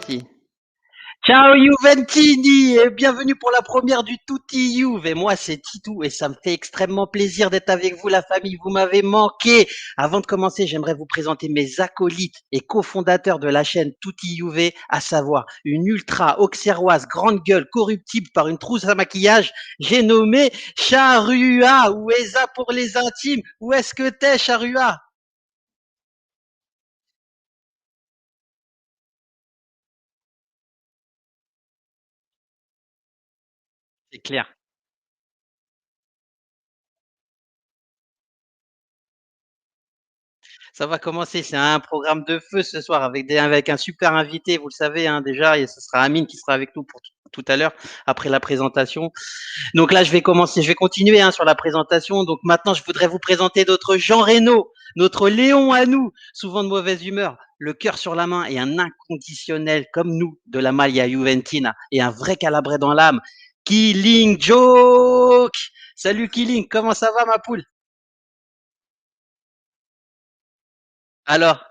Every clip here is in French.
parti. Ciao Juventini et bienvenue pour la première du Tutti Juve. Et moi c'est Titou et ça me fait extrêmement plaisir d'être avec vous la famille, vous m'avez manqué. Avant de commencer, j'aimerais vous présenter mes acolytes et cofondateurs de la chaîne Tutti Juve, à savoir une ultra auxerroise grande gueule corruptible par une trousse à maquillage, j'ai nommé Charua ou Eza pour les intimes. Où est-ce que t'es Charua? C'est clair. Ça va commencer, c'est un programme de feu ce soir avec un super invité, vous le savez hein, déjà, et ce sera Amine qui sera avec nous pour tout à l'heure après la présentation. Donc là, je vais continuer hein, sur la présentation. Donc maintenant, je voudrais vous présenter notre Jean Reno, notre Léon à nous, souvent de mauvaise humeur, le cœur sur la main et un inconditionnel comme nous de la Maglia Juventina et un vrai calabrais dans l'âme. Killing Joke. Salut Killing, comment ça va ma poule? Alors,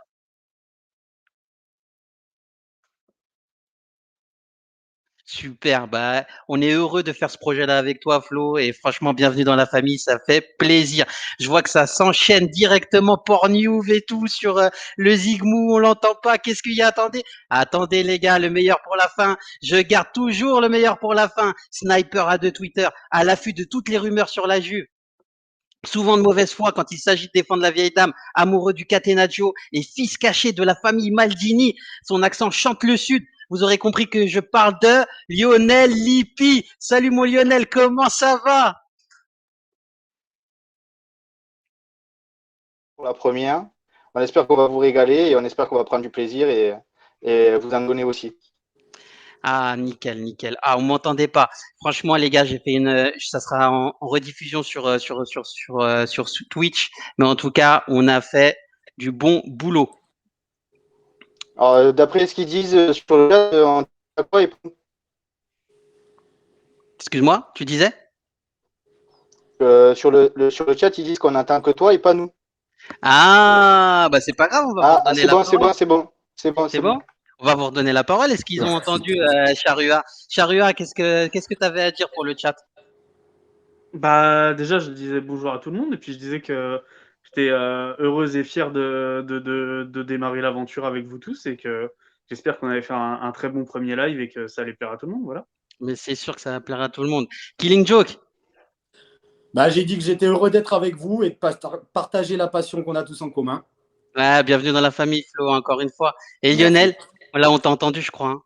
super, bah, on est heureux de faire ce projet-là avec toi, Flo, et franchement, bienvenue dans la famille, ça fait plaisir. Je vois que ça s'enchaîne directement Pornhub et tout sur le Zigmou, on l'entend pas. Qu'est-ce qu'il y a? Attendez, attendez les gars, le meilleur pour la fin. Je garde toujours le meilleur pour la fin. Sniper à de Twitter, à l'affût de toutes les rumeurs sur la Juve. Souvent de mauvaise foi quand il s'agit de défendre la vieille dame, amoureux du Catenaccio et fils caché de la famille Maldini. Son accent chante le sud. Vous aurez compris que je parle de Lionel Lippi. Salut mon Lionel, comment ça va? Pour la première. On espère qu'on va vous régaler et on espère qu'on va prendre du plaisir et vous en donner aussi. Ah, nickel, nickel. Ah, on m'entendait pas. Franchement, les gars, j'ai fait ça sera en rediffusion sur Twitch. Mais en tout cas, on a fait du bon boulot. Alors, d'après ce qu'ils disent sur le chat, Excuse-moi, tu disais? sur le chat, ils disent qu'on n'entend que toi et pas nous. Ah, bah c'est pas grave, on va vous Ah, redonner c'est la bon, c'est parole. bon, c'est bon. C'est bon, C'est c'est bon. bon? On va vous redonner la parole. Est-ce qu'ils ont entendu Charua? Charua, qu'est-ce que tu avais à dire pour le chat? Bah, déjà, je disais bonjour à tout le monde et puis je disais que j'étais heureuse et fière de démarrer l'aventure avec vous tous et que j'espère qu'on avait fait un très bon premier live et que ça allait plaire à tout le monde. Voilà. Mais c'est sûr que ça va plaire à tout le monde. Killing Joke. Bah, j'ai dit que j'étais heureux d'être avec vous et de partager la passion qu'on a tous en commun. Ouais, bienvenue dans la famille, Flo, encore une fois. Et Merci. Lionel, là, on t'a entendu, je crois, hein.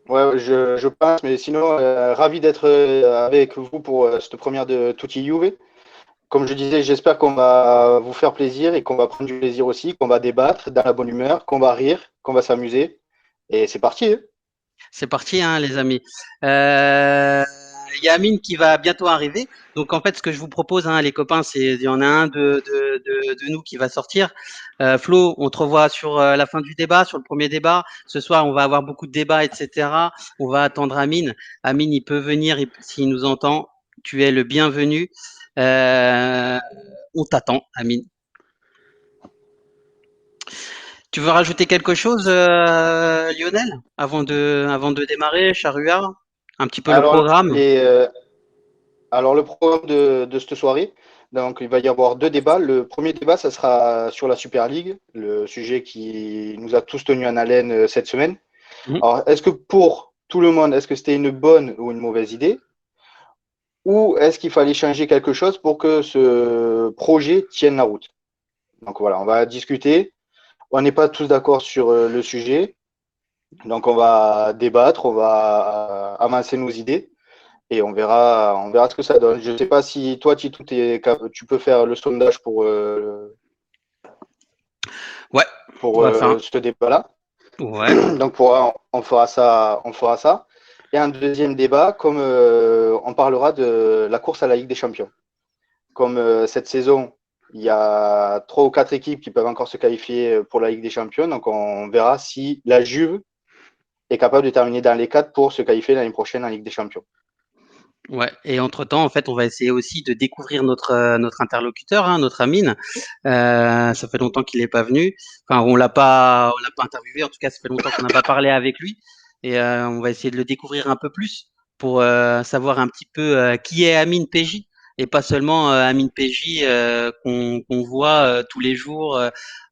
Ouais, je pense, mais sinon, ravi d'être avec vous pour cette première de Tutti Juve. Comme je disais, j'espère qu'on va vous faire plaisir et qu'on va prendre du plaisir aussi, qu'on va débattre dans la bonne humeur, qu'on va rire, qu'on va s'amuser. Et c'est parti, hein. C'est parti, hein, les amis. Euh, Il y a Amine qui va bientôt arriver. Donc, en fait, ce que je vous propose, hein, les copains, c'est il y en a un de nous qui va sortir. Flo, on te revoit sur la fin du débat, sur le premier débat. Ce soir, on va avoir beaucoup de débats, etc. On va attendre Amine. Amine, il peut venir s'il nous entend. Tu es le bienvenu. Euh, on t'attend, Amine. Tu veux rajouter quelque chose, Lionel, avant de démarrer, Charrua? Un petit peu le Alors, programme? alors le programme de cette soirée, donc il va y avoir deux débats. Le premier débat, ça sera sur la Super League, le sujet qui nous a tous tenus en haleine cette semaine. Mhm. Alors, est-ce que pour tout le monde, est-ce que c'était une bonne ou une mauvaise idée? Ou est-ce qu'il fallait changer quelque chose pour que ce projet tienne la route? Donc voilà, on va discuter. On n'est pas tous d'accord sur le sujet. Donc on va débattre, on va avancer nos idées. Et on verra ce que ça donne. Je ne sais pas si toi, Titou, tu peux faire le sondage Ouais, on pour va faire. ce débat-là. Ouais, Donc, on fera ça, on fera ça. Et un deuxième débat, comme on parlera de la course à la Ligue des Champions. Comme cette saison, il y a trois ou quatre équipes qui peuvent encore se qualifier pour la Ligue des Champions. Donc, on verra si la Juve est capable de terminer dans les quatre pour se qualifier l'année prochaine en Ligue des Champions. Ouais, et entre-temps, en fait, on va essayer aussi de découvrir notre interlocuteur, hein, notre Amine. Ça fait longtemps qu'il n'est pas venu. Enfin, on l'a pas interviewé. En tout cas, ça fait longtemps qu'on n'a pas parlé avec lui. Et on va essayer de le découvrir un peu plus pour savoir un petit peu qui est Amine PJ et pas seulement Amine PJ qu'on voit tous les jours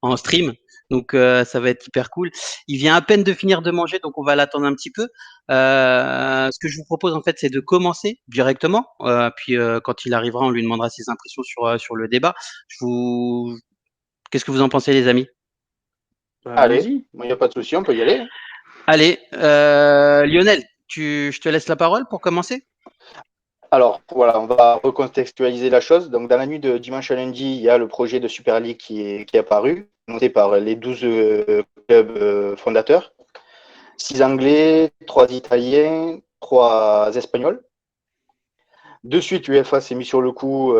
en stream. Donc, ça va être hyper cool. Il vient à peine de finir de manger, donc on va l'attendre un petit peu. Ce que je vous propose en fait, c'est de commencer directement. Puis quand il arrivera, on lui demandera ses impressions sur le débat. Je vous... Qu'est-ce que vous en pensez, les amis? Allez, Allons-y. il n'y a pas de souci, on peut y aller. Allez, Lionel, je te laisse la parole pour commencer. Alors, voilà, on va recontextualiser la chose. Donc, dans la nuit de dimanche à lundi, il y a le projet de Super League qui est apparu, monté par les 12 clubs fondateurs. 6 Anglais, 3 Italiens, 3 Espagnols. De suite, l'UEFA s'est mis sur le coup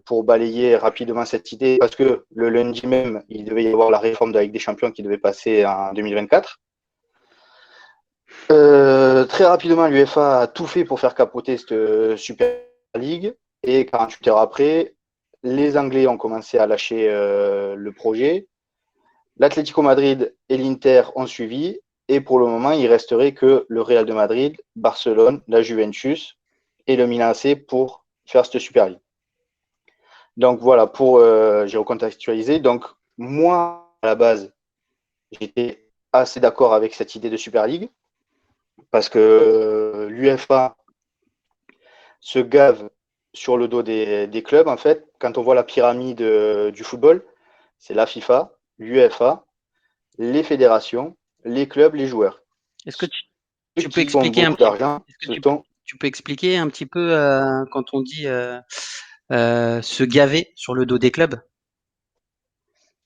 pour balayer rapidement cette idée parce que le lundi même, il devait y avoir la réforme de la Ligue des Champions qui devait passer en 2024. Très rapidement, l'UEFA a tout fait pour faire capoter cette Super League et 48 heures après, les Anglais ont commencé à lâcher le projet. L'Atlético Madrid et l'Inter ont suivi et pour le moment, il resterait que le Real de Madrid, Barcelone, la Juventus et le Milan AC pour faire cette Super League. Donc voilà, j'ai recontextualisé. Donc moi, à la base, j'étais assez d'accord avec cette idée de Super League parce que l'UEFA se gave sur le dos des clubs. En fait, quand on voit la pyramide du football, c'est la FIFA, l'UEFA, les fédérations, les clubs, les joueurs. Est-ce que Ceux tu peux qui ont expliquer un beaucoup petit, d'argent, est-ce que ce sont tu peux expliquer un petit peu quand on dit se gaver sur le dos des clubs?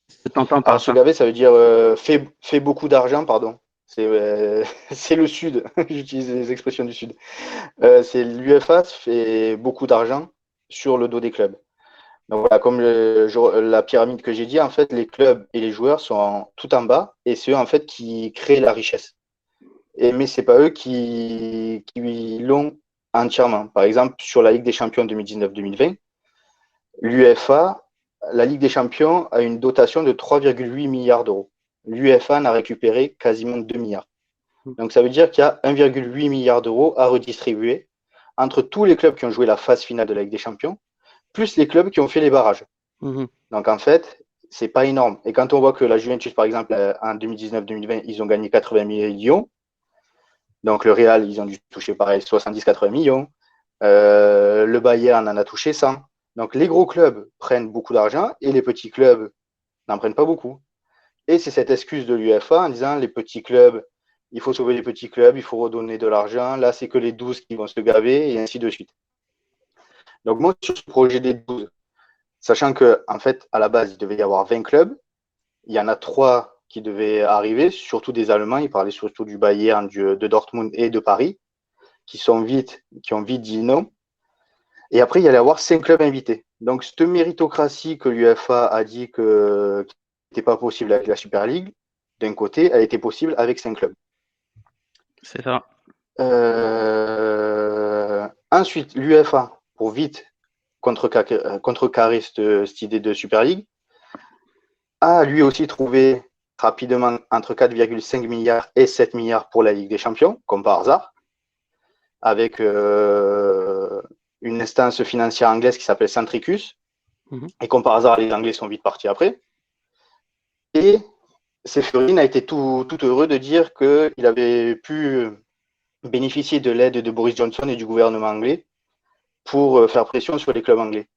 Qu'est-ce que t'entends par Alors, se ça? gaver, ça veut dire fait beaucoup d'argent, pardon. C'est le Sud, j'utilise les expressions du Sud. C'est l'UEFA fait beaucoup d'argent sur le dos des clubs. Donc voilà, comme la pyramide que j'ai dit, en fait, les clubs et les joueurs sont tout en bas et c'est eux en fait qui créent la richesse. Mais c'est pas eux qui l'ont entièrement. Par exemple, sur la Ligue des Champions 2019-2020, l'UEFA, la Ligue des Champions a une dotation de 3,8 milliards d'euros. L'UEFA en a récupéré quasiment 2 milliards. Donc ça veut dire qu'il y a 1,8 milliard d'euros à redistribuer entre tous les clubs qui ont joué la phase finale de la Ligue des Champions, plus les clubs qui ont fait les barrages. Mmh. Donc en fait, c'est pas énorme. Et quand on voit que la Juventus, par exemple, en 2019-2020, ils ont gagné 80 millions, donc le Real, ils ont dû toucher pareil 70-80 millions, le Bayern en a touché 100. Donc les gros clubs prennent beaucoup d'argent et les petits clubs n'en prennent pas beaucoup. Et c'est cette excuse de l'UEFA en disant les petits clubs, il faut sauver les petits clubs, il faut redonner de l'argent, là c'est que les 12 qui vont se gaver et ainsi de suite. Donc moi sur ce projet des 12, sachant que en fait à la base il devait y avoir 20 clubs, il y en a 3 qui devaient arriver, surtout des Allemands, ils parlaient surtout du Bayern, de Dortmund et de Paris, qui ont vite dit non. Et après il y allait y avoir 5 clubs invités. Donc cette méritocratie que l'UEFA a dit que n'était pas possible avec la Super League, d'un côté, elle était possible avec 5 clubs. C'est ça. Ensuite, l'UEFA, pour vite contrecarrer cette idée de Super League, a lui aussi trouvé rapidement entre 4,5 milliards et 7 milliards pour la Ligue des Champions, comme par hasard, avec une instance financière anglaise qui s'appelle Centricus. Et comme par hasard, les Anglais sont vite partis après. Et Ceferin a été tout heureux de dire qu'il avait pu bénéficier de l'aide de Boris Johnson et du gouvernement anglais pour faire pression sur les clubs anglais.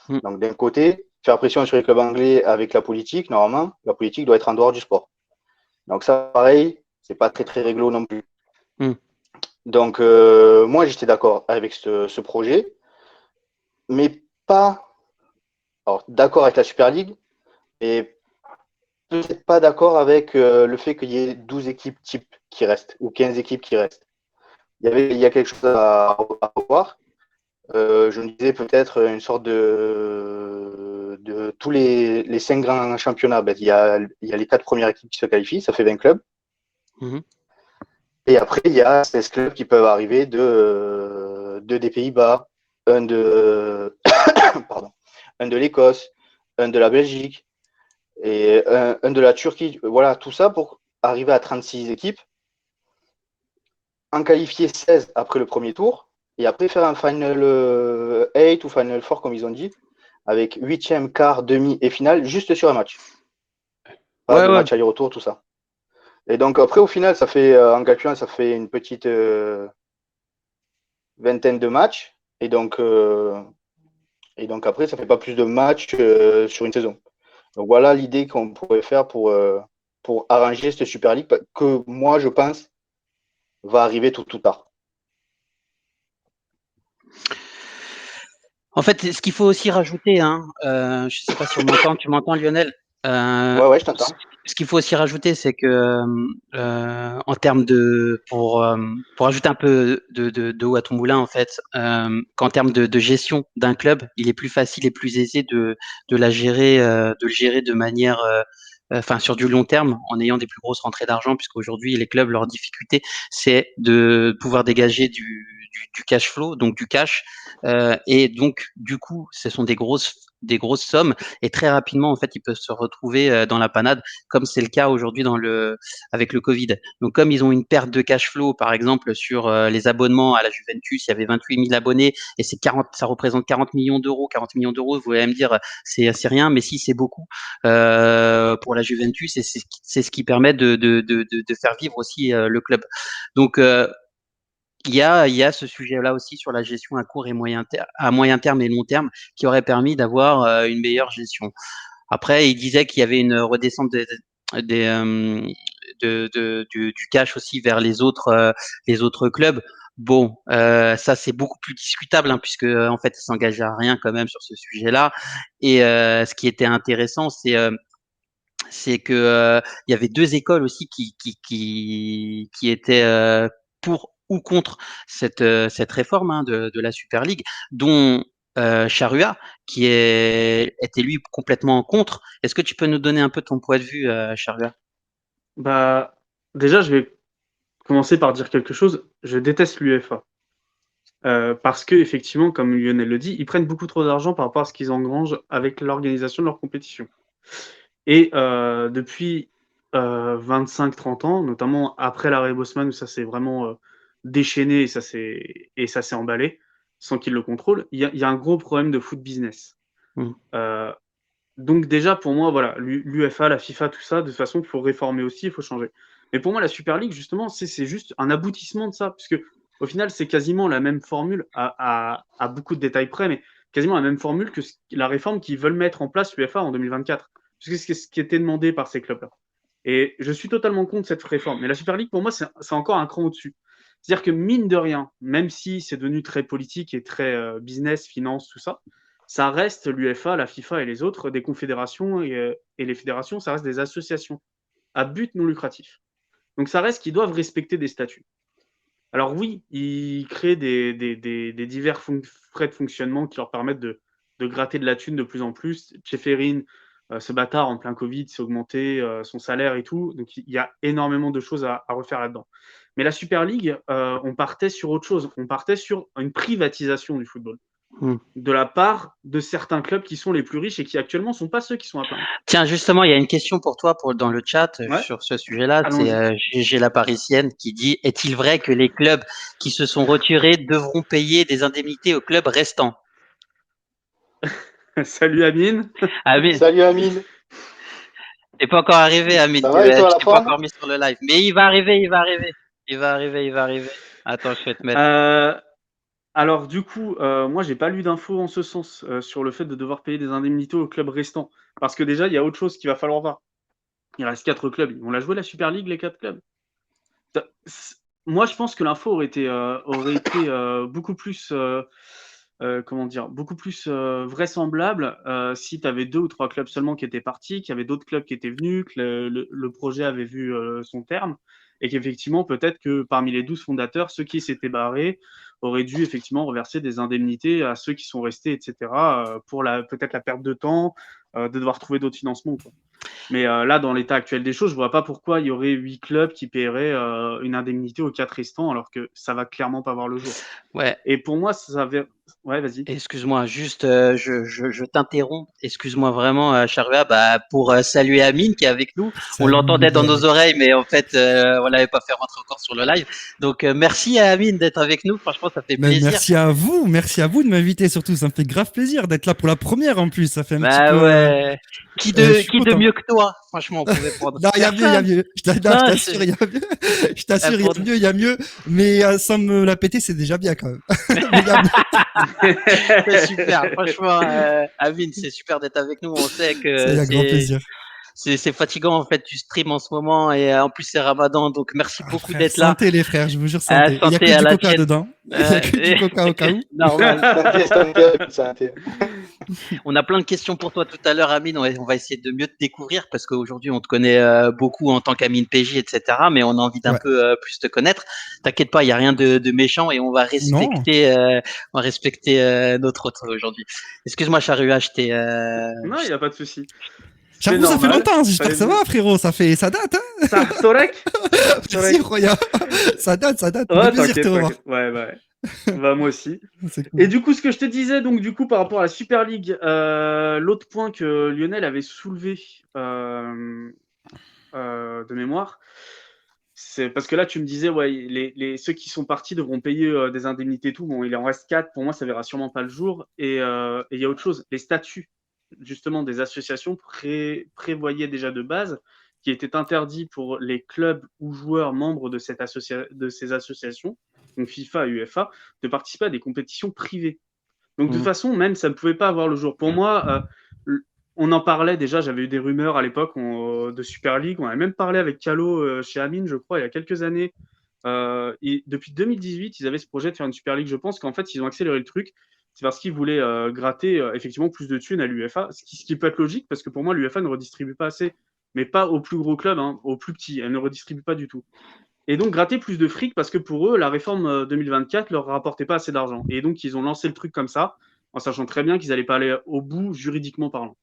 Donc d'un côté, faire pression sur les clubs anglais avec la politique, normalement, la politique doit être en dehors du sport. Donc ça, pareil, c'est pas très très réglo non plus. Donc moi, j'étais d'accord avec ce projet, mais pas... Alors, d'accord avec la Super League, mais peut-être pas d'accord avec le fait qu'il y ait 12 équipes type qui restent, ou 15 équipes qui restent. Il y a quelque chose à revoir. Je me disais peut-être une sorte de tous les 5 grands championnats. Ben, il y a les 4 premières équipes qui se qualifient, ça fait 20 clubs. Et après, il y a 16 clubs qui peuvent arriver deux des Pays-Bas, un de, pardon, un de l'Écosse, un de la Belgique et un de la Turquie. Voilà, tout ça pour arriver à 36 équipes, en qualifier 16 après le premier tour et après faire un Final 8 ou Final 4, comme ils ont dit, avec huitième, quart, demi et finale, juste sur un match. Pas de Ouais. match aller-retour, tout ça. Et donc après, au final, ça fait, en calculant, ça fait une petite vingtaine de matchs. Et donc après, ça fait pas plus de matchs sur une saison. Donc voilà l'idée qu'on pourrait faire pour arranger cette Super League que moi, je pense, va arriver tout ou tard. En fait, ce qu'il faut aussi rajouter, hein, je ne sais pas si tu m'entends Lionel? Euh, Ouais, je ce t'entends. ce qu'il faut aussi rajouter, c'est que en termes de, pour ajouter un peu d'eau à ton moulin, en fait, qu'en termes de gestion d'un club, il est plus facile et plus aisé de le gérer de manière, enfin, sur du long terme, en ayant des plus grosses rentrées d'argent, puisqu'aujourd'hui, les clubs, leur difficulté, c'est de pouvoir dégager du cash flow, donc du cash, et donc, du coup, ce sont des grosses sommes et très rapidement, en fait, ils peuvent se retrouver dans la panade, comme c'est le cas aujourd'hui avec le Covid. Donc, comme ils ont une perte de cash flow, par exemple, sur les abonnements à la Juventus, il y avait 28 000 abonnés et ça représente 40 millions d'euros. 40 millions d'euros, vous allez me dire, c'est rien, mais si, c'est beaucoup pour la Juventus et c'est ce qui permet de faire vivre aussi le club. Donc, il y a ce sujet-là aussi sur la gestion à court et à moyen terme et long terme qui aurait permis d'avoir une meilleure gestion. Après, il disait qu'il y avait une redescente des, du cash aussi vers les autres clubs. Bon, ça c'est beaucoup plus discutable hein, puisque en fait, il s'engage à rien quand même sur ce sujet-là. Et ce qui était intéressant, c'est que il y avait deux écoles aussi qui étaient pour ou contre cette réforme hein, de la Super League, dont Charrua, était lui complètement contre. Est-ce que tu peux nous donner un peu ton point de vue, Charrua? Bah, déjà, je vais commencer par dire quelque chose. Je déteste l'UEFA. Parce que effectivement, comme Lionel le dit, ils prennent beaucoup trop d'argent par rapport à ce qu'ils engrangent avec l'organisation de leur compétition. Et depuis 25-30 ans, notamment après l'arrêt Bosman, où ça s'est vraiment déchaîné et ça s'est emballé, sans qu'ils le contrôlent, il y a un gros problème de foot business. Mm. Euh, donc déjà, pour moi, voilà, l'UEFA, la FIFA, tout ça, de toute façon, il faut réformer aussi, il faut changer. Mais pour moi, la Super League, justement, c'est juste un aboutissement de ça, puisque au final, c'est quasiment la même formule, à beaucoup de détails près, mais quasiment la même formule que la réforme qu'ils veulent mettre en place l'UEFA en 2024, puisque c'est ce qui était demandé par ces clubs-là. Et je suis totalement contre cette réforme. Mais la Super League, pour moi, c'est encore un cran au-dessus. C'est-à-dire que mine de rien, même si c'est devenu très politique et très business, finance, tout ça, ça reste l'UEFA, la FIFA et les autres, des confédérations et les fédérations, ça reste des associations à but non lucratif. Donc ça reste qu'ils doivent respecter des statuts. Alors oui, ils créent des divers frais de fonctionnement qui leur permettent de gratter de la thune de plus en plus. Tcheferin, ce bâtard en plein Covid, s'est augmenté son salaire et tout. Donc il y a énormément de choses à refaire là-dedans. Mais la Super League, on partait sur autre chose. On partait sur une privatisation du football Mm. de la part de certains clubs qui sont les plus riches et qui actuellement ne sont pas ceux qui sont à plaindre. Tiens, justement, il y a une question pour toi dans le chat Ouais, sur ce sujet-là. C'est allons-y. GG la Parisienne qui dit: Est-il vrai que les clubs qui se sont retirés devront payer des indemnités aux clubs restants? Salut Amine. Amine, Salut Amine, t'es pas encore arrivé, Amine. ça va et toi Tu la t'es pas forme? encore mis sur le live. Mais il va arriver, il va arriver. Il va arriver, il va arriver. Attends, je vais te mettre. Euh, alors du coup, moi j'ai pas lu d'infos en ce sens sur le fait de devoir payer des indemnités aux clubs restants. Parce que déjà, il y a autre chose qu'il va falloir voir. Il reste 4 clubs. Ils vont la jouer la Super League, les 4 clubs. Moi, je pense que l'info aurait été beaucoup plus, comment dire, beaucoup plus vraisemblable si tu avais 2 ou 3 clubs seulement qui étaient partis, qu'il y avait d'autres clubs qui étaient venus, que le projet avait vu son terme, et qu'effectivement, peut-être que parmi les 12 fondateurs, ceux qui s'étaient barrés aurait dû effectivement reverser des indemnités à ceux qui sont restés, etc., pour peut-être la perte de temps, de devoir trouver d'autres financements, quoi. Mais là, dans l'état actuel des choses, je vois pas pourquoi il y aurait 8 clubs qui paieraient une indemnité aux 4 restants, alors que ça va clairement pas voir le jour. Ouais. Et pour moi, ça avait... Ouais, vas-y. Excuse-moi, juste, je t'interromps. Excuse-moi vraiment, Charua, pour saluer Amine qui est avec nous. On Salut, l'entendait dans nos Miguel. oreilles, mais en fait, on l'avait pas fait rentrer encore sur le live. Donc, merci à Amine d'être avec nous. Franchement, ça fait Mais plaisir. merci à vous de m'inviter surtout. Ça me fait grave plaisir d'être là pour la première en plus. Ça fait un petit Bah peu. ouais. Qui je de, suis qui de content. mieux que toi? Franchement, on pouvait prendre Non, il y a mieux, il y a personne. mieux. Je Non, t'assure, il y a mieux. Je t'assure, il y a mieux, il y a mieux. Mais sans me la péter, c'est déjà bien quand même. Mais il y a mieux. C'est super. Franchement, Amine, c'est super d'être avec nous. On sait C'est que un grand plaisir. c'est fatigant en fait. Tu stream en ce moment et en plus c'est Ramadan, donc merci Ah, beaucoup frère, d'être là. santé les frères, je vous jure santé. Il y a Santé que à du la coca tienne. dedans. Il y a que du coca au cas où. Normal. Santé. On a plein de questions pour toi tout à l'heure, Amine. On va essayer de mieux te découvrir parce qu'aujourd'hui, on te connaît beaucoup en tant qu'Amine PJ, etc. Mais on a envie d'un Ouais. peu plus te connaître. T'inquiète pas, il n'y a rien de méchant et Non. on va respecter notre autre aujourd'hui. Excuse-moi, Charua, Non, il n'y a pas de souci. C'est J'avoue, ça fait normal. longtemps. J'espère que ça va, frérot. Ça date, hein. Sorek Merci, Roya. Ça date. Ouais, Le plaisir de te revoir. t'inquiète. Ouais. Bah, moi aussi. C'est cool. Et du coup, ce que je te disais, donc du coup, par rapport à la Super League, l'autre point que Lionel avait soulevé de mémoire, c'est parce que là, tu me disais, ouais, ceux qui sont partis devront payer des indemnités et tout. Bon, il en reste 4. Pour moi, ça verra sûrement pas le jour. Et il y a autre chose. Les statuts, justement, des associations prévoyaient déjà de base qui était interdit pour les clubs ou joueurs membres de ces associations, donc FIFA et UEFA, de participer à des compétitions privées. Donc, de toute façon, même ça ne pouvait pas avoir le jour. Pour moi, on en parlait déjà, j'avais eu des rumeurs à l'époque de Super League. On avait même parlé avec Calo chez Amine, je crois, il y a quelques années. Et depuis 2018, ils avaient ce projet de faire une Super League. Je pense qu'en fait, ils ont accéléré le truc. C'est parce qu'ils voulaient gratter effectivement plus de thunes à l'UEFA, ce qui peut être logique parce que pour moi, l'UEFA ne redistribue pas assez, mais pas aux plus gros clubs, hein, aux plus petits. Elle ne redistribue pas du tout. Et donc gratter plus de fric parce que pour eux, la réforme 2024 leur rapportait pas assez d'argent. Et donc, ils ont lancé le truc comme ça, en sachant très bien qu'ils n'allaient pas aller au bout juridiquement parlant.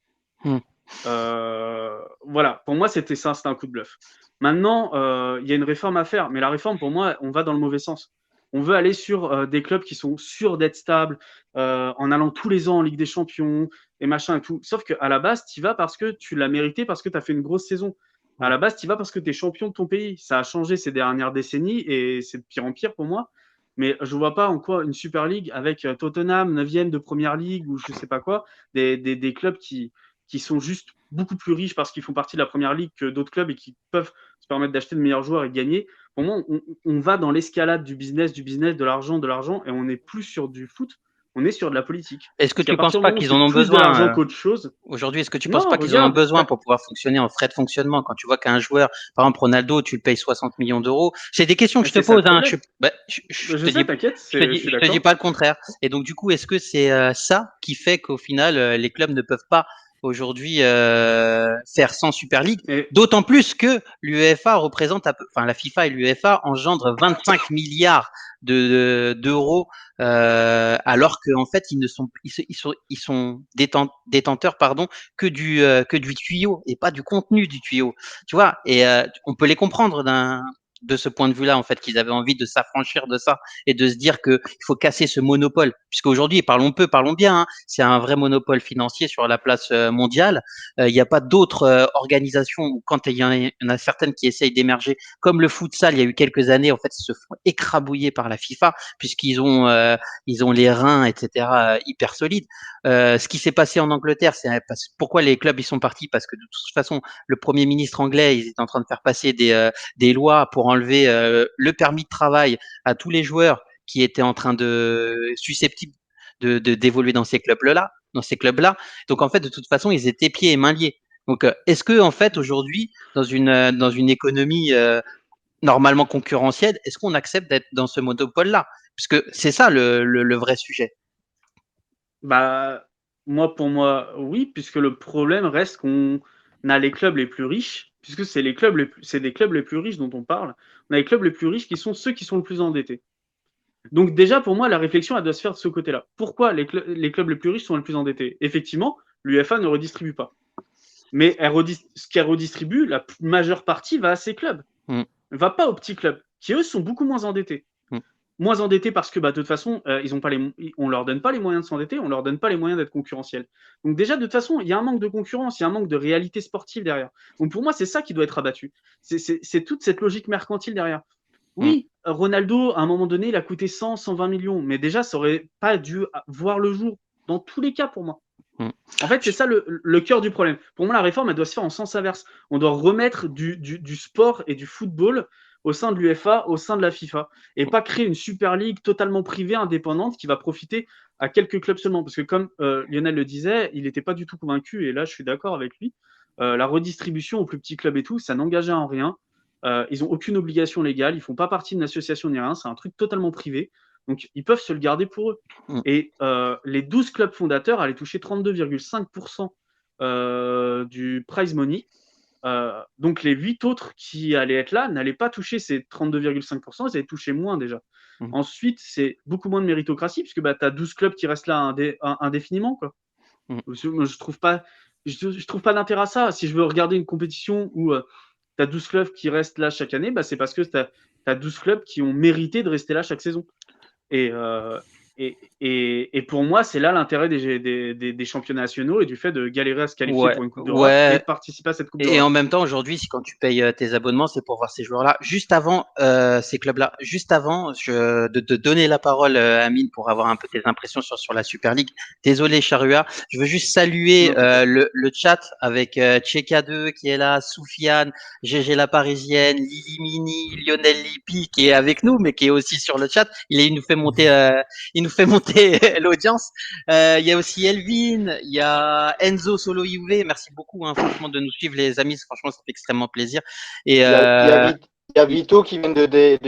Voilà, pour moi, c'était ça, c'était un coup de bluff. Maintenant, il y a une réforme à faire, mais la réforme, pour moi, on va dans le mauvais sens. On veut aller sur des clubs qui sont sûrs d'être stables, en allant tous les ans en Ligue des Champions et machin et tout. Sauf qu'à la base, tu y vas parce que tu l'as mérité, parce que tu as fait une grosse saison. À la base, tu y vas parce que tu es champion de ton pays. Ça a changé ces dernières décennies et c'est de pire en pire pour moi. Mais je ne vois pas en quoi une Super League avec Tottenham, 9e de Première Ligue ou je ne sais pas quoi, des clubs qui sont juste beaucoup plus riches parce qu'ils font partie de la Première Ligue que d'autres clubs et qui peuvent se permettre d'acheter de meilleurs joueurs et gagner. Pour moi, on va dans l'escalade du business, de l'argent, et on n'est plus sur du foot, on est sur de la politique. Est-ce que Parce qu'à tu penses partir du pas moment où qu'ils c'est en ont plus de l'argent besoin qu'autre chose, aujourd'hui? Est-ce que tu penses non, pas qu'ils en ont regarde, besoin pour pouvoir fonctionner en frais de fonctionnement? Quand tu vois qu'un joueur, par exemple Ronaldo, tu le payes 60 millions d'euros, c'est des questions que je te c'est ça le pose. Hein. problème. Je Je te sais, dis, t'inquiète, je te je dis, suis je te dis d'accord. pas le contraire. Et donc du coup, est-ce que c'est ça qui fait qu'au final, les clubs ne peuvent pas aujourd'hui faire sans Super League? Et D'autant plus que l'UEFA représente, enfin la FIFA et l'UEFA engendrent 25 milliards d'euros, alors qu'en fait ils sont détenteurs, pardon, que du tuyau et pas du contenu du tuyau. Tu vois, et on peut les comprendre de ce point de vue-là, en fait, qu'ils avaient envie de s'affranchir de ça et de se dire qu'il faut casser ce monopole. Puisqu'aujourd'hui, parlons peu, parlons bien, hein, c'est un vrai monopole financier sur la place mondiale. Il n'y a pas d'autres organisations où, quand il y en a certaines qui essayent d'émerger, comme le futsal, il y a eu quelques années, en fait, ils se font écrabouiller par la FIFA, puisqu'ils ont les reins, etc., hyper solides. Ce qui s'est passé en Angleterre, c'est pourquoi les clubs ils sont partis, parce que de toute façon, le Premier ministre anglais, ils étaient en train de faire passer des lois pour enlever le permis de travail à tous les joueurs qui étaient en train susceptibles d'évoluer dans ces clubs-là. Donc en fait, de toute façon, ils étaient pieds et mains liés. Donc est-ce que en fait aujourd'hui, dans une économie normalement concurrentielle, est-ce qu'on accepte d'être dans ce monopole-là? Puisque c'est ça le vrai sujet. bah, pour moi, oui, puisque le problème reste qu'on a les clubs les plus riches, puisque c'est des clubs les plus riches dont on parle. On a les clubs les plus riches qui sont ceux qui sont le plus endettés. Donc déjà, pour moi, la réflexion, elle doit se faire de ce côté-là. Pourquoi les clubs les plus riches sont les plus endettés? Effectivement, l'UEFA ne redistribue pas. Mais ce qu'elle redistribue, la majeure partie va à ces clubs. Mm. Va pas aux petits clubs, qui eux sont beaucoup moins endettés. Moins endettés parce que de toute façon, on leur donne pas les moyens de s'endetter, on leur donne pas les moyens d'être concurrentiels. Donc déjà, de toute façon, il y a un manque de concurrence, il y a un manque de réalité sportive derrière. Donc pour moi, c'est ça qui doit être abattu. C'est toute cette logique mercantile derrière. Oui, Ronaldo, à un moment donné, il a coûté 100, 120 millions, mais déjà, ça aurait pas dû voir le jour dans tous les cas pour moi. En fait, c'est ça le cœur du problème. Pour moi, la réforme, elle doit se faire en sens inverse. On doit remettre du sport et du football au sein de l'UEFA, au sein de la FIFA, et pas créer une Super League totalement privée, indépendante, qui va profiter à quelques clubs seulement. Parce que comme Lionel le disait, il n'était pas du tout convaincu, et là, je suis d'accord avec lui. La redistribution aux plus petits clubs et tout, ça n'engageait en rien. Ils n'ont aucune obligation légale, ils ne font pas partie d'une association ni rien, c'est un truc totalement privé. Donc, ils peuvent se le garder pour eux. Et les 12 clubs fondateurs allaient toucher 32,5% du prize money. Donc, les 8 autres qui allaient être là n'allaient pas toucher ces 32,5%, ils allaient toucher moins déjà. Ensuite, c'est beaucoup moins de méritocratie, puisque tu as 12 clubs qui restent là indéfiniment. Quoi. Je trouve pas d'intérêt à ça. Si je veux regarder une compétition où tu as 12 clubs qui restent là chaque année, c'est parce que tu as 12 clubs qui ont mérité de rester là chaque saison. Et pour moi, c'est là l'intérêt des championnats nationaux et du fait de galérer à se qualifier pour une Coupe d'Europe et de participer à cette Coupe d'Europe. Et en même temps, aujourd'hui, quand tu payes tes abonnements, c'est pour voir ces joueurs-là. Juste avant ces clubs-là, juste avant de te donner la parole, Amine, pour avoir un peu tes impressions sur la Super League. Désolé, Charrua. Je veux juste saluer le chat avec Tcheka2 qui est là, Soufiane, GG la Parisienne, Lily Mini, Lionel Lippi qui est avec nous, mais qui est aussi sur le chat. Il nous fait monter l'audience. Il y a aussi Elvin, il y a Enzo Solo IUV. Merci beaucoup, franchement, de nous suivre, les amis. Franchement, ça fait extrêmement plaisir. Et il y a Vito qui vient de dire,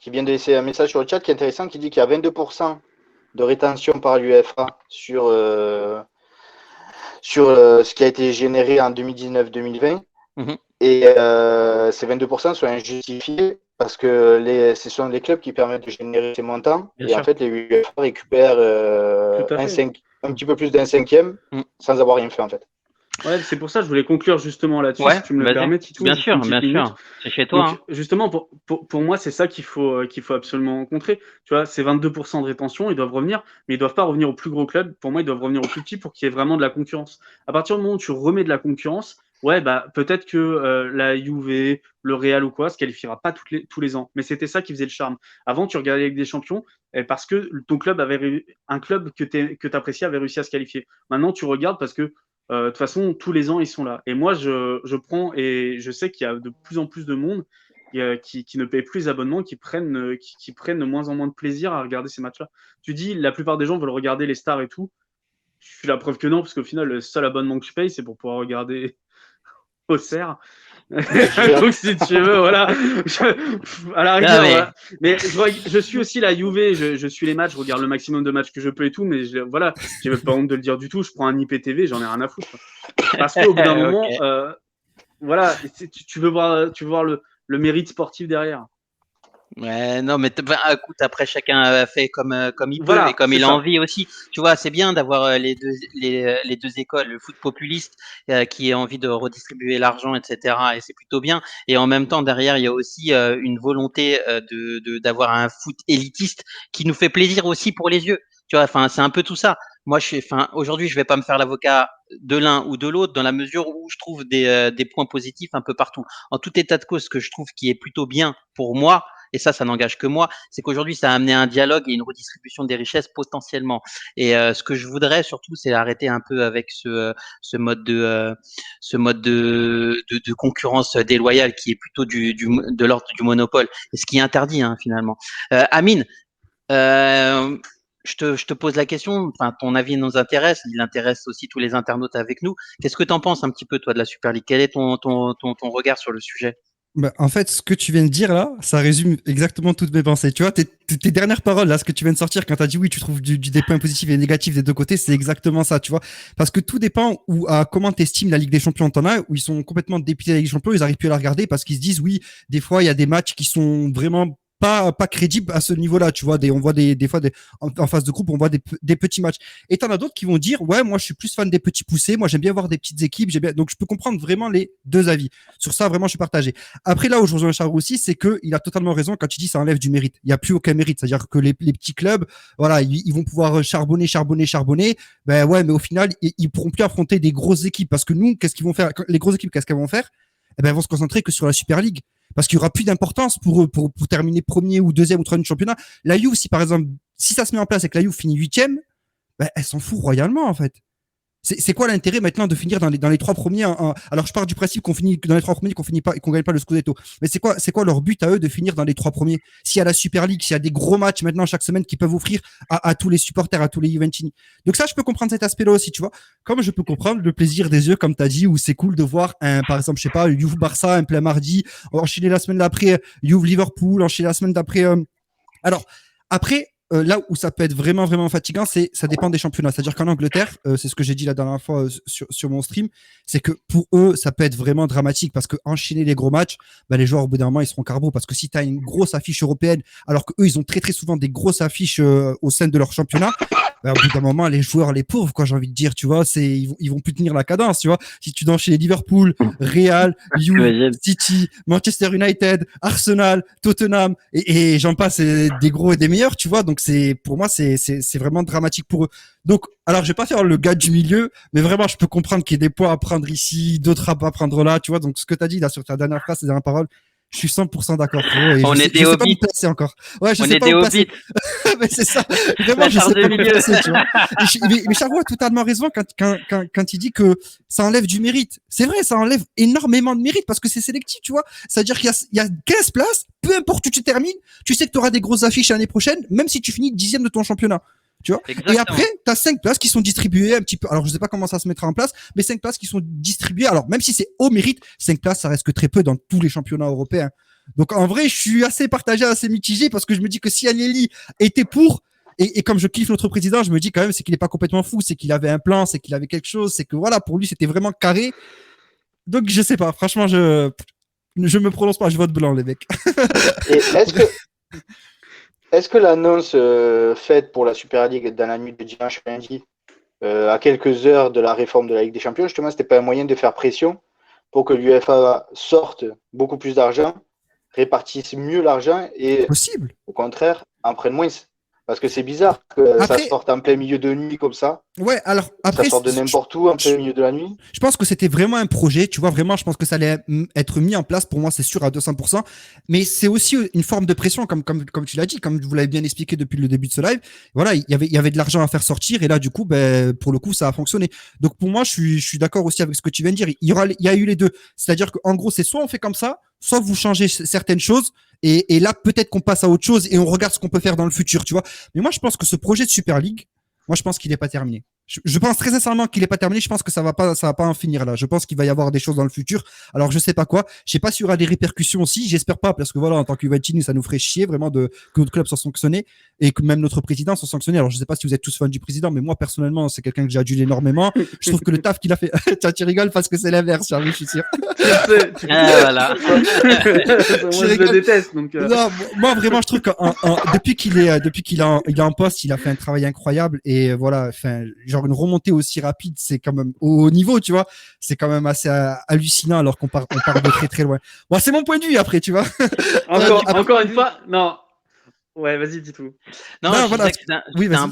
qui vient de laisser un message sur le chat qui est intéressant, qui dit qu'il y a 22% de rétention par l'UEFA sur ce qui a été généré en 2019-2020. Et ces 22% sont injustifiés parce que ce sont les clubs qui permettent de générer ces montants. Bien sûr. En fait, les UEFA récupèrent un petit peu plus d'un cinquième sans avoir rien fait, en fait. Ouais, c'est pour ça que je voulais conclure justement là-dessus, si tu me le permets, Titou. Bien sûr, c'est chez toi. Donc, justement, pour moi, c'est ça qu'il faut absolument rencontrer. Tu vois, ces 22% de rétention, ils doivent revenir, mais ils ne doivent pas revenir aux plus gros clubs. Pour moi, ils doivent revenir aux plus petits pour qu'il y ait vraiment de la concurrence. À partir du moment où tu remets de la concurrence, peut-être que la Juve, le Real ou quoi, se qualifiera pas tous les ans. Mais c'était ça qui faisait le charme. Avant, tu regardais avec des champions parce que ton club un club que tu appréciais avait réussi à se qualifier. Maintenant, tu regardes parce que de toute façon, tous les ans, ils sont là. Et moi, je prends et je sais qu'il y a de plus en plus de monde qui ne paye plus les abonnements, qui prennent de moins en moins de plaisir à regarder ces matchs-là. Tu dis, la plupart des gens veulent regarder les stars et tout. Je suis la preuve que non, parce qu'au final, le seul abonnement que je paye, c'est pour pouvoir regarder Auxerre. Donc, si tu veux, voilà. À la rigueur, voilà. Mais je suis aussi la Juve, je suis les matchs, je regarde le maximum de matchs que je peux et tout, mais voilà, j'ai même pas honte de le dire du tout. Je prends un IPTV, j'en ai rien à foutre. Parce qu'au bout d'un moment, voilà, tu veux voir le mérite sportif derrière. Ouais, non, mais écoute, après chacun fait comme il peut et comme il a envie aussi. Tu vois, c'est bien d'avoir les deux écoles, le foot populiste qui a envie de redistribuer l'argent, etc. Et c'est plutôt bien. Et en même temps, derrière, il y a aussi une volonté d'avoir un foot élitiste qui nous fait plaisir aussi pour les yeux. Tu vois, enfin, c'est un peu tout ça. Moi, aujourd'hui, je vais pas me faire l'avocat de l'un ou de l'autre dans la mesure où je trouve des points positifs un peu partout. En tout état de cause, ce que je trouve qui est plutôt bien pour moi, et ça n'engage que moi, c'est qu'aujourd'hui, ça a amené un dialogue et une redistribution des richesses potentiellement. Et ce que je voudrais surtout, c'est arrêter un peu avec ce mode de concurrence déloyale qui est plutôt de l'ordre du monopole, et ce qui est interdit finalement. Amine, je te pose la question, ton avis nous intéresse, il intéresse aussi tous les internautes avec nous. Qu'est-ce que tu en penses un petit peu, toi, de la Super League? Quel est ton regard sur le sujet? En fait, ce que tu viens de dire là, ça résume exactement toutes mes pensées. Tu vois, tes dernières paroles là, ce que tu viens de sortir quand tu as dit oui, tu trouves des points positifs et négatifs des deux côtés, c'est exactement ça, tu vois. Parce que tout dépend à comment t'estimes la Ligue des Champions. T'en as où ils sont complètement dépités de la Ligue des Champions, ils arrivent plus à la regarder parce qu'ils se disent oui, des fois il y a des matchs qui sont vraiment pas crédible à ce niveau-là, tu vois. On voit des fois en phase de groupe, on voit des petits matchs. Et t'en as d'autres qui vont dire, ouais, moi je suis plus fan des petits poussés, moi j'aime bien voir des petites équipes, donc je peux comprendre vraiment les deux avis. Sur ça, vraiment, je suis partagé. Après, là où je rejoins Charles aussi, c'est que il a totalement raison quand il dit ça enlève du mérite. Il y a plus aucun mérite, c'est-à-dire que les petits clubs, voilà, ils vont pouvoir charbonner. Ben ouais, mais au final, ils pourront plus affronter des grosses équipes parce que nous, qu'est-ce qu'ils vont faire? Les grosses équipes, qu'est-ce qu'elles vont faire? Eh ben, elles vont se concentrer que sur la Super League. Parce qu'il y aura plus d'importance pour eux, pour terminer premier ou deuxième ou troisième du championnat. La Juve, si par exemple, si ça se met en place et que la Juve finit huitième, ben, elle s'en fout royalement, en fait. C'est quoi l'intérêt maintenant de finir dans les trois premiers alors je pars du principe qu'on finit dans les trois premiers, qu'on finit pas, qu'on gagne pas le Scudetto. Mais c'est quoi leur but à eux de finir dans les trois premiers? S'il y a la Super League, s'il y a des gros matchs maintenant chaque semaine qui peuvent offrir à tous les supporters, à tous les Juventini. Donc ça, je peux comprendre cet aspect-là aussi, tu vois. Comme je peux comprendre le plaisir des yeux, comme t'as dit, où c'est cool de voir par exemple, je sais pas, Juve Barça un plein mardi, enchaîner la semaine d'après Juve Liverpool, enchaîner la semaine d'après. Alors après, là où ça peut être vraiment fatigant, ça dépend des championnats. C'est-à-dire qu'en Angleterre, c'est ce que j'ai dit la dernière fois sur mon stream, c'est que pour eux, ça peut être vraiment dramatique parce que enchaîner les gros matchs, bah, les joueurs au bout d'un moment ils seront carbo parce que si tu as une grosse affiche européenne, alors que eux ils ont très souvent des grosses affiches au sein de leur championnat, bah, au bout d'un moment les joueurs, les pauvres, quoi, j'ai envie de dire, tu vois, ils vont plus tenir la cadence, tu vois. Si tu dois enchaîner Liverpool, Real, Juve, City, Manchester United, Arsenal, Tottenham et j'en passe, des gros et des meilleurs, tu vois. Donc pour moi c'est vraiment dramatique pour eux. Donc alors je vais pas faire le gars du milieu, mais vraiment je peux comprendre qu'il y ait des points à prendre ici, d'autres à pas prendre là, tu vois. Donc ce que tu as dit là sur ta dernière phrase, ces dernières paroles, je suis 100% d'accord, frérot. Et On est des je sais pas où hobbits. me placer encore. Ouais, je On sais est pas des où me placer. hobbits. Mais c'est ça. Vraiment, La je sais charge de pas où me milieu. placer, tu vois. Mais Chavo a totalement raison quand il dit que ça enlève du mérite. C'est vrai, ça enlève énormément de mérite parce que c'est sélectif, tu vois. C'est-à-dire qu'il y a 15 places, peu importe où tu termines, tu sais que tu auras des grosses affiches l'année prochaine, même si tu finis 10e de ton championnat. Tu vois. Exactement. Et après, tu as 5 places qui sont distribuées un petit peu. Alors, je sais pas comment ça se mettra en place, mais 5 places qui sont distribuées. Alors, même si c'est au mérite, 5 places, ça reste que très peu dans tous les championnats européens. Donc, en vrai, je suis assez partagé, assez mitigé parce que je me dis que si Agnelli était pour, et comme je kiffe notre président, je me dis quand même, c'est qu'il est pas complètement fou, c'est qu'il avait un plan, c'est qu'il avait quelque chose, c'est que voilà, pour lui, c'était vraiment carré. Donc, je sais pas. Franchement, je me prononce pas, je vote blanc, les mecs. Et est-ce que l'annonce faite pour la Super League dans la nuit de dimanche lundi, à quelques heures de la réforme de la Ligue des Champions, justement, c'était pas un moyen de faire pression pour que l'UEFA sorte beaucoup plus d'argent, répartisse mieux l'argent et, Possible. au contraire, en prenne moins? Parce que c'est bizarre que Après, ça sorte en plein milieu de nuit comme ça. Ouais, alors après, Ça sort de n'importe où en plein milieu de la nuit. je pense que c'était vraiment un projet, tu vois, vraiment, je pense que ça allait être mis en place, pour moi, c'est sûr, à 200%, mais c'est aussi une forme de pression, comme tu l'as dit, comme vous l'avez bien expliqué depuis le début de ce live. Voilà, il y avait de l'argent à faire sortir, et là, du coup, ben, pour le coup, ça a fonctionné. Donc, pour moi, je suis d'accord aussi avec ce que tu viens de dire. Il y a eu les deux. C'est-à-dire qu'en gros, c'est soit on fait comme ça, soit vous changez certaines choses, et là, peut-être qu'on passe à autre chose, et on regarde ce qu'on peut faire dans le futur, tu vois. Mais moi, je pense que ce projet de Super League, moi, je pense qu'il n'est pas terminé. Je pense très sincèrement qu'il n'est pas terminé. Je pense que ça va pas en finir là. Je pense qu'il va y avoir des choses dans le futur. Alors, je sais pas quoi. Je sais pas s'il y aura des répercussions aussi. J'espère pas parce que voilà, en tant que Juventini, ça nous ferait chier vraiment que notre club soit sanctionné et que même notre président soit sanctionné. Alors, je sais pas si vous êtes tous fans du président, mais moi, personnellement, c'est quelqu'un que j'adule énormément. Je trouve que le taf qu'il a fait, tiens, tu rigoles parce que c'est l'inverse, Charlie, je suis sûr. Voilà. Moi, je le déteste. Donc, Non, moi vraiment je trouve que depuis qu'il est en poste, il a fait un travail incroyable et voilà, enfin genre une remontée aussi rapide, c'est quand même au haut niveau, tu vois, c'est quand même assez hallucinant alors qu'on part de très loin. Bon, c'est mon point de vue après, tu vois. encore une fois, non. Ouais, vas-y, dis tout. Non, Non, je voilà. disais que Oui, c'était vas-y.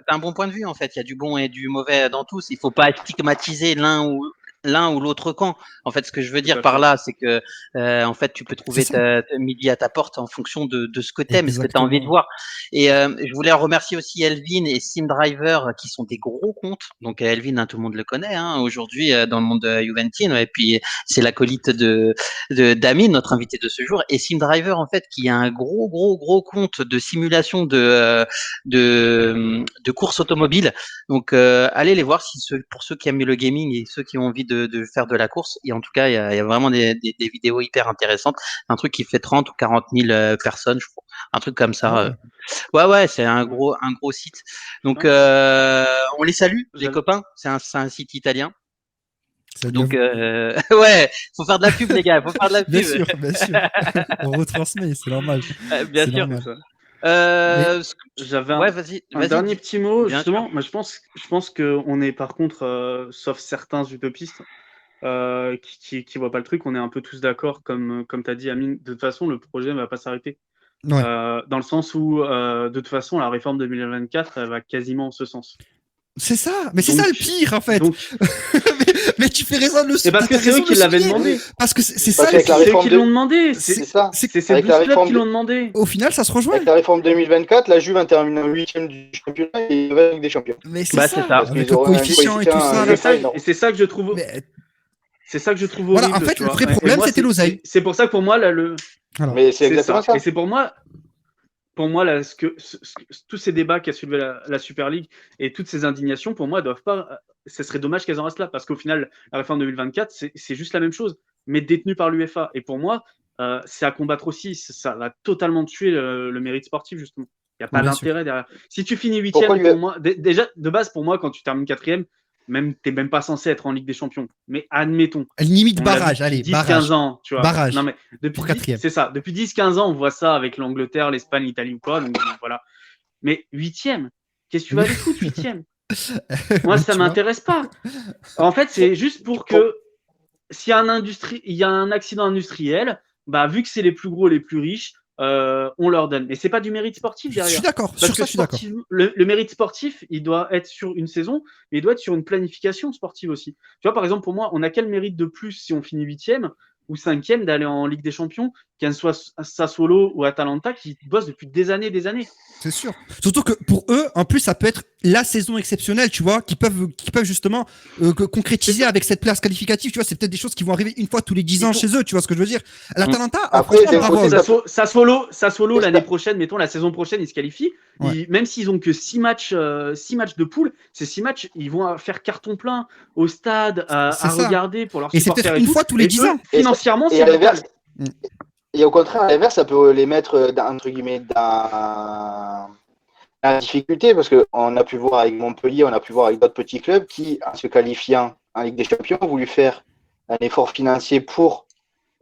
un bon point de vue en fait. Il y a du bon et du mauvais dans tous. Il faut pas stigmatiser l'un ou l'autre camp. En fait, ce que je veux Tout à dire par fait. là, c'est que en fait, tu peux trouver C'est ça. midi à ta porte en fonction de ce que t'aimes et ce que tu as envie de Exactement. voir. Et je voulais remercier aussi Elvin et Sim Driver qui sont des gros comptes. Donc Elvin, hein, tout le monde le connaît hein, aujourd'hui dans le monde Juventine. Et puis c'est l'acolyte de d'Amine, notre invité de ce jour. Et Sim Driver, en fait, qui a un gros compte de simulation de course automobile. Donc, allez les voir pour ceux qui aiment le gaming et ceux qui ont envie de faire de la course. Et en tout cas, il y a vraiment des vidéos hyper intéressantes. Un truc qui fait 30 ou 40 000 personnes, je crois. Un truc comme Ah ça. ouais. Ouais, c'est un gros site. Donc, Non. on les salue, les J'avais- copains. C'est un site italien. Salut Donc, à ouais, faut faire de la pub, les gars, faut faire de la vous. Bien pub. sûr, bien sûr. On retransmet, c'est normal. Bien C'est sûr. normal. ça. Euh, ce que- J'avais Ouais, vas-y, un vas-y. dernier petit mot, Bien justement. sûr. Moi, je pense qu'on est par contre, sauf certains utopistes qui voient pas le truc, on est un peu tous d'accord, comme tu as dit, Amine. De toute façon, le projet ne va pas s'arrêter. Ouais. Dans le sens où, de toute façon, la réforme 2024, elle va quasiment en ce sens. C'est ça, mais c'est Donc- ça le pire en fait. Donc, mais tu fais raison de le c'est parce que t'as c'est eux raison de qui le l'avaient souligner. demandé. Parce que c'est Parce ça. qu'avec la C'est eux réforme qui de- l'ont demandé. C'est ça. C'est ces Avec la 12 clubs réforme qui de- l'ont demandé. Au final, ça se rejoint. Avec la réforme 2024, la Juve en terminant 8e du championnat et il va avec des champions. Mais c'est Bah, ça, c'est ça. Parce avec qu'ils le auront un coefficient et tout coefficient, ça. le là. C'est ça, énorme. et c'est ça que je trouve. Mais, C'est ça que je trouve Voilà, horrible. en fait, tu le vois. vrai Et problème, moi, c'était l'oseille. C'est pour ça que pour moi, là, le. voilà. Mais c'est exactement ça. Et c'est pour moi, là, tous ces débats qu'a soulevé la Super League et toutes ces indignations, pour moi, doivent pas. Ce serait dommage qu'elles en restent là, parce qu'au final, la réforme 2024, c'est juste la même chose, mais détenue par l'UEFA. Et pour moi, c'est à combattre aussi. Ça va totalement tuer le mérite sportif, justement. Il n'y a pas Bien sûr. d'intérêt derrière. Si tu finis Pourquoi huitième, pour moi, déjà, de base, pour moi, quand tu termines quatrième, t'es même pas censé être en Ligue des Champions. Mais admettons. Limite On l'a vu barrage, depuis allez, 10-15 barrage. ans, tu vois. Barrage. Non, mais depuis Pour 10 quatrième. c'est ça. Depuis 10-15 ans, on voit ça avec l'Angleterre, l'Espagne, l'Italie ou quoi. Donc voilà. Mais huitième, qu'est-ce que tu vas aller foutre, huitième? Moi, ça Tu vois. m'intéresse pas. En fait, c'est juste pour que s'il y a il y a un accident industriel, bah, vu que c'est les plus gros, les plus riches, on leur donne. Mais c'est pas du mérite sportif Je derrière. suis d'accord. Parce Sur que ça, je suis d'accord. le mérite sportif, il doit être sur une saison, mais il doit être sur une planification sportive aussi. Tu vois, par exemple, pour moi, on a quel mérite de plus si on finit huitième ou cinquième d'aller en Ligue des Champions, qu'un soit Sassuolo ou Atalanta qui bossent depuis des années et des années. C'est sûr. Surtout que pour eux, en plus, ça peut être la saison exceptionnelle, tu vois, qui peuvent justement concrétiser avec cette place qualificative. Tu vois, c'est peut-être des choses qui vont arriver une fois tous les 10 ans chez eux. Tu vois ce que je veux dire? L'Atalanta, Après, franchement, d'un bravo. côté, Sassuolo l'année prochaine, mettons la saison prochaine, ils se qualifient. Ouais. Même s'ils ont que 6 matchs de poule, ces 6 matchs, ils vont faire carton plein au stade à C'est ça. regarder pour leurs Et c'est supporters peut-être et une tout. fois tous les Et 10 eux, ans. financièrement, Et c'est à l'inverse, Mm. et au contraire, à l'inverse, ça peut les mettre entre guillemets dans la difficulté parce qu'on a pu voir avec Montpellier, on a pu voir avec d'autres petits clubs qui, en se qualifiant en Ligue des Champions, ont voulu faire un effort financier pour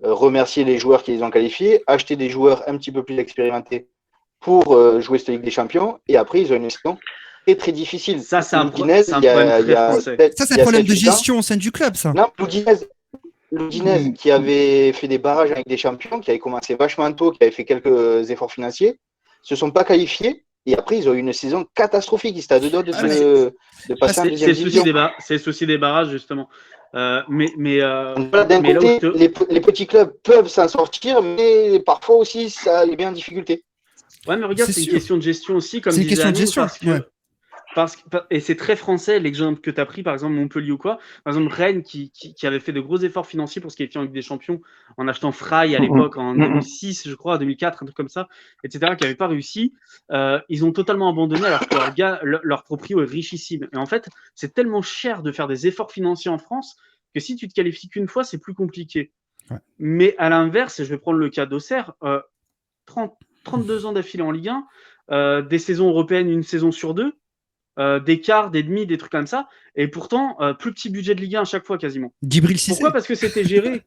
remercier les joueurs qui les ont qualifiés, acheter des joueurs un petit peu plus expérimentés pour jouer cette Ligue des Champions, et après ils ont une saison très très difficile. Ça, c'est un L'Udinese, problème il y a- très il y a français. sept- Ça, c'est il y un a problème de 7-8 ans. gestion au sein du club, ça. Non, l'Udinese qui avait fait des barrages avec des champions, qui avait commencé vachement tôt, qui avait fait quelques efforts financiers, se sont pas qualifiés et après ils ont eu une saison catastrophique. Ils étaient à deux doigts de passer en C'est deuxième le souci division. c'est le souci des barrages, justement. Donc voilà, d'un mais là où côté, je te- les petits clubs peuvent s'en sortir, mais parfois aussi ça les met en difficulté. Ouais, mais regarde, C'est c'est une sûr. question de gestion aussi, comme C'est une disait question de Amine, gestion, ouais. et c'est très français, l'exemple que tu as pris, par exemple, Montpellier ou quoi. Par exemple, Rennes, qui avait fait de gros efforts financiers pour se qualifier en Ligue des Champions, en achetant Fry à l'époque, en 2006, je crois, 2004, un truc comme ça, etc., qui n'avaient pas réussi. Ils ont totalement abandonné, alors que leur proprio est richissime. Et en fait, c'est tellement cher de faire des efforts financiers en France que si tu te qualifies qu'une fois, c'est plus compliqué. Ouais. Mais à l'inverse, et je vais prendre le cas d'Auxerre, 32 ans d'affilée en Ligue 1, des saisons européennes, une saison sur deux, des quarts, des demi, des trucs comme ça, et pourtant, plus petit budget de Ligue 1 à chaque fois quasiment. Djibril Cissé. Pourquoi? Parce que c'était géré.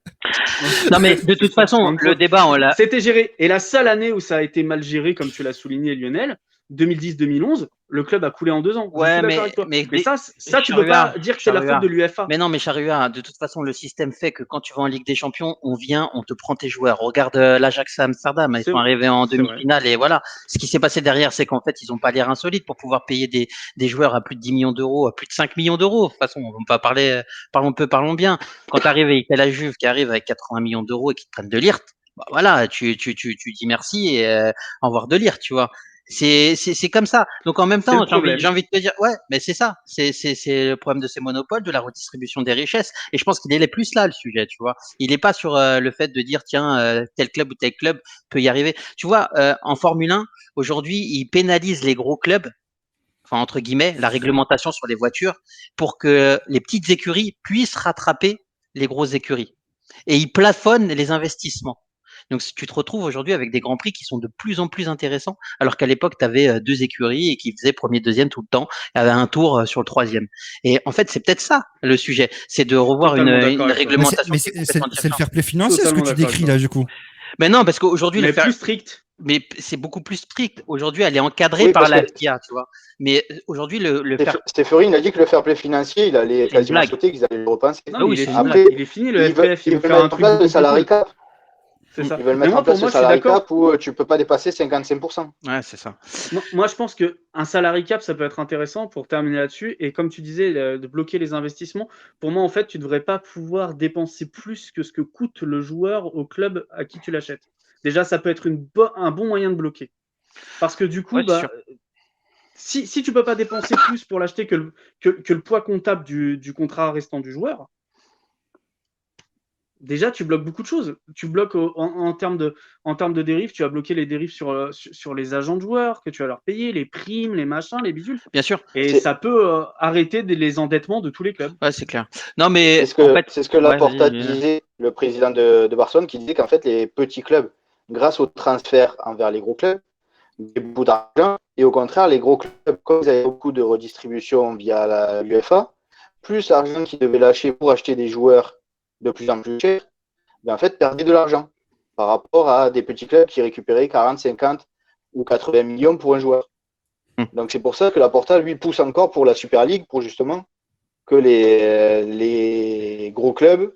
Non, mais de toute façon, le débat, on l'a. C'était géré. Et la seule année où ça a été mal géré, comme tu l'as souligné, Lionel, 2010-2011, le club a coulé en 2 ans. Ouais, je suis mais- d'accord avec toi. mais- Mais ça tu peux Charruard, pas dire que c'est la faute de l'UEFA. Mais non, mais Charrua, de toute façon, le système fait que quand tu vas en Ligue des Champions, on te prend tes joueurs. Regarde l'Ajax à Amsterdam, ils C'est sont vrai. arrivés en C'est demi-finale et voilà. Ce qui s'est passé derrière, c'est qu'en fait, ils n'ont pas l'air insolites pour pouvoir payer des joueurs à plus de 10 millions d'euros, à plus de 5 millions d'euros. De toute façon, on va pas parler, parlons bien. Quand tu arrives et que la Juve qui arrive avec 80 millions d'euros et qui te prennent de l'IRT, bah voilà, tu dis merci et au revoir de l'IRT, tu vois. C'est comme ça. Donc en même C'est le temps, problème. j'ai envie de te dire, ouais, mais c'est ça. C'est le problème de ces monopoles, de la redistribution des richesses. Et je pense qu'il est plus là le sujet, tu vois. Il n'est pas sur le fait de dire, tiens, tel club ou tel club peut y arriver. Tu vois, en Formule 1, aujourd'hui, ils pénalisent les gros clubs, enfin entre guillemets, la réglementation sur les voitures, pour que les petites écuries puissent rattraper les grosses écuries. Et ils plafonnent les investissements. Donc tu te retrouves aujourd'hui avec des grands prix qui sont de plus en plus intéressants, alors qu'à l'époque, tu avais 2 écuries et qui faisaient premier, deuxième tout le temps, et avait un tour sur le troisième. Et en fait, c'est peut-être ça le sujet, c'est de revoir Totalement d'accord une avec toi. réglementation Mais qui est c'est complètement le différente. fair play financier, ce que Totalement tu d'accord avec décris toi. là, du coup. Mais non, parce qu'aujourd'hui, Mais plus strict. mais c'est beaucoup plus strict. Aujourd'hui, elle est encadrée Oui, par parce la que FIA, tu vois. Mais aujourd'hui, le fair Stéphorine a dit que le fair play financier, il allait c'est une quasiment blague. sauter, qu'ils allaient le repenser. Non, Ah mais oui, il est c'est une fini. blague. Après, Il est fini le ils veulent, FPF. ils Ils vont veulent faire un mettre en truc place le beaucoup plus salary cool. cap. C'est ça. Ils veulent Mais mettre moi, en place pour moi, le je suis salary d'accord. cap où tu peux pas dépasser 55%. Ouais, c'est ça. Moi, je pense qu'un salary cap, ça peut être intéressant pour terminer là-dessus. Et comme tu disais, de bloquer les investissements, pour moi, en fait, tu ne devrais pas pouvoir dépenser plus que ce que coûte le joueur au club à qui tu l'achètes. Déjà, ça peut être un bon moyen de bloquer. Parce que du coup, Ouais, c'est sûr. si tu ne peux pas dépenser plus pour l'acheter que le poids comptable du contrat restant du joueur, déjà, tu bloques beaucoup de choses. Tu bloques en termes de dérives, tu vas bloquer les dérives sur les agents de joueurs que tu vas leur payer, les primes, les machins, les bidules. Bien sûr. Et C'est ça peut arrêter les endettements de tous les clubs. Ouais, c'est clair. Non, mais en fait, c'est ce que ouais, Laporta vas-y. disait, le président de Barcelone, qui disait qu'en fait, les petits clubs, grâce au transfert envers les gros clubs, gagnaient beaucoup d'argent. Et au contraire, les gros clubs, comme ils avaient beaucoup de redistribution via l'UEFA, plus l'argent qu'ils devaient lâcher pour acheter des joueurs de plus en plus chers, ben en fait, perdaient de l'argent par rapport à des petits clubs qui récupéraient 40, 50 ou 80 millions pour un joueur. Donc c'est pour ça que Laporta, lui, pousse encore pour la Super League, pour justement que les gros clubs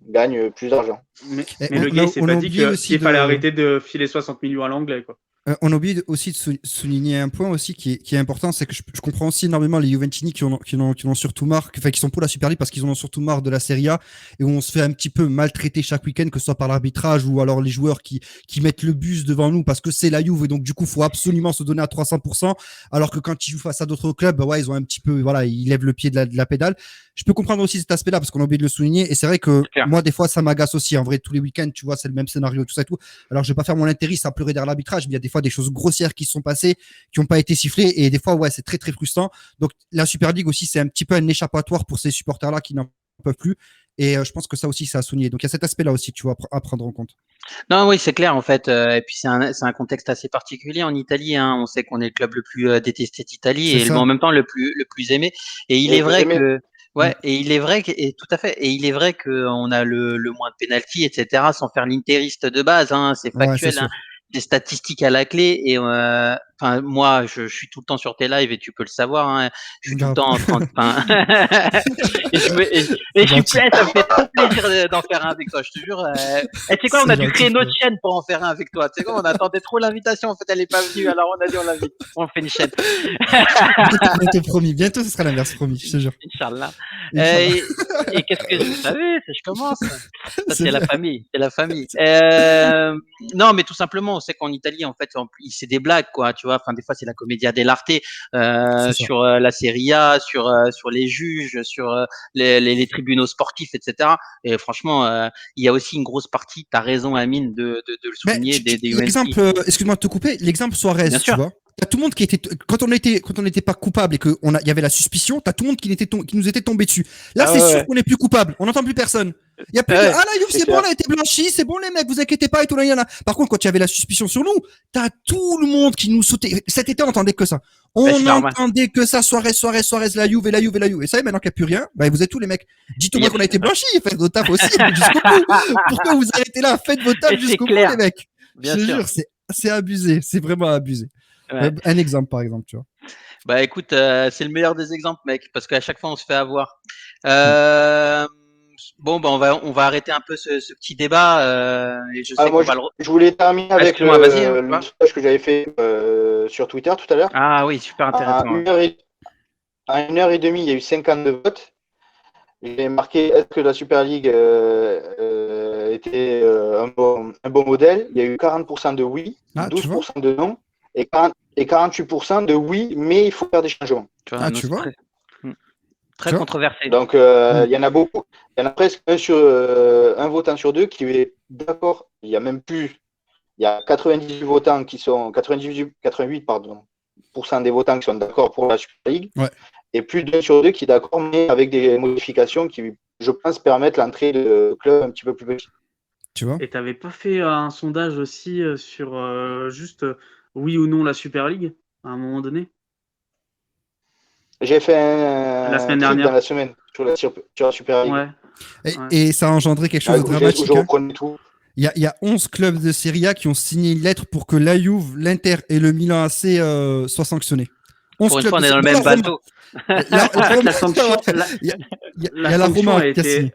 gagnent plus d'argent. Mais Et le gars, il s'est on pas a dit oublié aussi qu'il fallait de- arrêter de filer 60 millions à l'anglais, quoi. On a oublié aussi de souligner un point aussi qui est important, c'est que je comprends aussi énormément les Juventini qui en ont surtout marre, enfin qui sont pour la Super League parce qu'ils en ont surtout marre de la Serie A et où on se fait un petit peu maltraiter chaque week-end, que ce soit par l'arbitrage ou alors les joueurs qui mettent le bus devant nous parce que c'est la Juve et donc du coup faut absolument se donner à 300%, alors que quand ils jouent face à d'autres clubs, bah ouais, ils ont un petit peu, voilà, ils lèvent le pied de la pédale. Je peux comprendre aussi cet aspect-là parce qu'on a oublié de le souligner et c'est vrai que moi des fois ça m'agace aussi. En vrai, tous les week-ends, tu vois, c'est le même scénario, tout ça et tout. Alors je vais pas faire mon intériste à pleurer derrière l'arbitrage, mais il y a des fois des choses grossières qui se sont passées, qui n'ont pas été sifflées et des fois ouais, c'est très très frustrant. Donc la Super League aussi, c'est un petit peu un échappatoire pour ces supporters-là qui n'en peuvent plus. Et je pense que ça aussi, ça a souligné. Donc il y a cet aspect-là aussi, tu vois, à prendre en compte. Non, oui, c'est clair en fait. Et puis c'est un contexte assez particulier en Italie. Hein. On sait qu'on est le club le plus détesté d'Italie C'est et ça. en même temps le plus aimé. Et il Et est vrai aimé. que ouais, et il est vrai et tout à fait. Et il est vrai qu'on a le moins de pénalty, etc. Sans faire l'interiste de base. Hein. C'est Ouais, c'est factuel. Hein. sûr. Des statistiques à la clé. Et enfin moi, je suis tout le temps sur tes lives et tu peux le savoir. Hein. Je suis tout le Grave. temps en train de. Enfin, et je suis Gentil. prêt. Ça me fait trop plaisir d'en faire un avec toi. Je te jure. Et tu sais quoi, on C'est a dû gentil, créer notre frérot. chaîne pour en faire un avec toi. Tu sais quoi, on attendait trop l'invitation. En fait, elle est pas venue. Alors on a dit on l'invite. On fait une chaîne. Bientôt promis. Bientôt, ce sera l'inverse, promis, je te jure. Inch'Allah. Inch'Allah. Et qu'est-ce que vous savez, je commence. Ça, C'est c'est la bien. famille. C'est la famille. Non, mais tout simplement, on sait qu'en Italie, en fait, c'est des blagues, quoi. Tu vois, enfin, des fois, c'est la commedia dell'arte C'est ça. sur la Serie A, sur les juges, sur les tribunaux sportifs, etc. Et franchement, il y a aussi une grosse partie, tu as raison, Amine, de le Mais souligner, des l'exemple, UNP. excuse-moi de te couper, l'exemple Suarez, Bien tu sûr. vois. T'as tout le monde qui était, quand on n'était pas coupable et il y avait la suspicion, t'as tout le monde qui nous était tombé dessus. Là, Ah c'est ouais, sûr ouais. qu'on n'est plus coupable. On n'entend plus personne. Il y a plus de, Ouais. ah, la Juve, C'est c'est bon, clair. elle a été blanchie, c'est bon, les mecs, vous inquiétez pas et tout, là, il y en a. Par contre, quand il y avait la suspicion sur nous, t'as tout le monde qui nous sautait. Cet été, on entendait que ça. On c'est normal. entendait que ça, Suarez, la Juve et la Juve et la Juve. Et ça, maintenant qu'il n'y a plus rien, bah, vous êtes tous les mecs. Dites-moi Il y a- qu'on a été blanchis, faites vos tafs aussi, jusqu'au bout. Pourquoi vous arrêtez là? Faites vos Et tafs c'est jusqu'au bout, clair. les mecs. Bien Je te sûr. jure, c'est abusé, c'est vraiment abusé. Ouais. Un exemple, par exemple, tu vois. Bah écoute, c'est le meilleur des exemples, mec, parce qu'à chaque fois on se fait avoir. Bon, bah on va arrêter un peu ce petit débat. Et je sais Moi, qu'on va le. je voulais terminer avec Excuse-moi, vas-y. Hein, tu le vois. sondage que j'avais fait sur Twitter tout à l'heure. Ah oui, super À intéressant. 1h30, il y a eu 52 votes. J'ai marqué est-ce que la Super League était un bon modèle. Il y a eu 40% de oui, Ah, tu vois. 12% de non et 48% de oui, mais il faut faire des changements. Tu vois, Ah, nous, tu c'est vois. très Tu vois. controversé. Donc, il y en a beaucoup. Il y en a presque un votant sur deux qui est d'accord. Il y a même plus. Il y a 98 votants qui sont 88 % des votants qui sont d'accord pour la Super League. Ouais. Et plus d'un sur deux qui est d'accord, mais avec des modifications qui, je pense, permettent l'entrée de clubs un petit peu plus petits. Tu vois? Et t'avais pas fait un sondage aussi sur juste oui ou non la Super League à un moment donné? J'ai fait La un semaine tweet dans dernière. la semaine sur la Super League. Ouais. Et, Ouais. et ça a engendré quelque chose de Où dramatique. je Hein. reprenais tout. Il y a 11 clubs de Serie A qui ont signé une lettre pour que la Juve, l'Inter et le Milan AC soient sanctionnés. 11 Pour une clubs fois, on de est dans le Serie A. même bateau. La En fait, Roma, la sanction, il y a, il y la a la sanction Roma a qui a signé. été,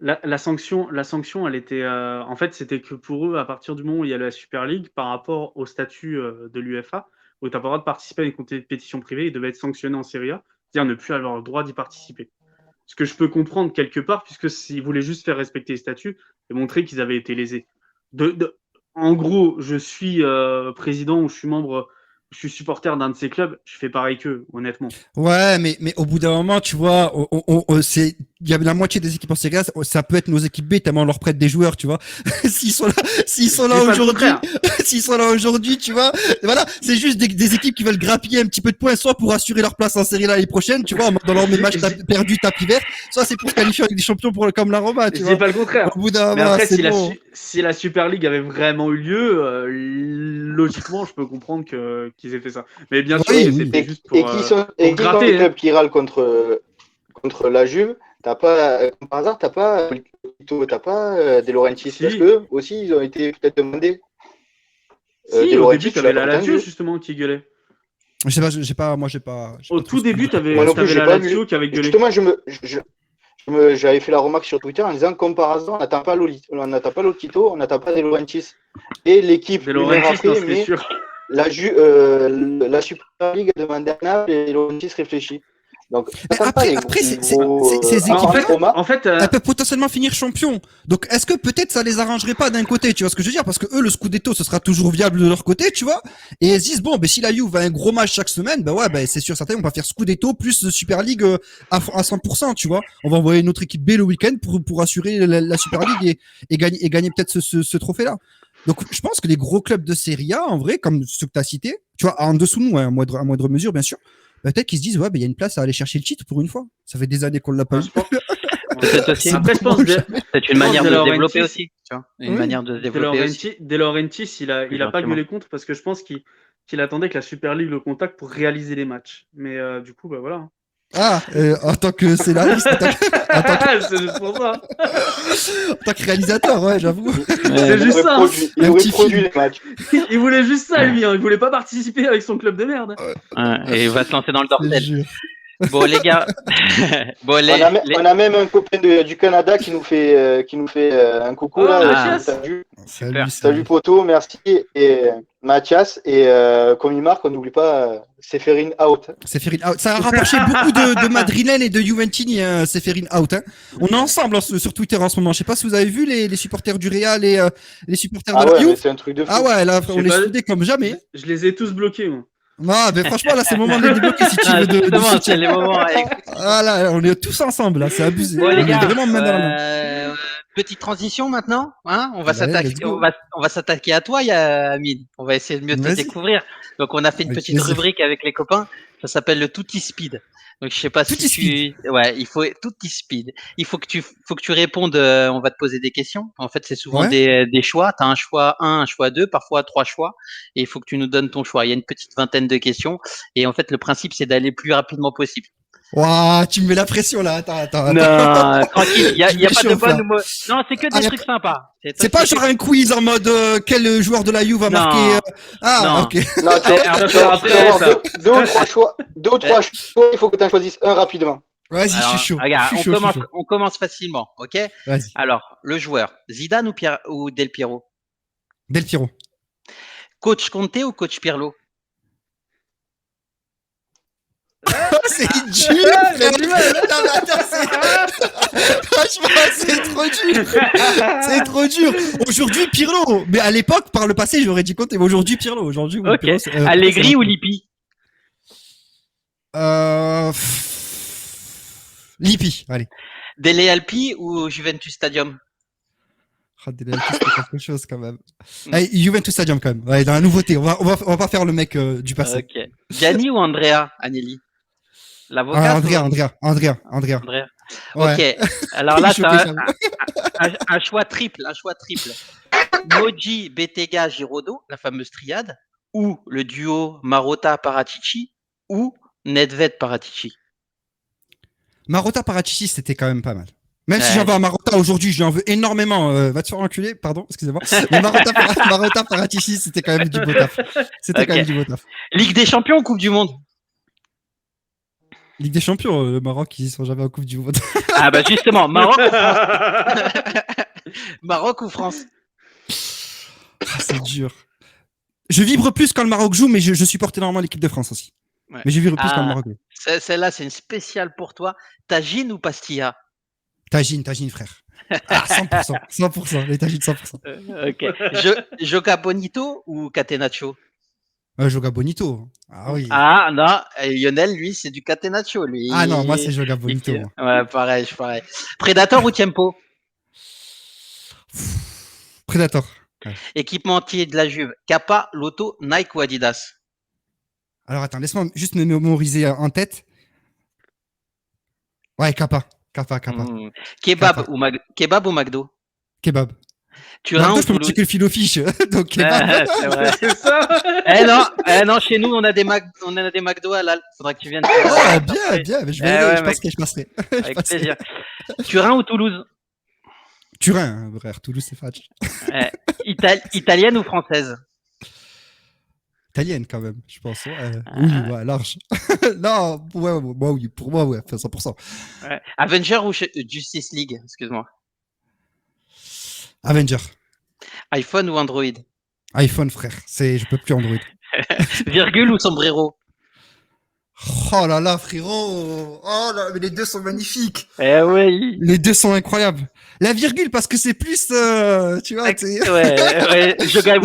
la sanction, elle était, en fait, c'était que pour eux, à partir du moment où il y a la Super League, par rapport au statut de l'UEFA, où tu n'as pas le droit de participer à une compétition privée, ils devaient être sanctionnés en Serie A, c'est-à-dire ne plus avoir le droit d'y participer. Ce que je peux comprendre quelque part, puisque s'ils voulaient juste faire respecter les statuts et montrer qu'ils avaient été lésés. En gros, je suis président ou je suis membre, je suis supporter d'un de ces clubs, je fais pareil qu'eux, honnêtement. Ouais, mais au bout d'un moment, tu vois, il y a la moitié des équipes en Serie A, ça peut être nos équipes B, tellement on leur prête des joueurs, tu vois. s'ils sont là aujourd'hui, s'ils sont là aujourd'hui, tu vois, voilà, c'est juste des équipes qui veulent grappiller un petit peu de points, soit pour assurer leur place en Série A l'année prochaine, tu vois, dans leur match perdu tapis vert, soit c'est pour se qualifier avec des champions comme la Roma, tu vois. C'est pas le contraire. Au bout d'un Mais moment, après, c'est bon. si la Super League avait vraiment eu lieu, logiquement, je peux comprendre qu'ils aient fait ça. Mais bien sûr Oui, que oui. c'était juste Et pour qui sont gratter. les clubs qui râlent contre la Juve? T'as pas, par hasard, t'as pas De Laurentiis, Si. parce que aussi ils ont été peut-être demandés. Si, De au Laurentiis, début, tu t'avais l'as la pas Lazio, entendu. justement, qui gueulait. Je sais pas, j'ai pas, moi j'ai pas. Au trop tout début, suivi. Moi non plus, t'avais j'ai la pas vu. Lazio qui avait gueulé. Justement, j'avais fait la remarque sur Twitter en disant, comme par hasard, on n'attend pas Lotito, on n'attend pas De Laurentiis. Et l'équipe, De une heure Laurentiis, non, après, c'était mais sûr. la Super League a demandé à Naples et De Laurentiis réfléchit. Donc, Mais après, ces équipes-là, En fait, elles peuvent potentiellement finir champion. Donc, est-ce que peut-être ça les arrangerait pas d'un côté, tu vois ce que je veux dire? Parce que eux, le Scudetto, ce sera toujours viable de leur côté, tu vois? Et elles se disent, bon, ben, si la Juve va un gros match chaque semaine, ben ouais, ben, c'est sûr, certains, on va faire Scudetto plus Super League à 100%, tu vois? On va envoyer notre équipe B le week-end pour assurer la Super League et gagner peut-être ce trophée-là. Donc, je pense que les gros clubs de Serie A, en vrai, comme ceux que tu as cités, tu vois, en dessous de nous, hein, à moindre mesure, bien sûr, peut-être qu'ils se disent, ouais, ben, il y a une place à aller chercher le titre pour une fois. Ça fait des années qu'on l'a pas eu. Peut-être aussi. Après, je pense c'est une manière de se développer Laurentiis- aussi, tu vois. Une manière de se développer aussi. De Laurentiis, il a pas Exactement. gueulé contre parce que je pense qu'il attendait que la Super League le contacte pour réaliser les matchs. Mais du coup, bah voilà. Ah, en tant que scénariste, C'est juste pour ça. en tant que réalisateur, ouais, j'avoue. C'est juste ça. Hein. Il aurait produit les matchs. Il voulait juste ça, lui. Hein. Il voulait pas participer avec son club de merde. Ouais, et il va se lancer dans le Je dorsal. jure. Bon, les gars. Bon, On a même un copain du Canada qui nous fait un coucou Oh, là. Mathias. Salut Poto, merci. Et Mathias, et comme il marque, on n'oublie pas Seferin out. Seferin out. Ça a rapproché beaucoup de Madrilène et de Juventini, hein, Seferin out. Hein. On est ensemble sur Twitter en ce moment. Je sais pas si vous avez vu les supporters du Real et les supporters de la Juve. C'est un truc de fou. Ah ouais, là, on est soudés comme jamais. Je les ai tous bloqués, moi. Non, mais franchement, là, c'est le moment de les débloquer si tu veux de justement, soutien. c'est les moments. Ah là, on est tous ensemble, là, c'est abusé. Bon, les On est gars, vraiment main dans la main. petite transition maintenant, hein. On va Ouais, s'attaquer, let's go. on va s'attaquer à toi, Amine. On va essayer de mieux te Vas-y. découvrir. Donc, on a fait une Avec petite plaisir. rubrique avec les copains. Ça s'appelle le Tutti Speed. Donc, je sais pas Tutti si ouais, il faut Tutti Speed. Il faut que tu répondes. On va te poser des questions. En fait, c'est souvent Ouais. des choix. T'as un choix 1, un choix 2, parfois 3 choix. Et il faut que tu nous donnes ton choix. Il y a une petite vingtaine de questions. Et en fait, le principe, c'est d'aller le plus rapidement possible. Ouah, tu me mets la pression là. Attends. Non, tranquille. Il y a pas de chauffe, là. bonne. Non, c'est que des trucs sympas. C'est pas genre un quiz en mode quel joueur de la Juve va marquer. Non. Ok. Non, tu vas avoir deux ou trois choix. Il faut que tu en choisisses un rapidement. Vas-y, je suis chaud. Regarde, Je suis chaud. on commence facilement, ok? Vas-y. Alors, le joueur, Zidane ou Del Piero? Del Piero. Coach Conte ou coach Pirlo? C'est dur, frère. Non, mais attends, franchement, c'est trop dur. C'est trop dur. Aujourd'hui, Pirlo. Mais à l'époque, par le passé, j'aurais dit Conte. Mais aujourd'hui, Pirlo. Aujourd'hui, Ok. Pirlo, Allegri ou Lippi? Lippi, allez. Dele Alpi ou Juventus Stadium? Dele Alpi, c'est quelque chose quand même. Allez, Juventus Stadium quand même. Ouais, dans la nouveauté. On va pas faire le mec du passé. Ok. Gianni ou Andrea Agnelli? L'avocat? Andrea. Ouais. Ok. Alors là, Choqué, t'as j'avoue. un choix triple. Moji, Bettega, Giraudot, la fameuse triade, ou le duo Marotta-Paratici, ou Nedved Paratici. Marotta Paratici, c'était quand même pas mal. Même si j'en Ouais, veux à Marotta aujourd'hui, je lui en veux énormément. Va te faire enculer, pardon, excusez-moi. Mais Marotta Paratici, c'était quand même du beau taf. C'était quand ok. même du beau taf. Ligue des Champions ou Coupe du Monde? Ligue des Champions, le Maroc, ils sont jamais en Coupe du Monde. Ah bah justement, Maroc ou France? Maroc ou France? Ah, c'est dur. Je vibre plus quand le Maroc joue, mais je supporte énormément l'équipe de France aussi. Ouais. Mais je vibre plus quand le Ah, Maroc joue. celle-là, c'est une spéciale pour toi. Tagine ou pastilla? Tagine, frère. Ah, 100%, 100%, les tagines 100%. Ok. Joga Bonito ou Catenaccio? Joga Bonito. Ah oui. Ah non, Lionel, lui, c'est du Catenaccio, Ah non, moi lui. c'est Joga Bonito, moi. Ouais, pareil, pareil. Predator ou Tiempo? Predator. Ouais. Équipementier de la Juve, Kappa, Lotto, Nike ou Adidas? Alors attends, laisse-moi juste me mémoriser en tête. Ouais, Kappa. Hmm. Kappa. Kebab ou McDo? Kebab. Turin McDo, ou je peux manger Toulouse? que le fil au fiche. Donc kebab. C'est vrai. C'est ça. Eh non, chez nous, on a des McDo halal. Faudra que tu viennes. Oh, bien. Mais je verrai, ouais, je mec, passerai, je passerai. Je avec passerai. plaisir. Turin ou Toulouse? Turin, hein, frère. Toulouse, c'est fatch. Eh, italienne ou française? Italienne, quand même, je pense. Ouais. Oui, Ah, ouais, large. Non, ouais, moi, oui. Pour moi, ouais, 100%. ouais. Avenger ou Justice League? Excuse-moi. Avenger. iPhone ou Android? iPhone, frère. Je peux plus Android. Virgule ou sombrero? Oh là là, frérot. Oh là, mais les deux sont magnifiques. Eh oui. Les deux sont incroyables. La virgule, parce que c'est plus, tu vois, Ouais, je gagne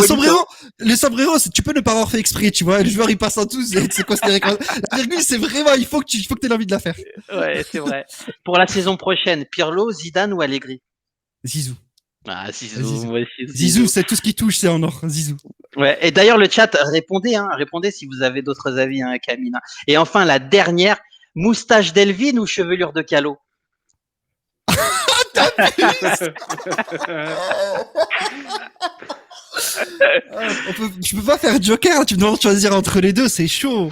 le sombrero, tu peux ne pas avoir fait exprès, tu vois. Le joueur, il passe en tous, et c'est considéré comme, la virgule, c'est vraiment, il faut que t'aies envie de la faire. Ouais, c'est vrai. Pour la saison prochaine, Pirlo, Zidane ou Allegri? Zizou. Ah, Zizou. Zizou, ouais, Zizou, c'est tout ce qui touche, c'est en or. Zizou. Ouais. Et d'ailleurs, le chat, répondez si vous avez d'autres avis, hein, Camille. Et enfin, la dernière, moustache d'Elvin ou chevelure de Calo? Je peux pas faire Joker, tu me demandes de choisir entre les deux, c'est chaud.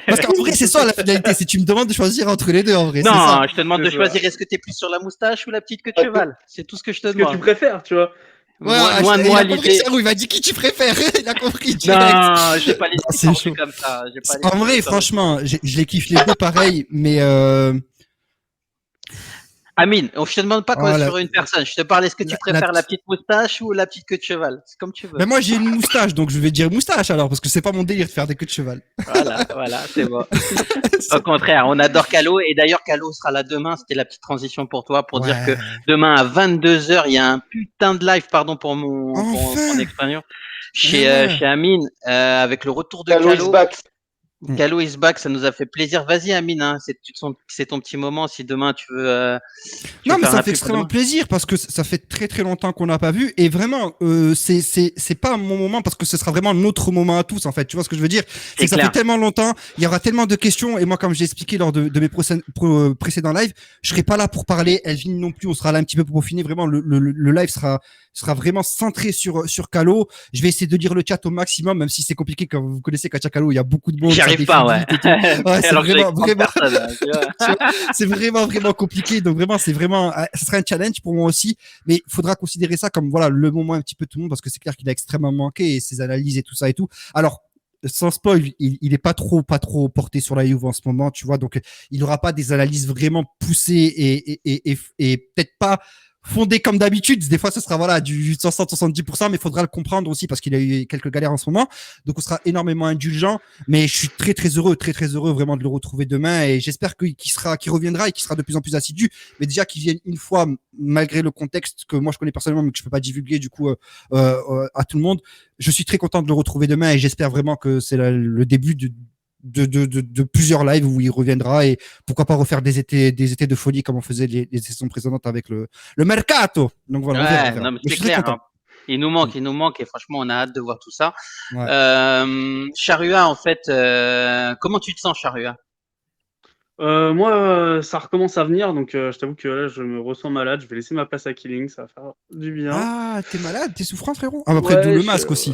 Parce qu'en vrai, c'est ça la finalité, c'est tu me demandes de choisir entre les deux, en vrai. Non, c'est ça. je te demande de C'est choisir, est-ce que tu es plus sur la moustache ou la petite queue de cheval? C'est tout ce que je te Ce que tu demande. préfères, tu vois. Ouais, Moi, il a compris, l'idée. Charou, il m'a dit qui tu préfères. Il a compris direct. Non, je vais pas les c'est supporter chaud. comme ça. En vrai, franchement, je les kiffe les deux pareil, mais Amine, je te demande pas quoi oh, sur une personne. Je te parle, est-ce que tu préfères la petite moustache ou la petite queue de cheval? C'est comme tu veux. Mais moi, j'ai une moustache, donc je vais dire moustache alors, parce que c'est pas mon délire de faire des queues de cheval. Voilà, c'est bon. Au contraire, on adore Calo. Et d'ailleurs, Calo sera là demain. C'était la petite transition pour toi, pour dire que demain à 22h, il y a un putain de live, pardon pour mon expression, chez Amine, avec le retour de Calo is Calo. back. Calo is back, ça nous a fait plaisir. Vas-y, Amine, hein, c'est ton petit moment. Si demain tu veux. Non, mais ça fait extrêmement plaisir parce que ça fait très très longtemps qu'on n'a pas vu et vraiment c'est pas mon moment parce que ce sera vraiment notre moment à tous en fait. Tu vois ce que je veux dire? C'est que ça fait tellement longtemps, il y aura tellement de questions et moi comme j'ai expliqué lors de mes précédents lives, je serai pas là pour parler. Elvin non plus, on sera là un petit peu pour peaufiner. Vraiment le live sera vraiment centré sur Calo. Je vais essayer de lire le chat au maximum, même si c'est compliqué quand vous connaissez Katia Calo, il y a beaucoup de monde. J'y arrive pas, ouais. Ouais, c'est vraiment, personne, c'est vraiment compliqué. Donc vraiment, ça sera un challenge pour moi aussi. Mais il faudra considérer ça comme voilà le moment un petit peu tout le monde parce que c'est clair qu'il a extrêmement manqué et ses analyses et tout ça et tout. Alors sans spoil, il est pas trop porté sur la Juve en ce moment, tu vois. Donc il aura pas des analyses vraiment poussées et peut-être pas fondé comme d'habitude. Des fois, ce sera voilà du 170%, mais il faudra le comprendre aussi parce qu'il a eu quelques galères en ce moment. Donc, on sera énormément indulgent. Mais je suis très heureux vraiment de le retrouver demain et j'espère qu'il reviendra et qu'il sera de plus en plus assidu. Mais déjà qu'il vienne une fois, malgré le contexte que moi je connais personnellement, mais que je peux pas divulguer du coup à tout le monde. Je suis très content de le retrouver demain et j'espère vraiment que c'est le début de plusieurs lives où il reviendra et pourquoi pas refaire des étés de folie comme on faisait les saisons précédentes avec le mercato. Donc voilà, on verra. Non, mais c'est clair. Hein. Il nous manque et franchement, on a hâte de voir tout ça. Ouais. Charrua, en fait, comment tu te sens, Charrua? Moi, ça recommence à venir, donc je t'avoue que là, je me ressens malade. Je vais laisser ma place à Killing, ça va faire du bien. Ah, t'es malade, t'es souffrant, frérot. Ah, après, d'où le masque aussi.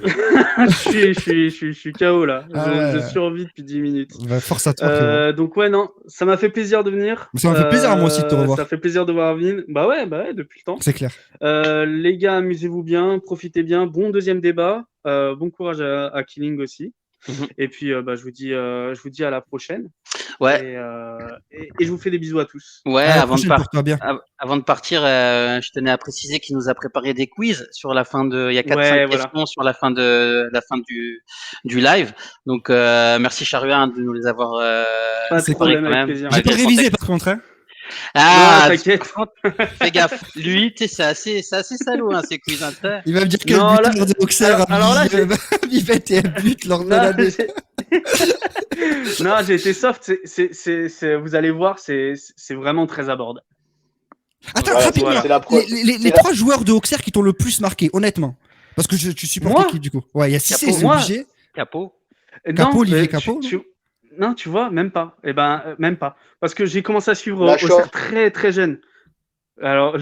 Je suis KO là. Ah Je ouais. survis depuis 10 minutes. Bah, force à toi, frérot. Donc ouais, non, ça m'a fait plaisir de venir. Ça m'a fait plaisir à moi aussi de te revoir. Ça fait plaisir de voir Vin. Bah ouais, depuis le temps. C'est clair. Les gars, amusez-vous bien, profitez bien. Bon deuxième débat. Bon courage à Killing aussi. Et puis, je vous dis à la prochaine. Ouais. Et je vous fais des bisous à tous. Ouais, À la avant prochaine, porte-toi bien. avant de partir, je tenais à préciser qu'il nous a préparé des quiz sur la fin de. Il y a 4-5 questions sur la fin du live. Donc, merci Charua de nous les avoir. Pas de problème, avec plaisir. J'ai pas révisé par contre. Hein. Ah, non, t'inquiète. Fais gaffe. Lui, tu sais, c'est assez salaud, hein, ces quiz. Hein, il va me dire quel buteur de Auxerre a mis 21 buts lors de l'année. Non, j'ai été soft. Vous allez voir, c'est vraiment très abordable. Attends, rapidement. Les 3 joueurs de Auxerre qui t'ont le plus marqué, honnêtement. Parce que tu supportes l'équipe du coup. Ouais, il y a Cissé, c'est obligé. Capo, Olivier Capot. Non, tu vois, même pas. Eh ben, même pas. Parce que j'ai commencé à suivre Auxerre très très jeune. Alors,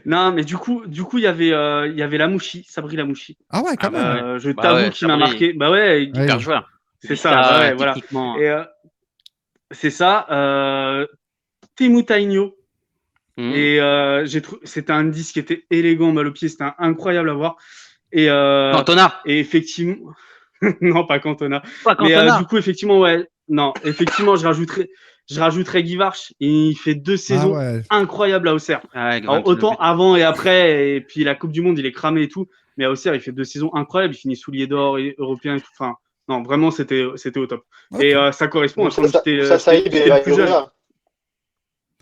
non, mais du coup, il y avait Lamouchi, Sabri Lamouchi. Ah ouais, quand même. Je t'avoue qu'il m'a marqué. Bah ouais, hyper joueur. C'est ça, ouais, voilà. Et c'est ça. Temu Tainho. Et c'était un disque qui était élégant, mal au pied, c'était incroyable à voir. Et Cantona. Et effectivement, non, pas Cantona. Mais du coup, effectivement, ouais, non, effectivement, je rajouterais Guy Varch. Il fait 2 saisons incroyables à Auxerre. Alors, autant avant et après, et puis la Coupe du Monde, il est cramé et tout. Mais à Auxerre, il fait 2 saisons incroyables. Il finit soulier d'or et européen et tout. Enfin, non, vraiment, c'était au top. Okay. Et ça correspond à quand j'étais le plus jeune.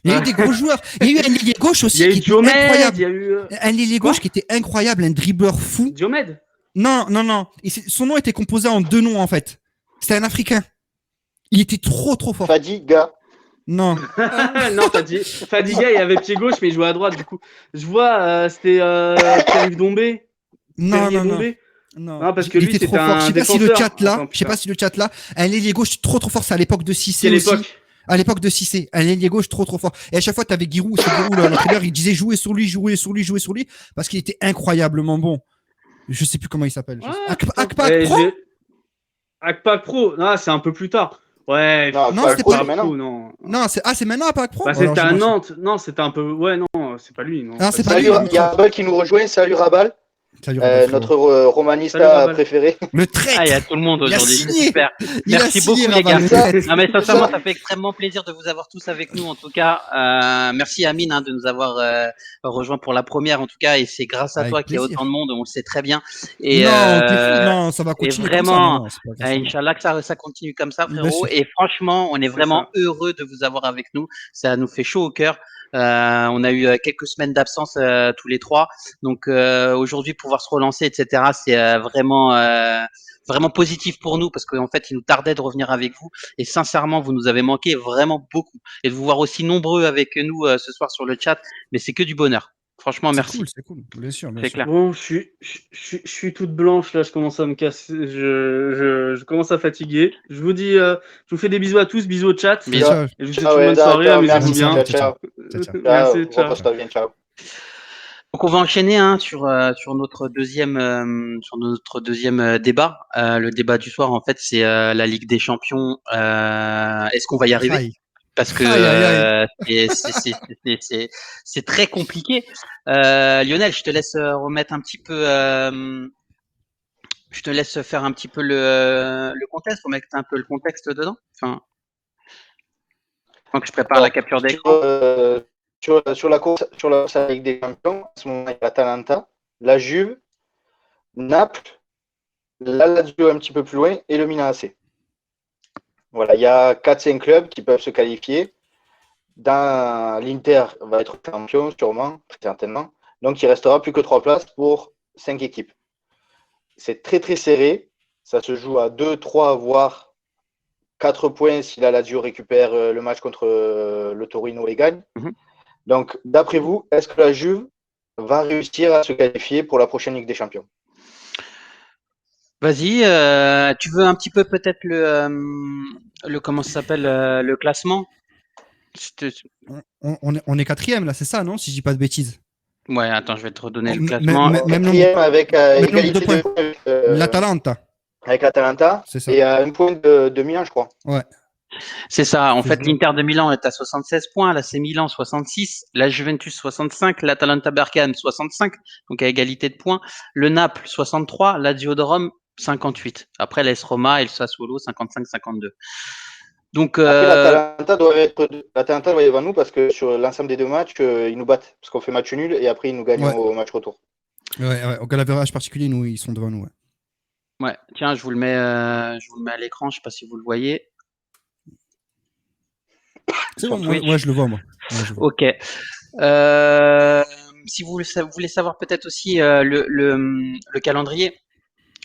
Il y a eu des gros joueurs. Il y a eu un ailier gauche aussi qui était incroyable. Un ailier gauche qui était incroyable, un dribbleur fou. Diomède. Non. Son nom était composé en 2 noms en fait. C'était un Africain. Il était trop fort. Fadiga. Non. Non, Fadiga, il avait pied gauche, mais il jouait à droite du coup. Je vois, c'était Pierre-Yves Dombé. Non, parce que il lui, était trop fort. Je sais pas si le chat là, un ailier gauche trop fort. C'est à l'époque de Cissé aussi. À l'époque de Cissé, un ailier gauche trop fort. Et à chaque fois, t'avais Giroud, l'entraîneur, il disait jouer sur lui, parce qu'il était incroyablement bon. Je sais plus comment il s'appelle. Akpak Pro. Akpak Pro, non, c'est un peu plus tard. Ouais, non, c'était pas maintenant. Non, c'est maintenant Akpak Pro. Bah, c'était à Nantes. Non, c'était un peu. Ouais, non, c'est pas lui. Non. Ah, c'est pas lui. Il y a Rabal qui nous rejoint. Salut Rabal. Notre romanista préféré. Le traître. Il y a tout le monde aujourd'hui. Super. Merci beaucoup les gars. Non, mais sincèrement, ça fait extrêmement plaisir de vous avoir tous avec nous en tout cas. Merci Amine de nous avoir rejoint pour la première en tout cas et c'est grâce à toi qu'il y a autant de monde, on le sait très bien. Et non, ça va continuer. Et vraiment, Inch'Allah que ça continue comme ça frérot. Et franchement, on est vraiment heureux de vous avoir avec nous. Ça nous fait chaud au cœur. On a eu quelques semaines d'absence tous les 3, donc aujourd'hui pouvoir se relancer, etc. C'est vraiment positif pour nous parce qu'en fait il nous tardait de revenir avec vous et sincèrement vous nous avez manqué vraiment beaucoup et de vous voir aussi nombreux avec nous ce soir sur le chat, mais c'est que du bonheur. Franchement, merci. C'est cool, bien sûr. Clair. Bon, je suis toute blanche là, je commence à me casser, je commence à fatiguer. Je vous dis, je vous fais des bisous à tous, bisous au chat. Bisous. Et je vous souhaite une bonne soirée, amusez-vous bien. Ciao. Merci, ciao. Ciao. Donc on va enchaîner sur notre deuxième débat. Le débat du soir en fait c'est la Ligue des Champions. Est-ce qu'on va y arriver? Parce que c'est très compliqué. Lionel, je te laisse remettre un petit peu. Je te laisse faire un petit peu le contexte, remettre un peu le contexte dedans. Enfin, tant que je prépare la capture d'écran. Sur la course avec des champions, à ce moment il y a l'Atalanta, la Juve, Naples, la Lazio un petit peu plus loin et le Milan AC. Voilà, il y a 4-5 clubs qui peuvent se qualifier. L'Inter va être champion, sûrement, très certainement. Donc, il restera plus que 3 places pour 5 équipes. C'est très, très serré. Ça se joue à 2, 3, voire 4 points si la Lazio récupère le match contre le Torino et gagne. Donc, d'après vous, est-ce que la Juve va réussir à se qualifier pour la prochaine Ligue des Champions? Vas-y, tu veux un petit peu peut-être le comment ça s'appelle le classement? On est quatrième là, c'est ça, non? Si je dis pas de bêtises. Ouais, attends, je vais te redonner le Même, classement. même nombre, Quatrième avec même nombre de égalité points. de points L'Atalanta, avec l'Atalanta c'est ça. et un point de Milan, je crois. Ouais. C'est ça. En C'est fait, ça. l'Inter de Milan est à 76 points, l'AC Milan 66, la Juventus 65, l'Atalanta Bergame 65, donc à égalité de points. Le Naples 63, Lazio de Rome 58. Après, l'AS Roma et le Sassuolo 55-52. Donc, Après, l'Atalanta doit être devant nous parce que sur l'ensemble des deux matchs, ils nous battent. Parce qu'on fait match nul et après, ils nous gagnent Ouais. au match retour. Ouais. Au Galavérage particulier, nous, ils sont devant nous. Ouais. ouais, tiens, je vous le mets à l'écran. Je sais pas si vous le voyez. C'est Sur bon, moi, Twitch. je le vois, moi. Ouais, je vois. Ok. Si vous voulez savoir peut-être aussi le calendrier.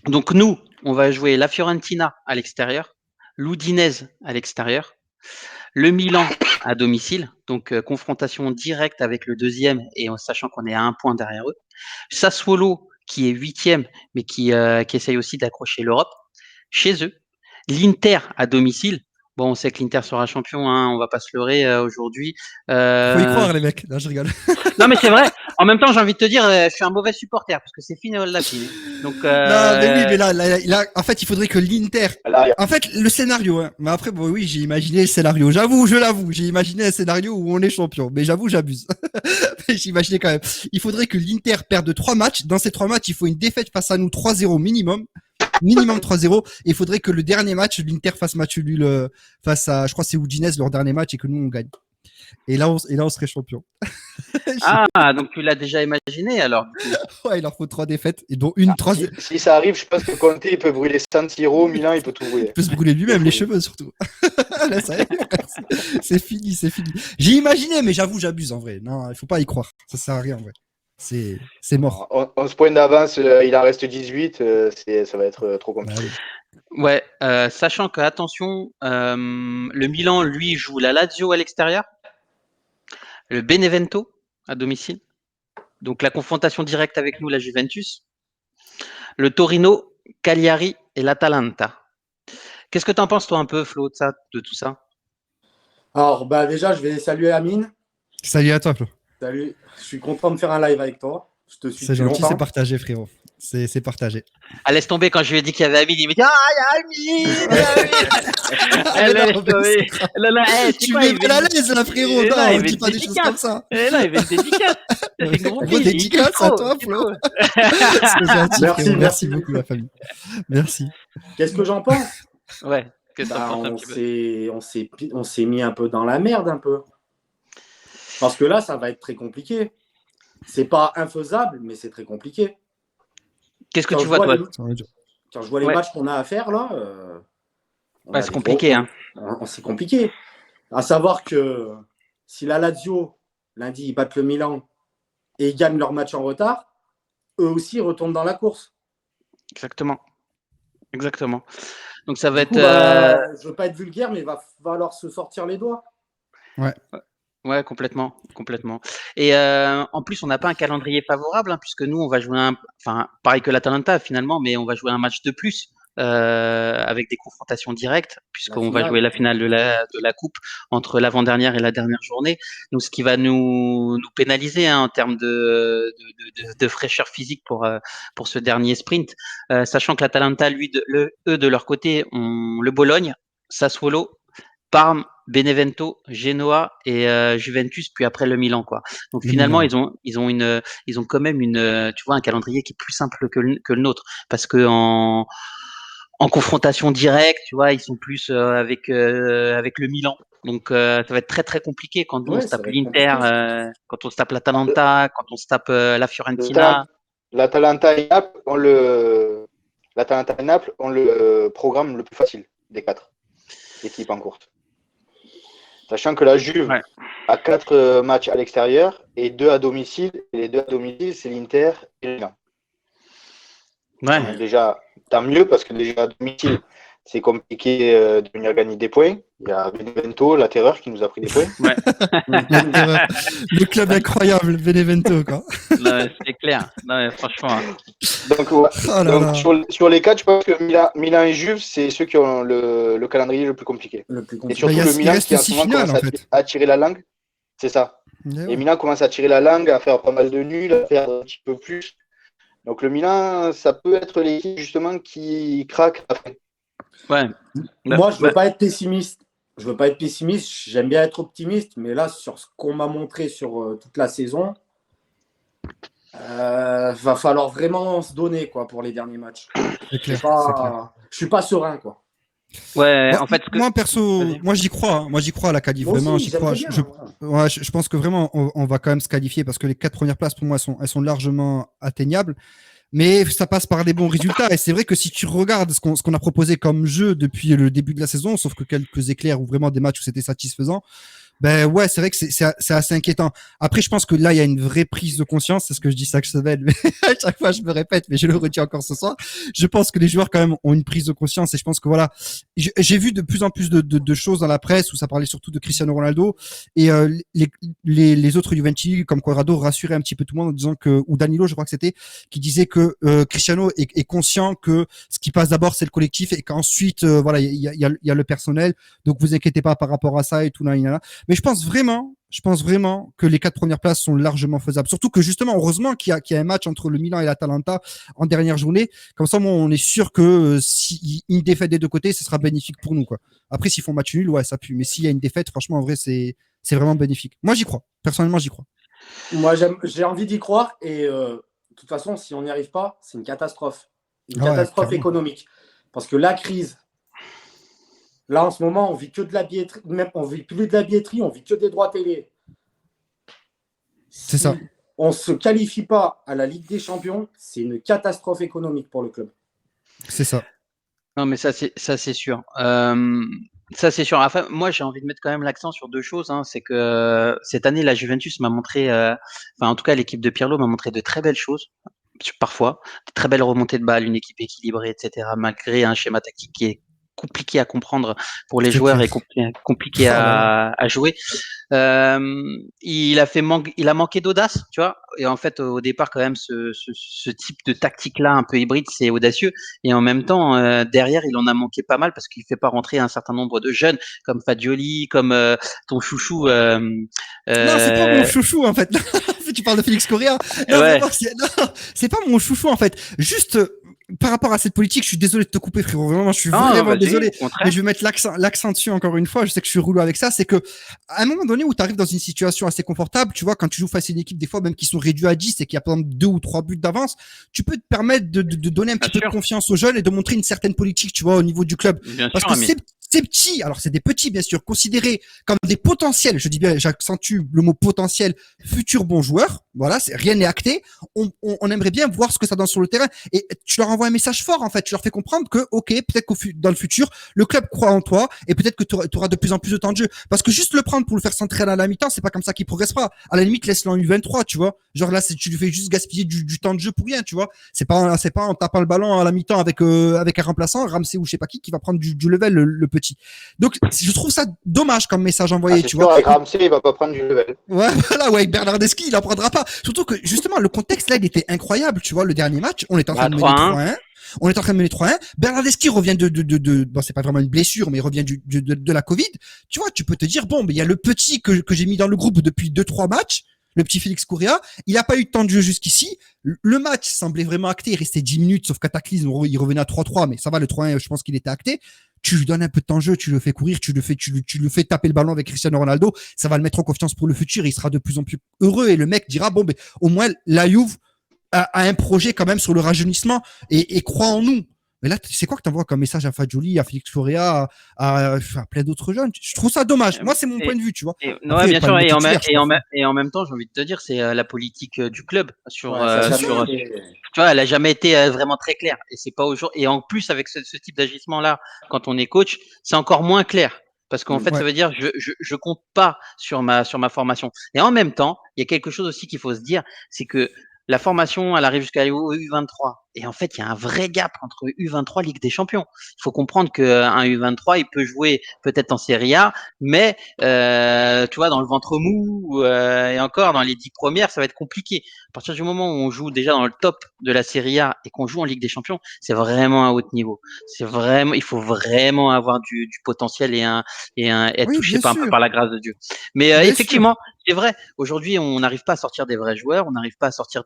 Donc nous, on va jouer la Fiorentina à l'extérieur, l'Udinese à l'extérieur, le Milan à domicile, donc confrontation directe avec le deuxième et en sachant qu'on est à un point derrière eux. Sassuolo qui est huitième mais qui essaye aussi d'accrocher l'Europe chez eux. L'Inter à domicile. Bon, on sait que l'Inter sera champion, hein, on va pas se leurrer aujourd'hui. Faut y croire, les mecs. Là, je rigole. Non, mais c'est vrai. En même temps, j'ai envie de te dire, je suis un mauvais supporter parce que c'est fini la fine. Donc, Non, mais oui, mais là, en fait, il faudrait que l'Inter. Là, En fait, le scénario, hein. Mais après, bon, oui, j'ai imaginé le scénario. J'avoue, je l'avoue. J'ai imaginé un scénario où on est champion. Mais j'avoue, j'abuse. Mais j'imaginais quand même. Il faudrait que l'Inter perde 3 matchs. Dans ces 3 matchs, il faut une défaite face à nous 3-0 minimum. Minimum 3-0. Et il faudrait que le dernier match, l'Inter fasse match nul face à, je crois, c'est Udinese, leur dernier match, et que nous, on gagne. Et là, on serait champion. ah, donc tu l'as déjà imaginé alors. Ouais, il leur faut 3 défaites, et dont une 3. si ça arrive, je pense que Conte, il peut brûler San Siro, Milan, il peut tout brûler. Il peut se brûler lui-même les cheveux surtout. Là, ça y est, c'est fini. J'ai imaginé, mais j'avoue, j'abuse en vrai. Non, il faut pas y croire. Ça sert à rien en vrai. C'est mort. 11 points d'avance, il en reste 18, ça va être trop Bah compliqué. oui. Ouais, sachant que attention, le Milan lui joue la Lazio à l'extérieur, le Benevento à domicile. Donc la confrontation directe avec nous, la Juventus, le Torino, Cagliari et l'Atalanta. Qu'est-ce que tu en penses toi un peu, Flo, de tout ça? Alors, bah, déjà, je vais saluer Amine. Salut à toi, Flo. Salut. Je suis content de faire un live avec toi. Je te suis C'est depuis gentil, longtemps. c'est partagé, frérot. C'est partagé. Ah, laisse tomber quand je lui ai dit qu'il y avait Amine, il me dit ah, il y a Amine, laisse tomber. Là, Tu mets mal à l'aise là, frérot. Non, on dit pas des choses comme ça. Et là, il va être dédicace. Gros dédicace à toi, Flo. C'est gentil, Merci, frérot. Merci merci beaucoup, la famille. Merci. Qu'est-ce que j'en pense? Ouais. Qu'est-ce que Bah, t'en penses un petit peu? on s'est mis un peu dans la merde, un peu. Parce que là, ça va être très compliqué. C'est pas infaisable, mais c'est très compliqué. Qu'est-ce que tu vois, toi? Quand je vois les Ouais. matchs qu'on a à faire, là, C'est compliqué, hein. C'est compliqué. À savoir que si la Lazio, lundi, ils battent le Milan et ils gagnent leur match en retard, eux aussi retournent dans la course. Exactement. Donc ça va Du coup, être. je veux pas être vulgaire, mais il va falloir se sortir les doigts. Ouais, complètement. Et en plus, on n'a pas un calendrier favorable, hein, puisque nous, on va jouer enfin, pareil que l'Atalanta finalement, mais on va jouer un match de plus avec des confrontations directes, puisqu'on va jouer la finale de la coupe entre l'avant-dernière et la dernière journée. Donc, ce qui va nous pénaliser hein, en termes de fraîcheur physique pour ce dernier sprint, sachant que l'Atalanta, eux de leur côté, ont le Bologne, Sassuolo, Parme, Benevento, Genoa et Juventus, puis après le Milan, quoi. Donc finalement, ils ont quand même tu vois, un calendrier qui est plus simple que le nôtre, parce que en confrontation directe, tu vois, ils sont plus avec le Milan. Donc ça va être très très compliqué quand nous, on se tape l'Inter, quand on se tape l'Atalanta, quand on se tape la Fiorentina. L'Atalanta et Naples ont le programme le plus facile des 4 équipes en course. Sachant que la Juve a 4 matchs à l'extérieur et 2 à domicile. Et les 2 à domicile, c'est l'Inter et le Milan. Ouais. Donc déjà, tant mieux parce que déjà à domicile, c'est compliqué de venir gagner des points. Il y a Benevento, la terreur, qui nous a pris des points. Le club incroyable, Benevento, quoi. Non, c'est clair. Non, franchement. Donc, ouais. Oh là Donc là. sur les quatre, je pense que Milan et Juve, c'est ceux qui ont le calendrier le plus compliqué. Le plus Et compliqué. surtout Bah, le il Milan reste qui en ce six moment finales, commence en fait. à tirer la langue. C'est ça. Ouais. Et Milan commence à tirer la langue, à faire pas mal de nuls, à faire un petit peu plus. Donc le Milan, ça peut être l'équipe justement qui craque à la fin. Ouais. Moi, je veux pas être pessimiste. Je veux pas être pessimiste. J'aime bien être optimiste, mais là, sur ce qu'on m'a montré sur toute la saison, va falloir vraiment se donner quoi pour les derniers matchs. C'est clair, Je c'est clair. suis pas serein quoi. Ouais, Moi, en fait, moi, perso, Vas-y. moi j'y crois. Hein. Moi j'y crois à la qualif. Moi Vraiment, aussi, j'y crois. j'aimerais bien, voilà. Ouais, je pense que vraiment on va quand même se qualifier parce que les 4 premières places pour moi elles sont largement atteignables. Mais ça passe par des bons résultats. Et c'est vrai que si tu regardes ce qu'on a proposé comme jeu depuis le début de la saison, sauf que quelques éclairs ou vraiment des matchs où c'était satisfaisant, ben ouais, c'est vrai que c'est assez inquiétant. Après, je pense que là, il y a une vraie prise de conscience. C'est ce que je dis chaque semaine, mais à chaque fois, je me répète, mais je le redis encore ce soir. Je pense que les joueurs, quand même, ont une prise de conscience. Et je pense que voilà, j'ai vu de plus en plus de choses dans la presse où ça parlait surtout de Cristiano Ronaldo. Et les autres Juventus, comme Quadrado, rassuraient un petit peu tout le monde en disant que, ou Danilo, je crois que c'était, qui disait que Cristiano est conscient que ce qui passe d'abord, c'est le collectif et qu'ensuite, voilà, il y a le personnel. Donc, vous inquiétez pas par rapport à ça et tout là. Mais je pense vraiment que les 4 premières places sont largement faisables. Surtout que justement, heureusement qu'il y a un match entre le Milan et l'Atalanta en dernière journée. Comme ça, moi, on est sûr que si une défaite des deux côtés, ce sera bénéfique pour nous, quoi. Après, s'ils font match nul, ouais, ça pue. Mais s'il y a une défaite, franchement, en vrai, c'est vraiment bénéfique. Moi, j'y crois. Personnellement, j'y crois. Moi, j'ai envie d'y croire et de toute façon, si on n'y arrive pas, c'est une catastrophe. Une Ah ouais, catastrophe clairement. économique. Parce que la crise, là, en ce moment, on vit que de la billetterie, même on vit plus de la billetterie, on vit que des droits télé. C'est ça. On ne se qualifie pas à la Ligue des Champions, c'est une catastrophe économique pour le club. C'est ça. Non, mais ça c'est sûr. Ça c'est sûr. Enfin, moi j'ai envie de mettre quand même l'accent sur deux choses. Hein. C'est que cette année la Juventus m'a montré, enfin en tout cas l'équipe de Pirlo m'a montré de très belles choses. Parfois, de très belles remontées de balles, une équipe équilibrée, etc. Malgré un schéma tactique qui est compliqué à comprendre pour les C'est joueurs clair. et compliqué Oh là là. à jouer. Il a manqué d'audace, tu vois. Et en fait, au départ, quand même, ce type de tactique-là, un peu hybride, c'est audacieux. Et en même temps, derrière, il en a manqué pas mal parce qu'il fait pas rentrer un certain nombre de jeunes comme Fagioli, comme ton chouchou. Non, c'est pas mon chouchou en fait. Tu parles de Félix Correa. Non, Ouais. vraiment, c'est pas mon chouchou en fait. Juste par rapport à cette politique, je suis désolé de te couper, frérot. Vraiment, je suis vraiment vas-y, désolé. au contraire. Mais je vais mettre l'accent dessus encore une fois. Je sais que je suis relou avec ça. C'est que à un moment donné où tu arrives dans une situation assez confortable, tu vois, quand tu joues face à une équipe des fois même qui sont réduits à 10 et qu'il y a par exemple 2 ou 3 buts d'avance, tu peux te permettre de donner un petit peu de confiance aux jeunes et de montrer une certaine politique, tu vois, au niveau du club. Bien Parce sûr, que ces petits, alors c'est des petits bien sûr, considérés comme des potentiels, je dis bien, j'accentue le mot potentiel, futurs bons joueurs. Voilà, rien n'est acté. On aimerait bien voir ce que ça donne sur le terrain et tu leur envoies un message fort en fait. Tu leur fais comprendre que ok, peut-être dans le futur, le club croit en toi et peut-être que tu auras de plus en plus de temps de jeu. Parce que juste le prendre pour le faire s'entraîner à la mi-temps, c'est pas comme ça qu'il progresse pas. À la limite, laisse-le en U23, tu vois. Genre là, tu lui fais juste gaspiller du temps de jeu pour rien, tu vois. C'est pas en tapant le ballon à la mi-temps avec un remplaçant, Ramsey ou je sais pas qui va prendre du level le petit. Donc, je trouve ça dommage comme message envoyé, tu vois. Avec Ramsey, il va pas prendre du level. Ouais, voilà, ouais, avec Bernardeschi, il en prendra pas. Surtout que, justement, le contexte, là, il était incroyable, tu vois, le dernier match. On est en train de mener 3-1. On est en train de mener 3-1. Bernardeschi revient bon, c'est pas vraiment une blessure, mais il revient de la Covid. Tu vois, tu peux te dire, bon, mais il y a le petit que j'ai mis dans le groupe depuis 2-3 matchs. Le petit Félix Correa, il a pas eu de temps de jeu jusqu'ici. Le match semblait vraiment acté. Il restait 10 minutes, sauf Cataclysme, il revenait à 3-3, mais ça va, le 3-1, je pense qu'il était acté. Tu lui donnes un peu de temps de jeu, tu le fais courir, tu le fais taper le ballon avec Cristiano Ronaldo. Ça va le mettre en confiance pour le futur. Il sera de plus en plus heureux et le mec dira, bon, ben, au moins, la Juve a un projet quand même sur le rajeunissement et croit en nous. Mais là, c'est quoi que t'envoies comme message à Fagioli, à Félix Correa, à plein d'autres jeunes? Je trouve ça dommage. Moi, c'est mon point de vue, tu vois. Ouais, bien sûr. Et en même temps, j'ai envie de te dire, c'est la politique du club sur, tu vois, elle a jamais été vraiment très claire. Et c'est pas aujourd'hui. Et en plus, avec ce type d'agissement-là, quand on est coach, c'est encore moins clair. Parce qu'en fait, ça veut dire, je compte pas sur ma formation. Et en même temps, il y a quelque chose aussi qu'il faut se dire, c'est que la formation, elle arrive jusqu'à U23. Et en fait, il y a un vrai gap entre U23 Ligue des Champions. Il faut comprendre qu'un U23, il peut jouer peut-être en Serie A, mais tu vois, dans le ventre mou et encore dans les 10 premières, ça va être compliqué. À partir du moment où on joue déjà dans le top de la Serie A et qu'on joue en Ligue des Champions, c'est vraiment un haut niveau. C'est vraiment, il faut vraiment avoir du potentiel et être Oui, touché bien par un peu sûr, par la grâce de Dieu. Mais bien sûr. effectivement, c'est vrai. Aujourd'hui, on n'arrive pas à sortir des vrais joueurs, on n'arrive pas à sortir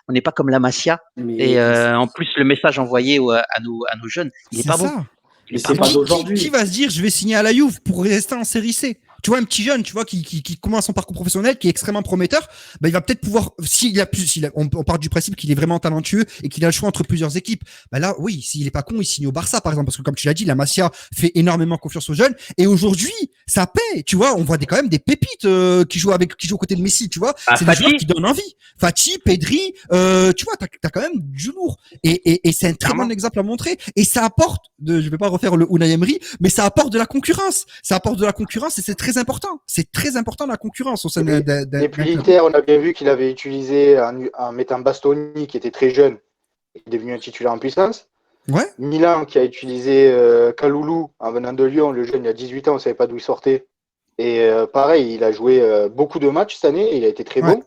on n'est pas comme la Masia. Et Mais, en plus, le message envoyé à nos jeunes, il est C'est pas bon. ça. Il est pas c'est pas bon. d'aujourd'hui. Qui va se dire je vais signer à la Juve pour rester en série C? Tu vois, un petit jeune, tu vois, qui commence son parcours professionnel, qui est extrêmement prometteur, bah, il va peut-être pouvoir, on part du principe qu'il est vraiment talentueux et qu'il a le choix entre plusieurs équipes. Bah là, oui, s'il est pas con, il signe au Barça, par exemple, parce que comme tu l'as dit, la Masia fait énormément confiance aux jeunes. Et aujourd'hui, ça paie, tu vois, on voit quand même des pépites, qui jouent aux côtés de Messi, tu vois. Ah, C'est des joueurs Fati, qui donnent envie. Fati, Pedri, tu vois, t'as quand même du lourd. Et c'est un très clairement. bon exemple à montrer. Et ça apporte je vais pas refaire le Unai Emery, mais ça apporte de la concurrence. Ça apporte de la concurrence et c'est très important. C'est très important la concurrence au sein Et puis club. l'Inter, on a bien vu qu'il avait utilisé en mettant Bastoni, qui était très jeune, qui est devenu un titulaire en puissance. Ouais. Milan, qui a utilisé Kaloulou en venant de Lyon. Le jeune, il a 18 ans, on ne savait pas d'où il sortait. Et pareil, il a joué beaucoup de matchs cette année et il a été très Ouais. bon.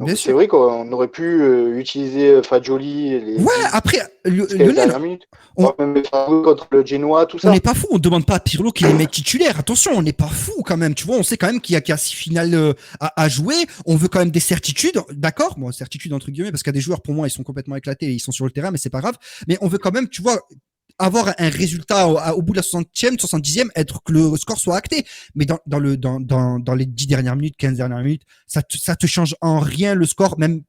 Bien Donc c'est sûr. vrai qu'on aurait pu utiliser Fagioli les Ouais, 10, après, 15 Lionel, dernières minutes. on, Même contre le Genoa, tout on ça. n'est pas fou, on demande pas à Pirlo qu'il est mec titulaire. Attention, on n'est pas fou quand même. Tu vois, on sait quand même qu'il y a 6 finales à jouer. On veut quand même des certitudes, d'accord. Bon, certitudes entre guillemets, parce qu'il y a des joueurs pour moi, ils sont complètement éclatés, et ils sont sur le terrain, mais c'est pas grave. Mais on veut quand même, tu vois, avoir un résultat au bout de la 60e, 70e, être que le score soit acté. Mais dans les 10 dernières minutes, 15 dernières minutes, ça te change en rien le score, même,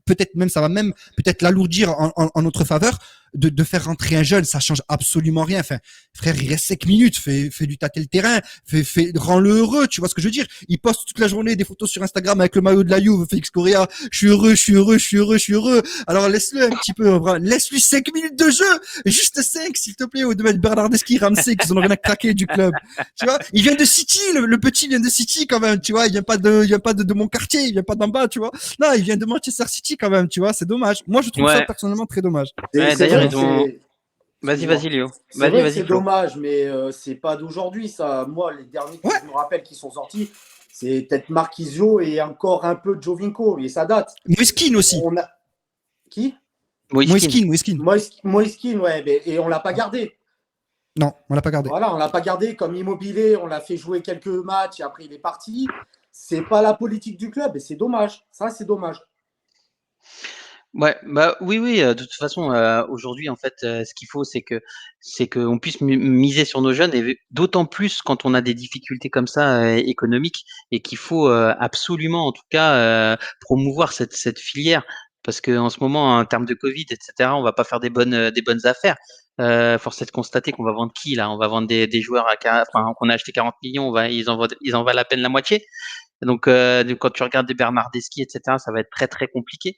ça va même peut-être l'alourdir en notre faveur. De faire rentrer un jeune, ça change absolument rien. Enfin, frère, il reste 5 minutes, fais du tâter le terrain, rends-le heureux, tu vois ce que je veux dire. Il poste toute la journée des photos sur Instagram avec le maillot de la Juve, Félix Correa, je suis heureux, je suis heureux, je suis heureux, je suis heureux. Alors laisse-le un petit peu, laisse-lui 5 minutes de jeu, juste 5 s'il te plaît, au de mettre Bernardeschi, Ramsey, qu'ils en ont rien à craquer du club. Tu vois, il vient de City, le petit vient de City quand même, tu vois, il vient pas de mon quartier, il vient pas d'en bas, tu vois. Non, il vient de Manchester City quand même, tu vois, c'est dommage. Moi, je trouve ça Ouais. personnellement très dommage. Ouais, C'est d'ailleurs, vrai ils que ont. c'est. Vas-y, Excuse-moi. vas-y, Léo. C'est vrai que Vas-y, c'est Flo. dommage, mais c'est pas d'aujourd'hui, ça. Moi, les derniers que Ouais. je me rappelle qui sont sortis, c'est peut-être Marquisio et encore un peu Jovinko, et ça date. Moiskin aussi. On a... Qui Moiskin. Moiskin. Moiskin, ouais, et on l'a pas gardé. Non, on l'a pas gardé. Voilà, on l'a pas gardé comme Immobilier, on l'a fait jouer quelques matchs et après il est parti. C'est pas la politique du club et c'est dommage. Ça, c'est dommage. Ouais, bah oui, de toute façon, aujourd'hui, en fait, ce qu'il faut, c'est qu'on puisse miser sur nos jeunes et d'autant plus quand on a des difficultés comme ça économiques et qu'il faut absolument, en tout cas, promouvoir cette filière parce que en ce moment, en termes de Covid, etc., on va pas faire des bonnes affaires. Force est de constater qu'on va vendre qui là? On va vendre des joueurs enfin, qu'on a acheté 40 millions, ils en valent à peine la moitié. Donc, quand tu regardes des Bernardeschi, etc., ça va être très très compliqué.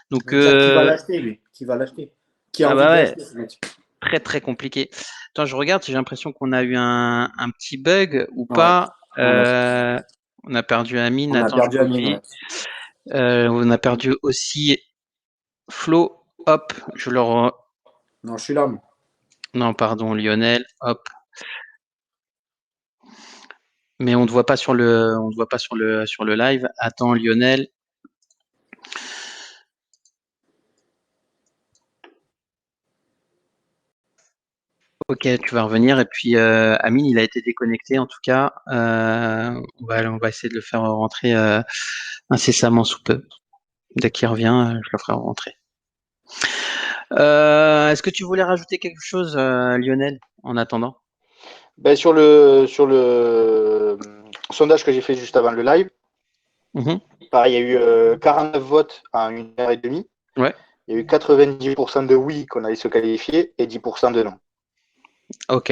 Donc, Qui va l'acheter, lui? Qui va l'acheter? Qui a ah envie bah de ouais, l'acheter, ce mec? très très compliqué. Attends, je regarde, j'ai l'impression qu'on a eu un petit bug ou Ouais. pas. On a perdu Amine. On a Attends, je perdu Amine. vérifie. Ouais. On a perdu aussi Flo. Hop, Non, je suis là. Moi. Non, pardon, Lionel. Hop. Mais on ne voit pas sur le live. Attends, Lionel. Ok, tu vas revenir. Et puis Amine, il a été déconnecté en tout cas. On va essayer de le faire rentrer incessamment sous peu. Dès qu'il revient, je le ferai rentrer. Est-ce que tu voulais rajouter quelque chose, Lionel, en attendant? Ben, sur le sondage que j'ai fait juste avant le live, pareil, il y a eu 49 votes en 1h30. Ouais. Il y a eu 90% de oui qu'on allait se qualifier et 10% de non. Ok.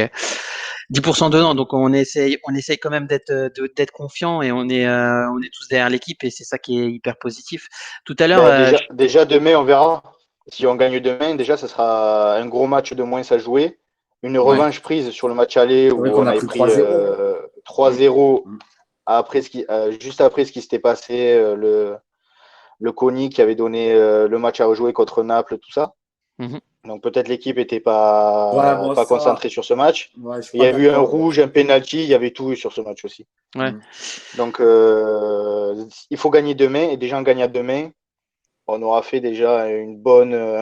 10% de non, donc on essaye quand même d'être confiant et on est tous derrière l'équipe et c'est ça qui est hyper positif. Tout à l'heure, Ben, déjà demain, on verra. Si on gagne demain, déjà, ça sera un gros match de moins à jouer. Une revanche prise sur le match aller où on avait pris 3-0 après juste après ce qui s'était passé le CONI qui avait donné le match à rejouer contre Naples, tout ça. Mhm. Donc peut-être l'équipe n'était pas bon, concentrée sur ce match. Ouais, je suis Il y pas a eu un d'accord. rouge, un penalty, il y avait tout eu sur ce match aussi. Ouais. Donc il faut gagner demain, et déjà en gagnant demain, on aura fait déjà un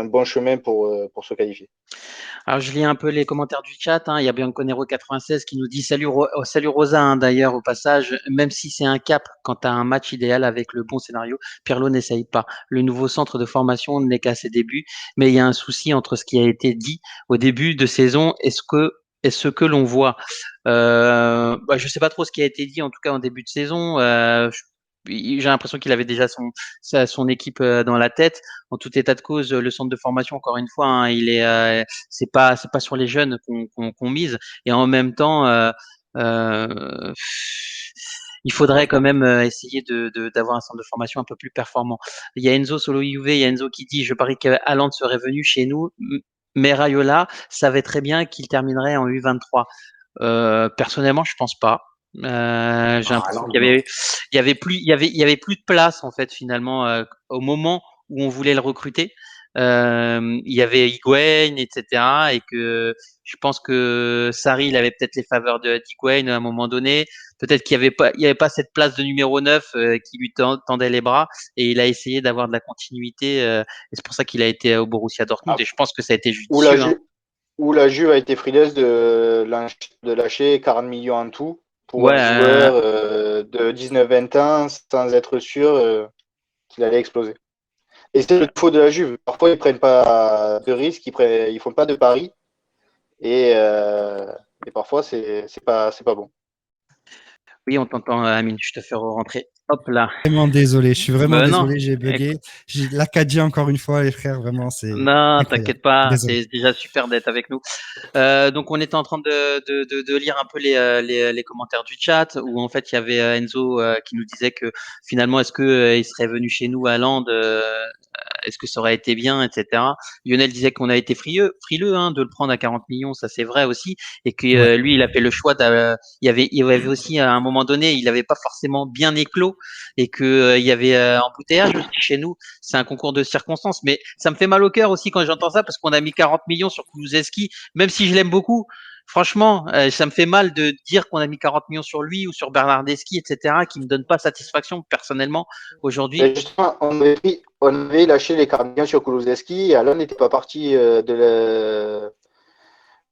bon chemin pour se qualifier. Alors, je lis un peu les commentaires du chat. Hein. Il y a Bianconero96 qui nous dit salut Rosa, hein, d'ailleurs, au passage. Même si c'est un cap quant à un match idéal avec le bon scénario, Pirlo n'essaye pas. Le nouveau centre de formation n'est qu'à ses débuts, mais il y a un souci entre ce qui a été dit au début de saison et ce que l'on voit. Je sais pas trop ce qui a été dit, en tout cas en début de saison. J'ai l'impression qu'il avait déjà son équipe dans la tête. En tout état de cause, le centre de formation, encore une fois, hein, c'est pas sur les jeunes qu'on mise. Et en même temps, euh, il faudrait quand même essayer d'avoir un centre de formation un peu plus performant. Il y a Enzo Solo UV, il y a Enzo qui dit, je parie qu'Haaland serait venu chez nous, mais Raiola savait très bien qu'il terminerait en U23. Personnellement, je pense pas. J'ai l'impression non, qu'il y avait plus de place en fait finalement au moment où on voulait le recruter. Il y avait Higuain, etc. Et que je pense que Sarri, il avait peut-être les faveurs d'Higuain à un moment donné. Peut-être il y avait pas cette place de numéro 9 qui lui tendait les bras et il a essayé d'avoir de la continuité. Et c'est pour ça qu'il a été au Borussia Dortmund. Ah, Et je pense que ça a été où la, judicieux. Hein. Ju- où la Juve a été frileuse de lâcher 40 millions en tout pour Ouais, un joueur de 19-20 ans sans être sûr qu'il allait exploser. Et c'est le défaut de la Juve. Parfois, ils prennent pas de risques, ils font pas de paris. Et parfois, c'est pas bon. oui, on t'entend, Amine. Je te fais rentrer. Hop là. Vraiment désolé, je suis vraiment Ben non. désolé, j'ai bugué. J'ai l'Acadie encore une fois, les frères, vraiment, c'est Non, incroyable. t'inquiète pas, Désolé. c'est déjà super d'être avec nous. Donc on était en train de lire un peu les commentaires du chat où en fait il y avait Enzo qui nous disait que finalement est-ce que il serait venu chez nous à Land, est-ce que ça aurait été bien, etc. Lionel disait qu'on a été frileux hein, de le prendre à 40 millions, ça c'est vrai aussi, et que Ouais. lui il a fait le choix il y avait aussi à un moment donné il n'avait pas forcément bien éclos et que il y avait embouteillage aussi chez nous. C'est un concours de circonstances, mais ça me fait mal au cœur aussi quand j'entends ça parce qu'on a mis 40 millions sur Kulusevski, même si je l'aime beaucoup. Franchement, ça me fait mal de dire qu'on a mis 40 millions sur lui ou sur Bernardeschi, etc., qui me donnent pas satisfaction personnellement aujourd'hui. Et justement, on avait lâché les 40 millions sur Kulusevski et Alain n'était pas parti de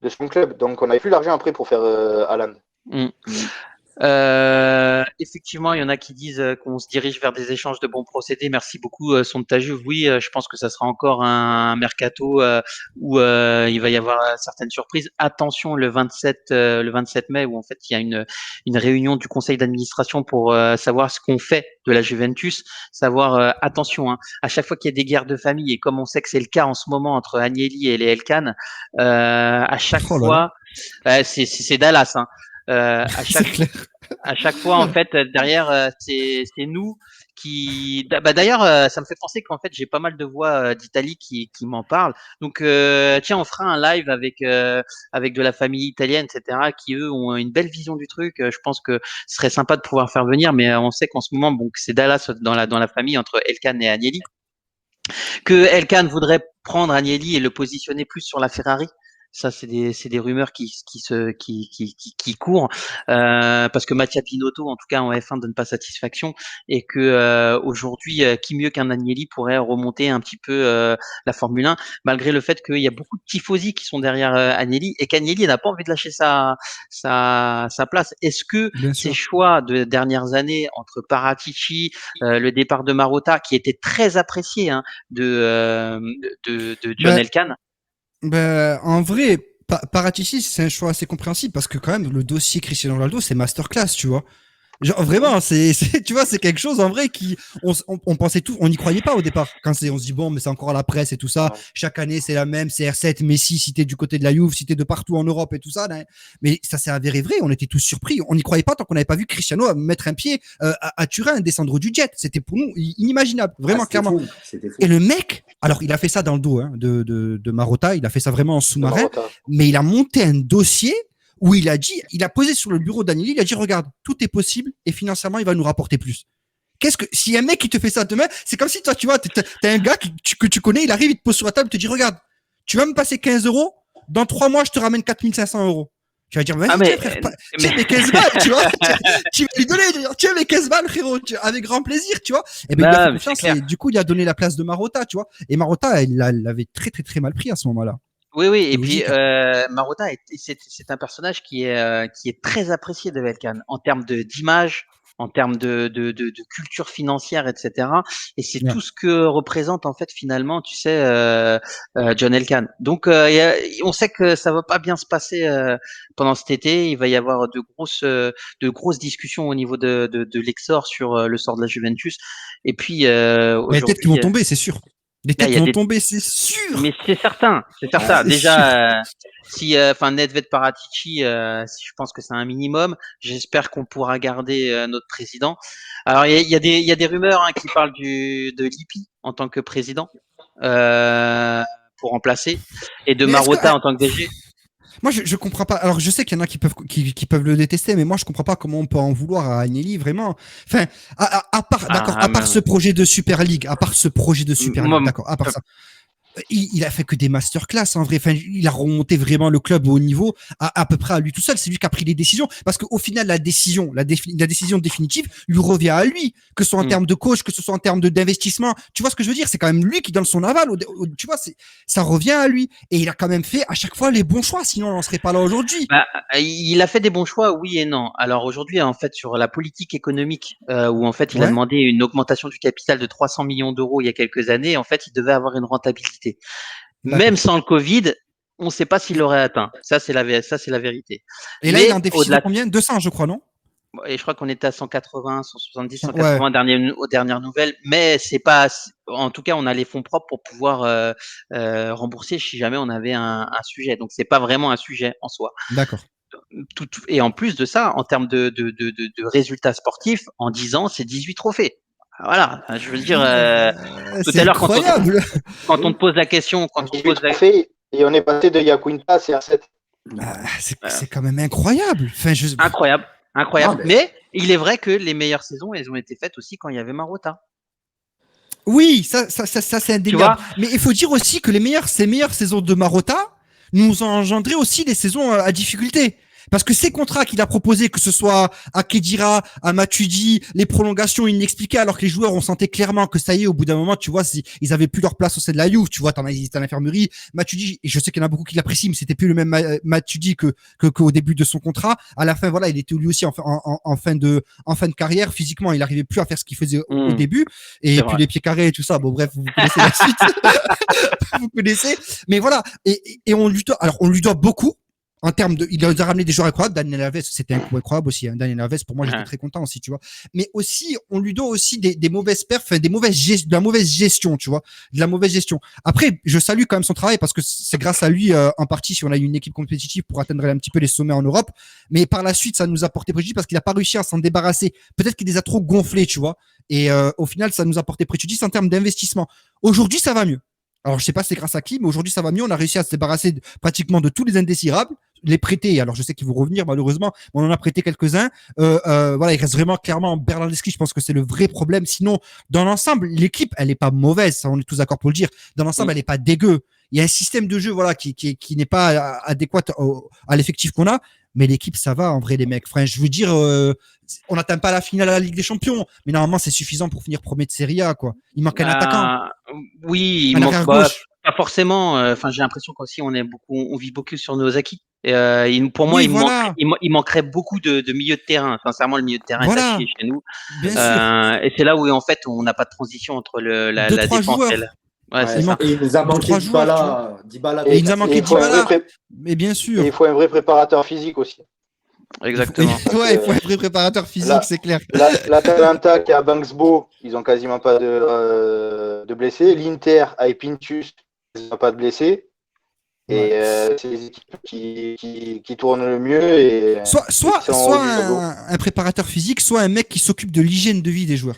son club. Donc, on n'avait plus l'argent après pour faire Alan. Mm. Effectivement, il y en a qui disent qu'on se dirige vers des échanges de bons procédés. Merci beaucoup, Sontajuve. Oui, je pense que ça sera encore un mercato où il va y avoir certaines surprises. Attention, le 27 mai, où en fait il y a une réunion du conseil d'administration pour savoir ce qu'on fait de la Juventus. Savoir, attention, hein, à chaque fois qu'il y a des guerres de famille, et comme on sait que c'est le cas en ce moment entre Agnelli et les Elkann, à chaque Oh là fois, c'est Dallas. Hein. C'est clair. À chaque fois, en fait, derrière, c'est nous qui. D'ailleurs, ça me fait penser qu'en fait, j'ai pas mal de voix d'Italie qui m'en parlent. Donc, tiens, on fera un live avec de la famille italienne, etc., qui eux ont une belle vision du truc. Je pense que ce serait sympa de pouvoir faire venir, mais on sait qu'en ce moment, bon, que c'est Dallas dans la famille entre Elkann et Agnelli. Que Elkann voudrait prendre Agnelli et le positionner plus sur la Ferrari. Ça, c'est des rumeurs qui courent parce que Mattia Binotto, en tout cas en F1, donne pas satisfaction et que aujourd'hui, qui mieux qu'un Agnelli pourrait remonter un petit peu la Formule 1, malgré le fait qu'il y a beaucoup de tifosi qui sont derrière Agnelli et qu'Agnelli n'a pas envie de lâcher sa place. Est-ce que Bien ces sûr. choix de dernières années entre Paratici, le départ de Marotta, qui était très apprécié hein, de John Ben, Elkann. En vrai, Paratici, c'est un choix assez compréhensible parce que quand même, le dossier Cristiano Ronaldo, c'est masterclass, tu vois. Genre, vraiment, tu vois, c'est quelque chose en vrai on pensait tout, on n'y croyait pas au départ. Quand on se dit bon, mais c'est encore à la presse et tout ça. Ouais. Chaque année, c'est la même, c'est R7, Messi, si t'es du côté de la Juve, si t'es de partout en Europe et tout ça. Là. Mais ça s'est avéré vrai, on était tous surpris. On n'y croyait pas tant qu'on n'avait pas vu Cristiano mettre un pied à Turin, descendre du jet. C'était pour nous inimaginable, vraiment, clairement. C'était fou. Et le mec, alors il a fait ça dans le dos hein, de Marotta, il a fait ça vraiment en sous-marin, Marotta. mais il a monté un dossier où il a posé sur le bureau d'Agnelli, il a dit regarde, tout est possible et financièrement il va nous rapporter plus. Si y a un mec qui te fait ça demain, c'est comme si toi, tu vois, t'as un gars que tu connais, il arrive, il te pose sur la table, il te dit, regarde, tu vas me passer 15 euros, dans 3 mois, je te ramène 4500 euros. Tu vas dire, vas-y, tiens, frère, tiens, mes 15 balles, tu vois. Tu vas lui donner, tiens, mes 15 balles, frérot, avec grand plaisir, tu vois. Et ben, il a fait confiance et du coup, il a donné la place de Marotta, tu vois. Et Marotta, il l'avait très, très, très mal pris à ce moment-là. Oui, et puis Marotta, c'est un personnage qui est très apprécié de Belkan en termes d'image, en termes de culture financière, etc. Et c'est tout ce que représente en fait finalement, tu sais, John Elkann. Donc, on sait que ça va pas bien se passer pendant cet été. Il va y avoir de grosses discussions au niveau de l'Exor sur le sort de la Juventus. Et puis les têtes qui vont tomber, c'est sûr. Les têtes vont tomber, c'est sûr. Mais c'est certain, c'est certain. Déjà, si, Nedved Paratici, je pense que c'est un minimum. J'espère qu'on pourra garder notre président. Alors, il y a des rumeurs qui parlent de Lippi en tant que président pour remplacer, et de Marotta en tant que DG. Moi, je comprends pas. Alors, je sais qu'il y en a qui peuvent le détester, mais moi, je comprends pas comment on peut en vouloir à Agnelli, vraiment. Enfin, à part ce projet de Super League, d'accord, à part ça. Il a fait que des masterclass en vrai. Enfin, il a remonté vraiment le club au niveau à peu près à lui tout seul. C'est lui qui a pris les décisions parce qu'au final la décision définitive lui revient à lui, que ce soit en termes de coach, que ce soit en termes d'investissement. Tu vois ce que je veux dire? C'est quand même lui qui donne son aval. Tu vois, ça revient à lui et il a quand même fait à chaque fois les bons choix. Sinon, on n'en serait pas là aujourd'hui. Il a fait des bons choix, oui et non. Alors aujourd'hui, en fait, sur la politique économique, où en fait il a demandé une augmentation du capital de 300 millions d'euros il y a quelques années, en fait, il devait avoir une rentabilité. Même sans le Covid, on ne sait pas s'il l'aurait atteint. Ça, c'est la vérité. Et là, il est en déficit de combien? 200, je crois, non? Et je crois qu'on était à 180, 170, 180 aux dernières nouvelles. Mais c'est pas. En tout cas, on a les fonds propres pour pouvoir rembourser si jamais on avait un sujet. Donc, c'est pas vraiment un sujet en soi. D'accord. Et en plus de ça, en termes de résultats sportifs, en 10 ans, c'est 18 trophées. Voilà, je veux dire, tout à l'heure, quand on te pose la question, et on est passé de Yaquinta à CR7. C'est quand même incroyable. Enfin, incroyable. Mais il est vrai que les meilleures saisons, elles ont été faites aussi quand il y avait Marotta. Oui, ça c'est indéniable. Mais il faut dire aussi que ces meilleures saisons de Marotta nous ont engendré aussi des saisons à difficulté. Parce que ces contrats qu'il a proposés, que ce soit à Khedira, à Matuidi, les prolongations inexpliquées, alors que les joueurs, on sentait clairement que ça y est, au bout d'un moment, tu vois, ils avaient plus leur place au sein de la Juve, tu vois, t'en as hésité à l'infirmerie. Matuidi, et je sais qu'il y en a beaucoup qui l'apprécient, mais c'était plus le même Matuidi qu'au début de son contrat. À la fin, voilà, il était lui aussi en fin de carrière. Physiquement, il arrivait plus à faire ce qu'il faisait au début. Et puis les pieds carrés et tout ça. Bon, bref, vous connaissez la suite. Vous connaissez. Mais voilà. Et on lui doit beaucoup. En termes de, il a ramené des joueurs incroyables. Daniel Alves, c'était un coup incroyable aussi. Hein. Daniel Alves, pour moi, j'étais très content aussi, tu vois. Mais aussi, on lui doit aussi des mauvaises perfs, de la mauvaise gestion, tu vois, de la mauvaise gestion. Après, je salue quand même son travail parce que c'est grâce à lui, en partie, si on a eu une équipe compétitive pour atteindre un petit peu les sommets en Europe. Mais par la suite, ça nous a porté préjudice parce qu'il a pas réussi à s'en débarrasser. Peut-être qu'il les a trop gonflés, tu vois. Et au final, ça nous a porté préjudice en termes d'investissement. Aujourd'hui, ça va mieux. Alors, je sais pas c'est grâce à qui, mais aujourd'hui, ça va mieux. On a réussi à se débarrasser pratiquement de tous les indésirables, les prêter. Alors, je sais qu'ils vont revenir, malheureusement, mais on en a prêté quelques-uns. Voilà, il reste vraiment clairement Bernardeschi. Je pense que c'est le vrai problème. Sinon, dans l'ensemble, l'équipe, elle est pas mauvaise. Ça, on est tous d'accord pour le dire. Dans l'ensemble, elle est pas dégueu. Il y a un système de jeu, voilà, qui n'est pas adéquat à l'effectif qu'on a. Mais l'équipe, ça va, en vrai, les mecs. Enfin, je veux dire, on n'atteint pas la finale à la Ligue des Champions, mais normalement, c'est suffisant pour finir premier de Serie A, quoi. Il manque un attaquant. Oui, il manque pas forcément. Enfin, j'ai l'impression qu'aussi on vit beaucoup sur nos acquis. Pour moi, il manquerait beaucoup de milieu de terrain. Sincèrement, le milieu de terrain est à chier chez nous. Et c'est là où, en fait, on n'a pas de transition entre la défense joueurs. et il nous a manqué Dybala. Et il nous a manqué Dybala. Mais bien sûr. Et il faut un vrai préparateur physique aussi. Exactement. Il faut un vrai préparateur physique, c'est clair. L'Atalanta qui a Banksbo, ils ont quasiment pas de blessés. L'Inter avec Pintus, ils n'ont pas de blessés. Et c'est les équipes qui tournent le mieux. Et soit un préparateur physique, soit un mec qui s'occupe de l'hygiène de vie des joueurs.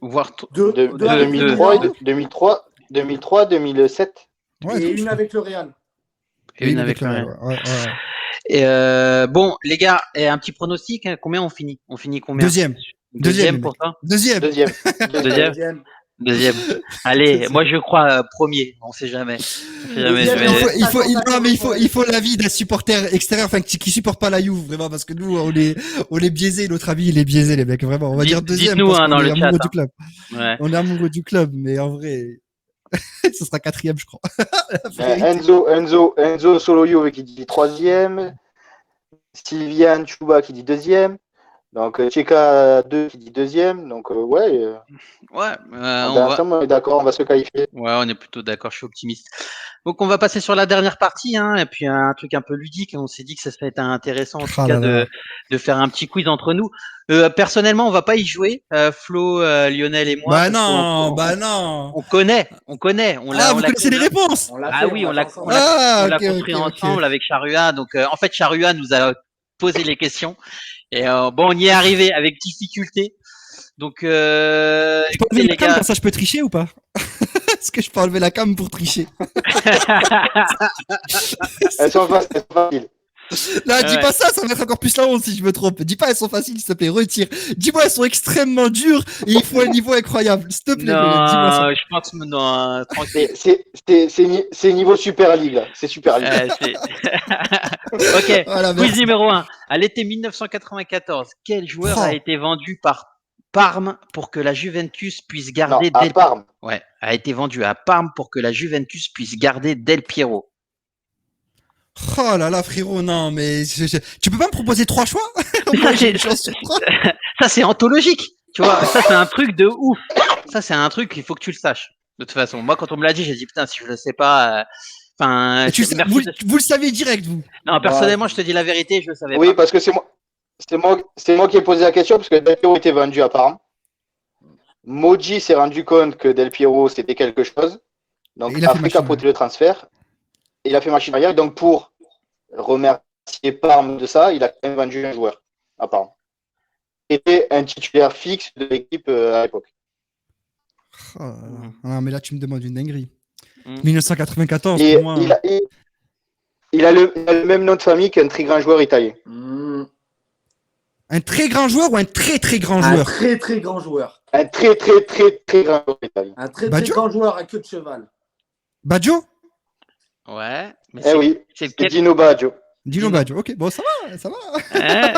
Voire Deux De avec le 2003 et Milan 2003, 2007. Ouais, et je une crois. avec le Real. et une Oui, avec le Real, Real. ouais. Et bon, les gars, et un petit pronostic, hein, combien on finit? On finit combien? Deuxième, Deuxième les pour mecs. toi? Deuxième. Deuxième. Deuxième? Deuxième. Deuxième. Allez, moi je crois premier, on sait jamais. On sait jamais, je Deuxième, et vais... on reste Non, mais pour la il faut défaite. l'avis d'un supporter extérieur, enfin, qui supporte pas la Juve, vraiment, parce que nous, on est biaisés, notre avis, il est biaisé, les mecs, vraiment. On va dire deuxième, Dites-nous parce hein, qu'on dans est le chat. amoureux du Hein. club. Ouais. On est amoureux du club, mais en vrai, ce sera quatrième, je crois. La vérité. Enzo Solo Juve qui dit troisième. Sylviane Chouba qui dit deuxième. Donc Cheka 2 qui dit deuxième. Donc ouais, Ouais, on est d'accord, on va se qualifier. ouais, on est plutôt d'accord, je suis optimiste. Donc on va passer sur la dernière partie, hein, et puis un truc un peu ludique. On s'est dit que ça serait intéressant en tout Ah cas là là. de faire un petit quiz entre nous. Personnellement, on va pas y jouer, Flo, Lionel et moi, Bah parce non, bah non. on connaît, on connaît, on Ah, l'a, on vous l'a, connaissez les réponses? On l'a ah fait, oui, on on l'a l'a, fait on ensemble. l'a, Ah, on l'a ok, construit ok. ensemble avec Charua. Donc en fait, Charua nous a posé les questions et bon, on y est arrivé avec difficulté. Donc Je peux écoutez enlever ma les cam, gars. comme ça je peux tricher ou pas? Est-ce que je peux enlever la cam pour tricher? Elles sont faciles. Là, dis Ouais. pas ça, ça va être encore plus la honte si je me trompe. Dis pas elles sont faciles, s'il te plaît, retire. Dis-moi elles sont extrêmement dures et il faut un niveau incroyable. S'il te plaît, Lionel, dis-moi ça. Non, je pense que non, tranquille. C'est niveau Super League là. C'est Super League. Ok, Voilà, quiz merci. numéro 1. À l'été 1994, quel joueur a Oh. été vendu par Parme pour que la Juventus puisse Non, garder à Parme. Ouais, a été vendu à Parme pour que la Juventus puisse garder Del Piero. Oh là là, frérot, non, mais tu peux pas me proposer 3 choix? Mais Moi, ça, j'ai c'est, une chance sur 3. ça, c'est anthologique. Tu vois, ça, c'est un truc de ouf. Ça, c'est un truc, il faut que tu le saches. De toute façon, moi, quand on me l'a dit, j'ai dit, putain, si je le sais pas, enfin, merci. Vous le savez direct, vous. Non, personnellement, je te dis la vérité, je le savais Oui, pas. parce que c'est moi qui ai posé la question parce que Del Piero était vendu à Parme. Moji s'est rendu compte que Del Piero c'était quelque chose. Donc Et il a fait a machine capoté le transfert. Il a fait machine arrière. Donc pour remercier Parme de ça, il a quand même vendu un joueur à Parme. Il était un titulaire fixe de l'équipe à l'époque. Oh là là. Non, mais là, tu me demandes une dinguerie. Mm. 1994, Et pour moi. il a le même nom de famille qu'un très grand joueur italien. Un très grand joueur ou un très très grand Un joueur? très très grand joueur. Un très très très très grand joueur italien. Un très très Baggio? grand joueur à queue de cheval. Baggio? Ouais, mais Eh oui, c'est c'est Dino Baggio. Dino Baggio. Ok, bon, ça va, ça va. Hein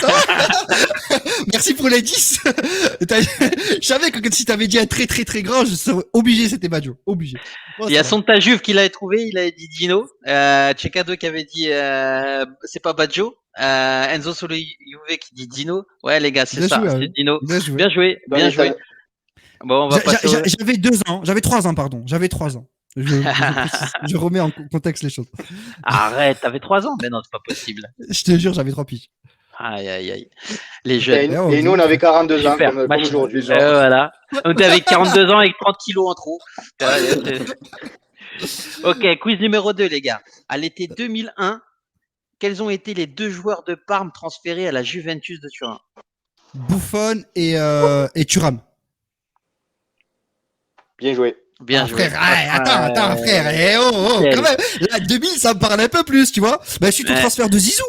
Ça va. Merci pour les 10. Je savais que si t'avais dit un très très très grand, je serais obligé, c'était Baggio. Obligé. Bon, Il y a ça son Juve qui l'avait trouvé, il avait dit Dino. Checado qui avait dit c'est pas Baggio. Enzo Solo Juve qui dit Dino. Ouais les gars, c'est Bien ça, joué, c'est hein. Dino. Bien joué. Bien joué, Dans bien les joué. Bon, on va passer au... J'avais 2 ans, j'avais 3 ans, pardon. J'avais 3 ans. Je remets en contexte les choses. Arrête, t'avais 3 ans? Mais non, c'est pas possible. Je te jure, j'avais 3 piges. Aïe, aïe, aïe. Les Et, jeunes. et nous, on avait 42 ans, Super, comme machine. aujourd'hui. Voilà. On était avec 42 ans avec 30 kilos en trop. Ok, quiz numéro 2, les gars. À l'été 2001, quels ont été les 2 joueurs de Parme transférés à la Juventus de Turin? Buffon et Thuram. Bien joué. Bien joué. Frère, attends, frère. Eh, oh, Quel- quand même. Là, 2000, ça me parle un peu plus, tu vois. Bah, suite au Ouais. transfert de Zizou.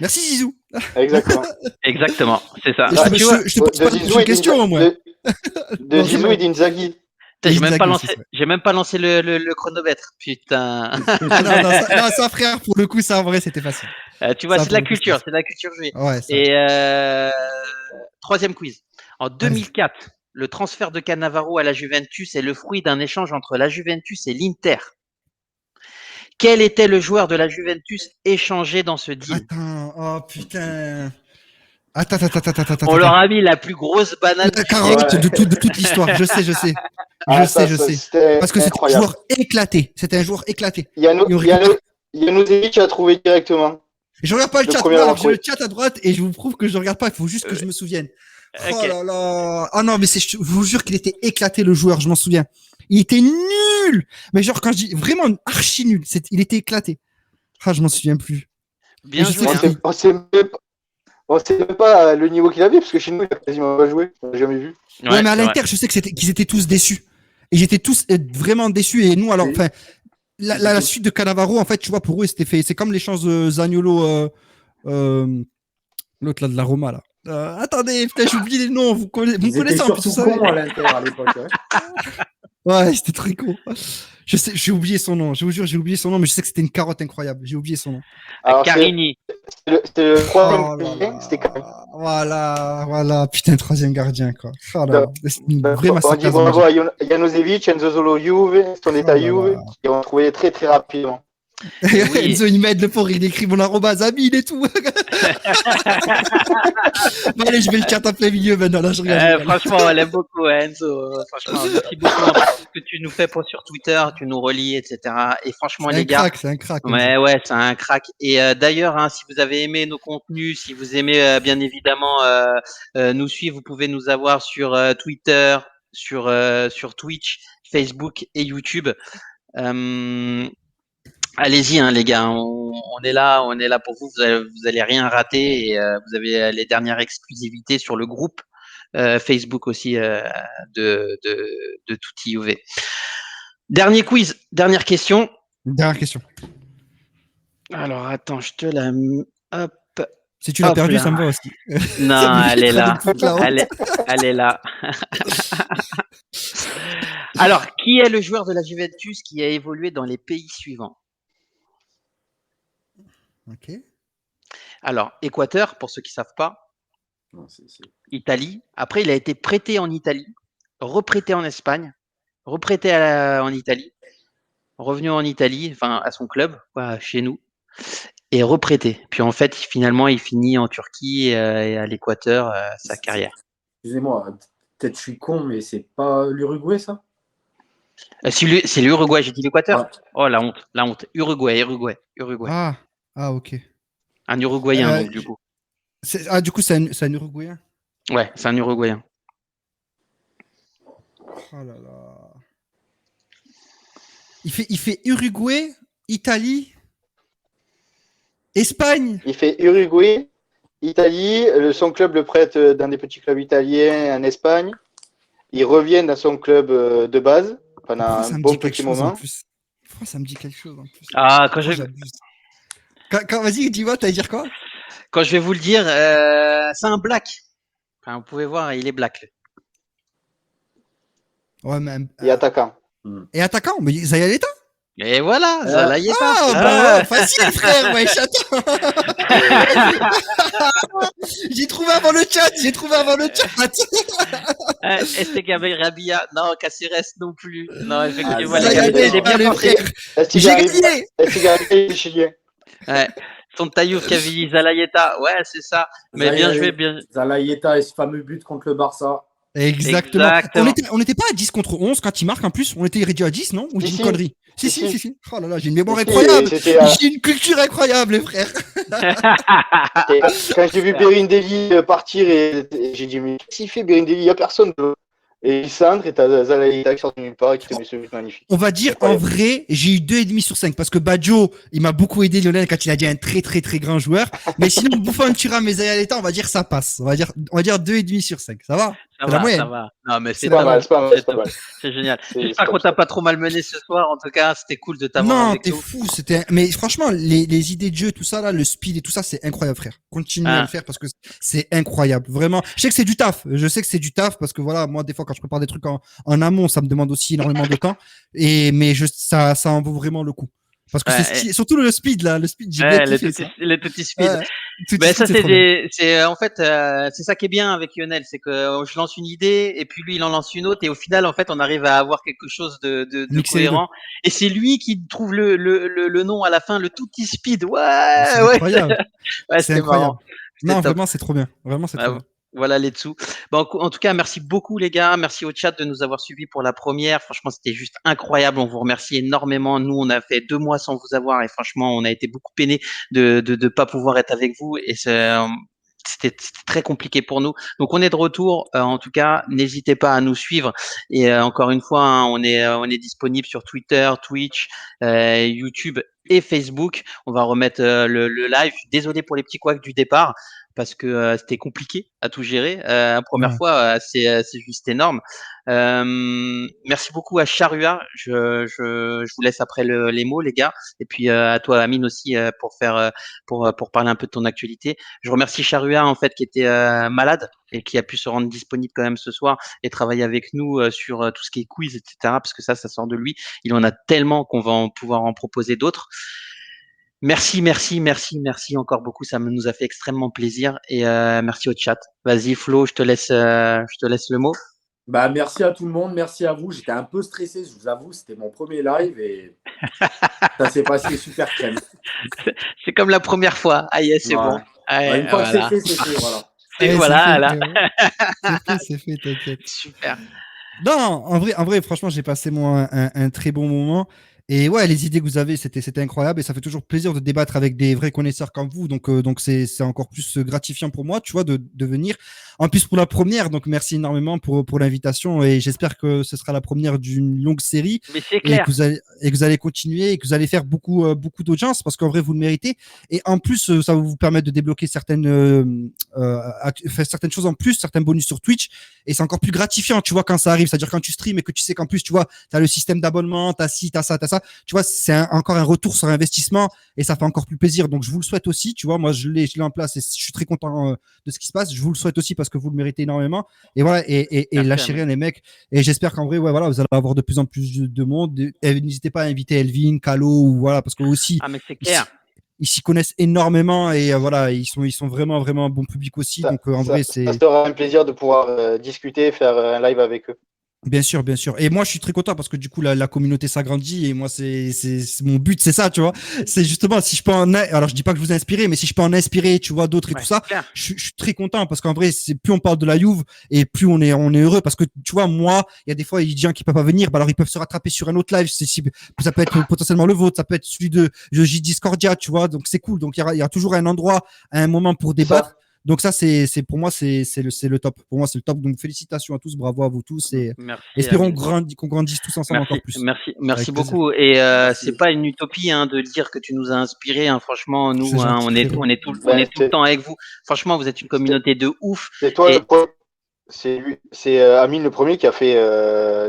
Merci, Zizou. Exactement. Exactement, c'est ça. Je Ah, te Tu vois, je te pose pas de prochaine question, moi. De Non, Zizou c'est et d'Inzaghi. putain, j'ai même Inzaghi pas aussi, lancé, c'est vrai. j'ai même pas lancé le chronomètre. Putain. Ah, non, ça, frère, pour le coup, ça, en vrai, c'était facile. Tu vois, Ça, c'est de la pour le coup, culture, c'est- c'est de la culture jouée. Ouais, ça. Et troisième quiz. En 2004, le transfert de Cannavaro à la Juventus est le fruit d'un échange entre la Juventus et l'Inter. Quel était le joueur de la Juventus échangé dans ce deal? Attends, oh putain. Attends. On leur a mis la plus grosse banane. La carotte Ouais. de toute l'histoire. Je sais. Je sais. C'était Parce que c'est un incroyable. joueur éclaté. C'était un joueur éclaté. Januzevich a trouvé directement. Je regarde pas le Le chat. premier Moi, avoir j'ai le trouvé. chat à droite et je vous prouve que je regarde pas. Il faut juste que je me souvienne. Ok. Oh là là. Ah non, mais je vous jure qu'il était éclaté, le joueur. Je m'en souviens. Il était nul. Mais genre, quand je dis vraiment archi nul, il était éclaté. Ah, je m'en souviens plus. Bien Et je joué. sais Hein. que- On sait même pas le niveau qu'il avait, parce que chez nous, il a quasiment pas joué. On l'a jamais vu. Ouais, mais à c'est vrai. l'Inter, je sais qu'ils étaient tous déçus. Et j'étais tous vraiment déçus. Et nous, alors, Oui. enfin, la suite de Cannavaro, en fait, tu vois, pour eux, c'était fait. C'est comme l'échange de Zaniolo, l'autre là de la Roma, là. Attendez, putain, j'oublie les noms. Vous me Ils étaient connaissez en plus, surtout vous savez. cons à l'Inter à l'époque. Hein. Ouais, c'était très con. Je sais, j'ai oublié son nom. Je vous jure, j'ai oublié son nom, mais je sais que c'était une carotte incroyable. J'ai oublié son nom. Alors, Carini. c'était le troisième Oh là gardien, c'était Carini. là. Voilà. Putain, troisième gardien, quoi. Oh là là. C'est une vraie On dit masterclass bravo magique. à Janosevic, Enzo Zolo, Juve, Stonetta Oh là Juve, là. qui ont trouvé très très rapidement. Et oui. Enzo, il m'aide le pauvre, il écrit mon arrobase Amine et tout. Bon, allez, je vais le chat en plein milieu maintenant. Là, je regarde. Franchement, on l'aime beaucoup, Enzo. Franchement, merci beaucoup pour ce que tu nous fais sur Twitter, tu nous relis, etc. Et franchement, les gars, C'est un crack. Enzo. ouais, c'est un crack. Et d'ailleurs, hein, si vous avez aimé nos contenus, si vous aimez bien évidemment nous suivre, vous pouvez nous avoir sur Twitter, sur Twitch, Facebook et YouTube. Allez-y, hein, les gars, on est là pour vous. Vous allez rien rater et vous avez les dernières exclusivités sur le groupe Facebook aussi de Tutti UV. Dernier quiz, dernière question. Dernière question. Alors attends, je te la hop. Si tu l'as Hop perdu, là. ça me va aussi. Non, Ça me elle est fera là. de foutre la honte. Elle est là. Alors, qui est le joueur de la Juventus qui a évolué dans les pays suivants? Ok. Alors, Équateur, pour ceux qui savent pas, Non, Italie. Après, il a été prêté en Italie, reprêté en Espagne, reprêté en Italie, revenu en Italie, enfin à son club, quoi, chez nous, et reprêté. Puis en fait, finalement, il finit en Turquie et à l'Équateur sa carrière. Excusez-moi, peut-être je suis con, mais c'est pas l'Uruguay, ça? C'est l'Uruguay, j'ai dit l'Équateur. Ouais. Oh la honte, la honte. Uruguay. Ok. Un Uruguayen donc du coup. Du coup, c'est un Uruguayen. Ouais, c'est un Uruguayen. Oh là là. Il fait Uruguay, Italie, Espagne. Il fait Uruguay, Italie, son club le prête dans des petits clubs italiens en Espagne. Ils reviennent à son club de base pendant Pourquoi ça un me bon dit quelque petit chose en moment. plus? Pourquoi ça me dit quelque chose en plus? Ah, Pourquoi j'abuse? Vas-y, dis-moi, t'allais dire quoi? quand je vais vous le dire, c'est un black. Enfin, vous pouvez voir, il est black. Ouais, mais, Et attaquant. et attaquant, mais Zayaleta? Et voilà, Zalaïeta. Ah, bah ouais, facile, frère, ouais, attends. J'ai trouvé avant le chat. Estega Rabia, non, Caceres non plus. Non, effectivement, Ah, les gars, Zayaleta, il est bien allez, pensé. frère. J'ai gagné. Est-ce chilien? Ouais. Son Tayouf Kavi Zalaïeta, ouais, c'est ça. Mais bien joué, bien. Zalaïeta et ce fameux but contre le Barça. Exactement. Exactement. On était pas à 10 contre 11 quand il marque en plus. On était réduit à 10, non? Ou j'ai une connerie? Si. Oh là là, j'ai une mémoire incroyable. J'ai une culture incroyable, les frères. Quand j'ai vu Berindelli partir, j'ai dit, mais qu'est-ce qu'il fait Berindelli? Il n'y a personne. Et il centre et t'as Zalaïeta qui sort de nulle part et qui te met ce but magnifique. On va dire, en vrai, j'ai eu 2,5 sur 5 parce que Baggio, il m'a beaucoup aidé, Lionel, quand il a dit un très grand joueur. Mais sinon, Buffon, Thuram et Zayaleta, on va dire ça passe. On va dire 2,5 sur 5. Ça va? Ça C'est la va, moyenne. ça va. Non, mais C'est pas mal, c'est pas mal, c'est pas mal. C'est génial. C'est J'espère top, qu'on t'a top. pas trop malmené ce soir. En tout cas, c'était cool de t'avoir Non, avec t'es nous. fou. Mais franchement, les idées de jeu, tout ça, là, le speed et tout ça, c'est incroyable, frère. Continuez à le faire parce que c'est incroyable. Vraiment. Je sais que c'est du taf. Parce que voilà, moi, des fois, quand je prépare des trucs en amont, ça me demande aussi énormément de temps. Mais ça en vaut vraiment le coup. Parce que c'est surtout le speed, là. Le speed, j'ai bien kiffé ça. Le petit speed. Ben ça, c'est en fait, c'est ça qui est bien avec Lionel, c'est que je lance une idée et puis lui il en lance une autre et au final en fait on arrive à avoir quelque chose de cohérent et c'est lui qui trouve le nom à la fin, le tout petit speed. Ouais, c'est incroyable. Ouais, c'est incroyable. Non, top. vraiment c'est trop bien. Vraiment c'est trop bien. Voilà les dessous. Bon, en tout cas, merci beaucoup les gars. Merci au chat de nous avoir suivis pour la première. Franchement, c'était juste incroyable. On vous remercie énormément. Nous, on a fait 2 mois sans vous avoir et franchement, on a été beaucoup peinés de pas pouvoir être avec vous et c'était très compliqué pour nous. Donc, on est de retour. En tout cas, n'hésitez pas à nous suivre. Et encore une fois, hein, on est disponible sur Twitter, Twitch, YouTube et Facebook. On va remettre le live. Désolé pour les petits couacs du départ. parce que c'était compliqué à tout gérer. La première Ouais. fois, c'est juste énorme. Merci beaucoup à Charua. Je vous laisse après les mots, les gars. Et puis à toi, Amine aussi, pour parler un peu de ton actualité. Je remercie Charua en fait qui était malade et qui a pu se rendre disponible quand même ce soir et travailler avec nous sur tout ce qui est quiz, etc. Parce que ça sort de lui. Il en a tellement qu'on va pouvoir en proposer d'autres. Merci, merci, merci, merci encore beaucoup. Ça nous a fait extrêmement plaisir et merci au chat. Vas-y, Flo, je te laisse le mot. Bah, merci à tout le monde, merci à vous. J'étais un peu stressé, je vous avoue, c'était mon premier live et ça s'est passé super crème. C'est comme la première fois. Ah yes, c'est Ouais. bon. Ah, Une fois voilà. que c'est fait, voilà. Et Ouais, voilà, là. c'est fait, t'inquiète. Super. Non, en vrai, franchement, j'ai passé moi un très bon moment. Et ouais, les idées que vous avez, c'était incroyable et ça fait toujours plaisir de débattre avec des vrais connaisseurs comme vous. Donc c'est encore plus gratifiant pour moi, tu vois, de venir. En plus pour la première, donc merci énormément pour l'invitation et j'espère que ce sera la première d'une longue série Mais c'est et clair. que vous allez continuer et que vous allez faire beaucoup d'audience parce qu'en vrai vous le méritez. Et en plus, ça va vous permettre de débloquer certaines choses en plus, certains bonus sur Twitch et c'est encore plus gratifiant, tu vois, quand ça arrive. C'est-à-dire quand tu streams et que tu sais qu'en plus, tu vois, t'as le système d'abonnement, t'as ci, t'as ça, tu vois, c'est encore un retour sur investissement et ça fait encore plus plaisir. Donc, je vous le souhaite aussi, tu vois, moi, je l'ai en place et je suis très content de ce qui se passe. Je vous le souhaite aussi parce que vous le méritez énormément. Et voilà, et lâchez rien, les mecs. Et j'espère qu'en vrai, ouais, voilà, vous allez avoir de plus en plus de monde. Et n'hésitez pas à inviter Elvin, Calo, ou voilà, parce que aussi, Ah, mais c'est clair. ils s'y connaissent énormément et voilà, ils sont vraiment, vraiment un bon public aussi. Donc, en vrai, Ça c'est. sera un plaisir de pouvoir discuter et faire un live avec eux. Bien sûr, bien sûr. Et moi, je suis très content parce que du coup, la communauté s'agrandit et moi, c'est mon but, c'est ça, tu vois. C'est justement si je peux alors je dis pas que je vous ai inspiré, mais si je peux en inspirer, tu vois, d'autres et Ouais, tout ça, c'est clair. je suis très content parce qu'en vrai, c'est plus on parle de la Juve et plus on est heureux parce que tu vois, moi, il y a des fois, il y a des gens qui peuvent pas venir, bah alors ils peuvent se rattraper sur un autre live. Ça peut être potentiellement le vôtre, ça peut être celui de J Discordia, tu vois. Donc c'est cool. Donc il y a toujours un endroit, un moment pour débattre. Donc ça, c'est pour moi, c'est le top. Pour moi, c'est le top. Donc félicitations à tous, bravo à vous tous et Merci. espérons Amine. qu'on grandisse tous ensemble encore plus. Merci Avec plaisir. beaucoup. Et Merci. c'est pas une utopie de dire que tu nous as inspirés. Franchement, nous, C'est gentil, on est frérot. tout le temps avec vous. Franchement, vous êtes une communauté de ouf. C'est toi Et- le premier. C'est Amine le premier qui a fait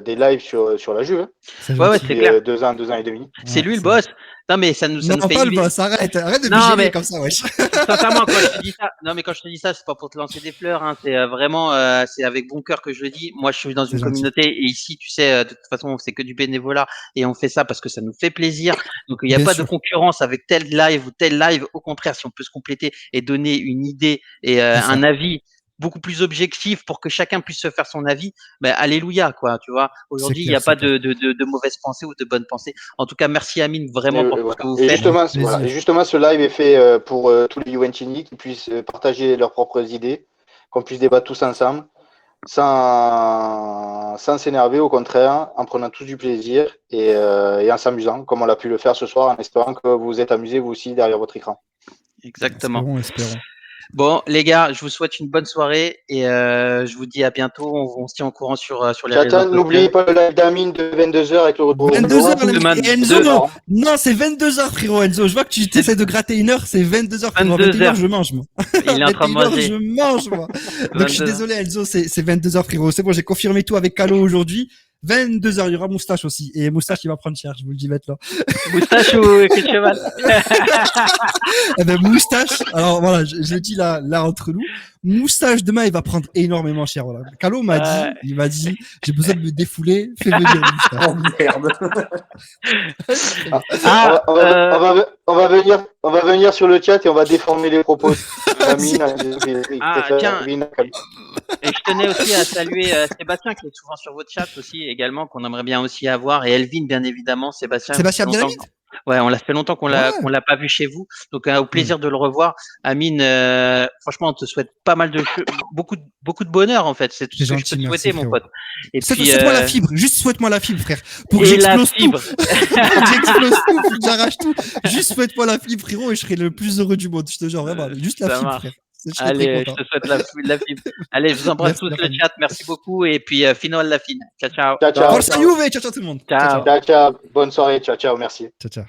des lives sur la Juve. C'est Ouais, gentil. c'est clair. 2 ans et demi. C'est lui le c'est- boss. Non, mais ça nous Non, fait pas le hyper- boss, arrête de Non, me gérer mais- comme ça, wesh. Sincèrement, quand je te dis ça, non, mais quand je te dis ça, c'est pas pour te lancer des fleurs, c'est vraiment, c'est avec bon cœur que je le dis. Moi, je suis dans C'est une gentil. communauté et ici, tu sais, de toute façon, c'est que du bénévolat et on fait ça parce que ça nous fait plaisir. Donc, il n'y a Bien pas sûr. de concurrence avec tel live ou tel live. Au contraire, si on peut se compléter et donner une idée et C'est ça. un avis beaucoup plus objectif pour que chacun puisse se faire son avis, ben, alléluia, quoi, tu vois. Aujourd'hui, il n'y clair, a pas c'est clair. de mauvaises pensées ou de bonnes pensées. En tout cas, merci Amine vraiment pour tout ce que vous Et faites. justement, Avec plaisir. et justement, ce live est fait pour tous les Juventus qui puissent partager leurs propres idées, qu'on puisse débattre tous ensemble, sans s'énerver, au contraire, en prenant tous du plaisir et en s'amusant, comme on l'a pu le faire ce soir, en espérant que vous vous êtes amusés vous aussi derrière votre écran. Exactement. Espérons. Bon, les gars, je vous souhaite une bonne soirée et je vous dis à bientôt. On se tient au courant sur les réseaux Chatan, sociaux. n'oubliez pas le live d'Amine de 22h avec le retour. 22h, les Demain, mecs. Et Enzo, deux. non, c'est 22h, frérot, Enzo. Je vois que tu essaies de gratter une heure, c'est 22h, frérot. 22h. 21h, je mange, moi. Il est en train de 21h, manger. je mange, moi. Donc, je suis 22h. désolé, Enzo, c'est 22h, frérot. C'est bon, j'ai confirmé tout avec Calo aujourd'hui. 22h, il y aura Moustache aussi. Et Moustache, il va prendre cher, je vous le dis maintenant. Moustache ou queue de cheval? Eh ben, Moustache, alors voilà, je le dis là entre nous. Moustache, demain, il va prendre énormément cher, voilà. Calo il m'a dit, j'ai besoin de me défouler, fais venir Moustache. Oh merde. Ah, On va venir sur le chat et on va déformer les propos. Amine, tiens. Et je tenais aussi à saluer Sébastien qui est souvent sur votre chat aussi également, qu'on aimerait bien aussi avoir, et Elvin bien évidemment. Sébastien Abdelhamid? Ouais, on l'a fait longtemps qu'on Ouais. l'a pas vu chez vous, donc au plaisir de le revoir. Amine, franchement, on te souhaite pas mal de beaucoup de bonheur en fait. C'est tout ce que je peux te souhaiter, mon pote. Et puis Souhaite-moi la fibre, juste souhaite-moi la fibre, frère. Pour que et la j'explose tout. fibre. Pour que j'explose tout, pour que j'arrache tout. Juste souhaite-moi la fibre, frérot, et je serai le plus heureux du monde. Je te jure, vraiment. Juste la Ça fibre, marche. frère. Je serai Allez, très je content. te souhaite la fibre. Allez, je vous embrasse Merci, tous la le famille. chat. Merci beaucoup. Et puis, final la fine. Ciao, ciao. Ciao, ciao. Forza Juve, ciao tout le monde. Ciao. Ciao, ciao. Bonne soirée. Ciao, ciao. Merci. Ciao.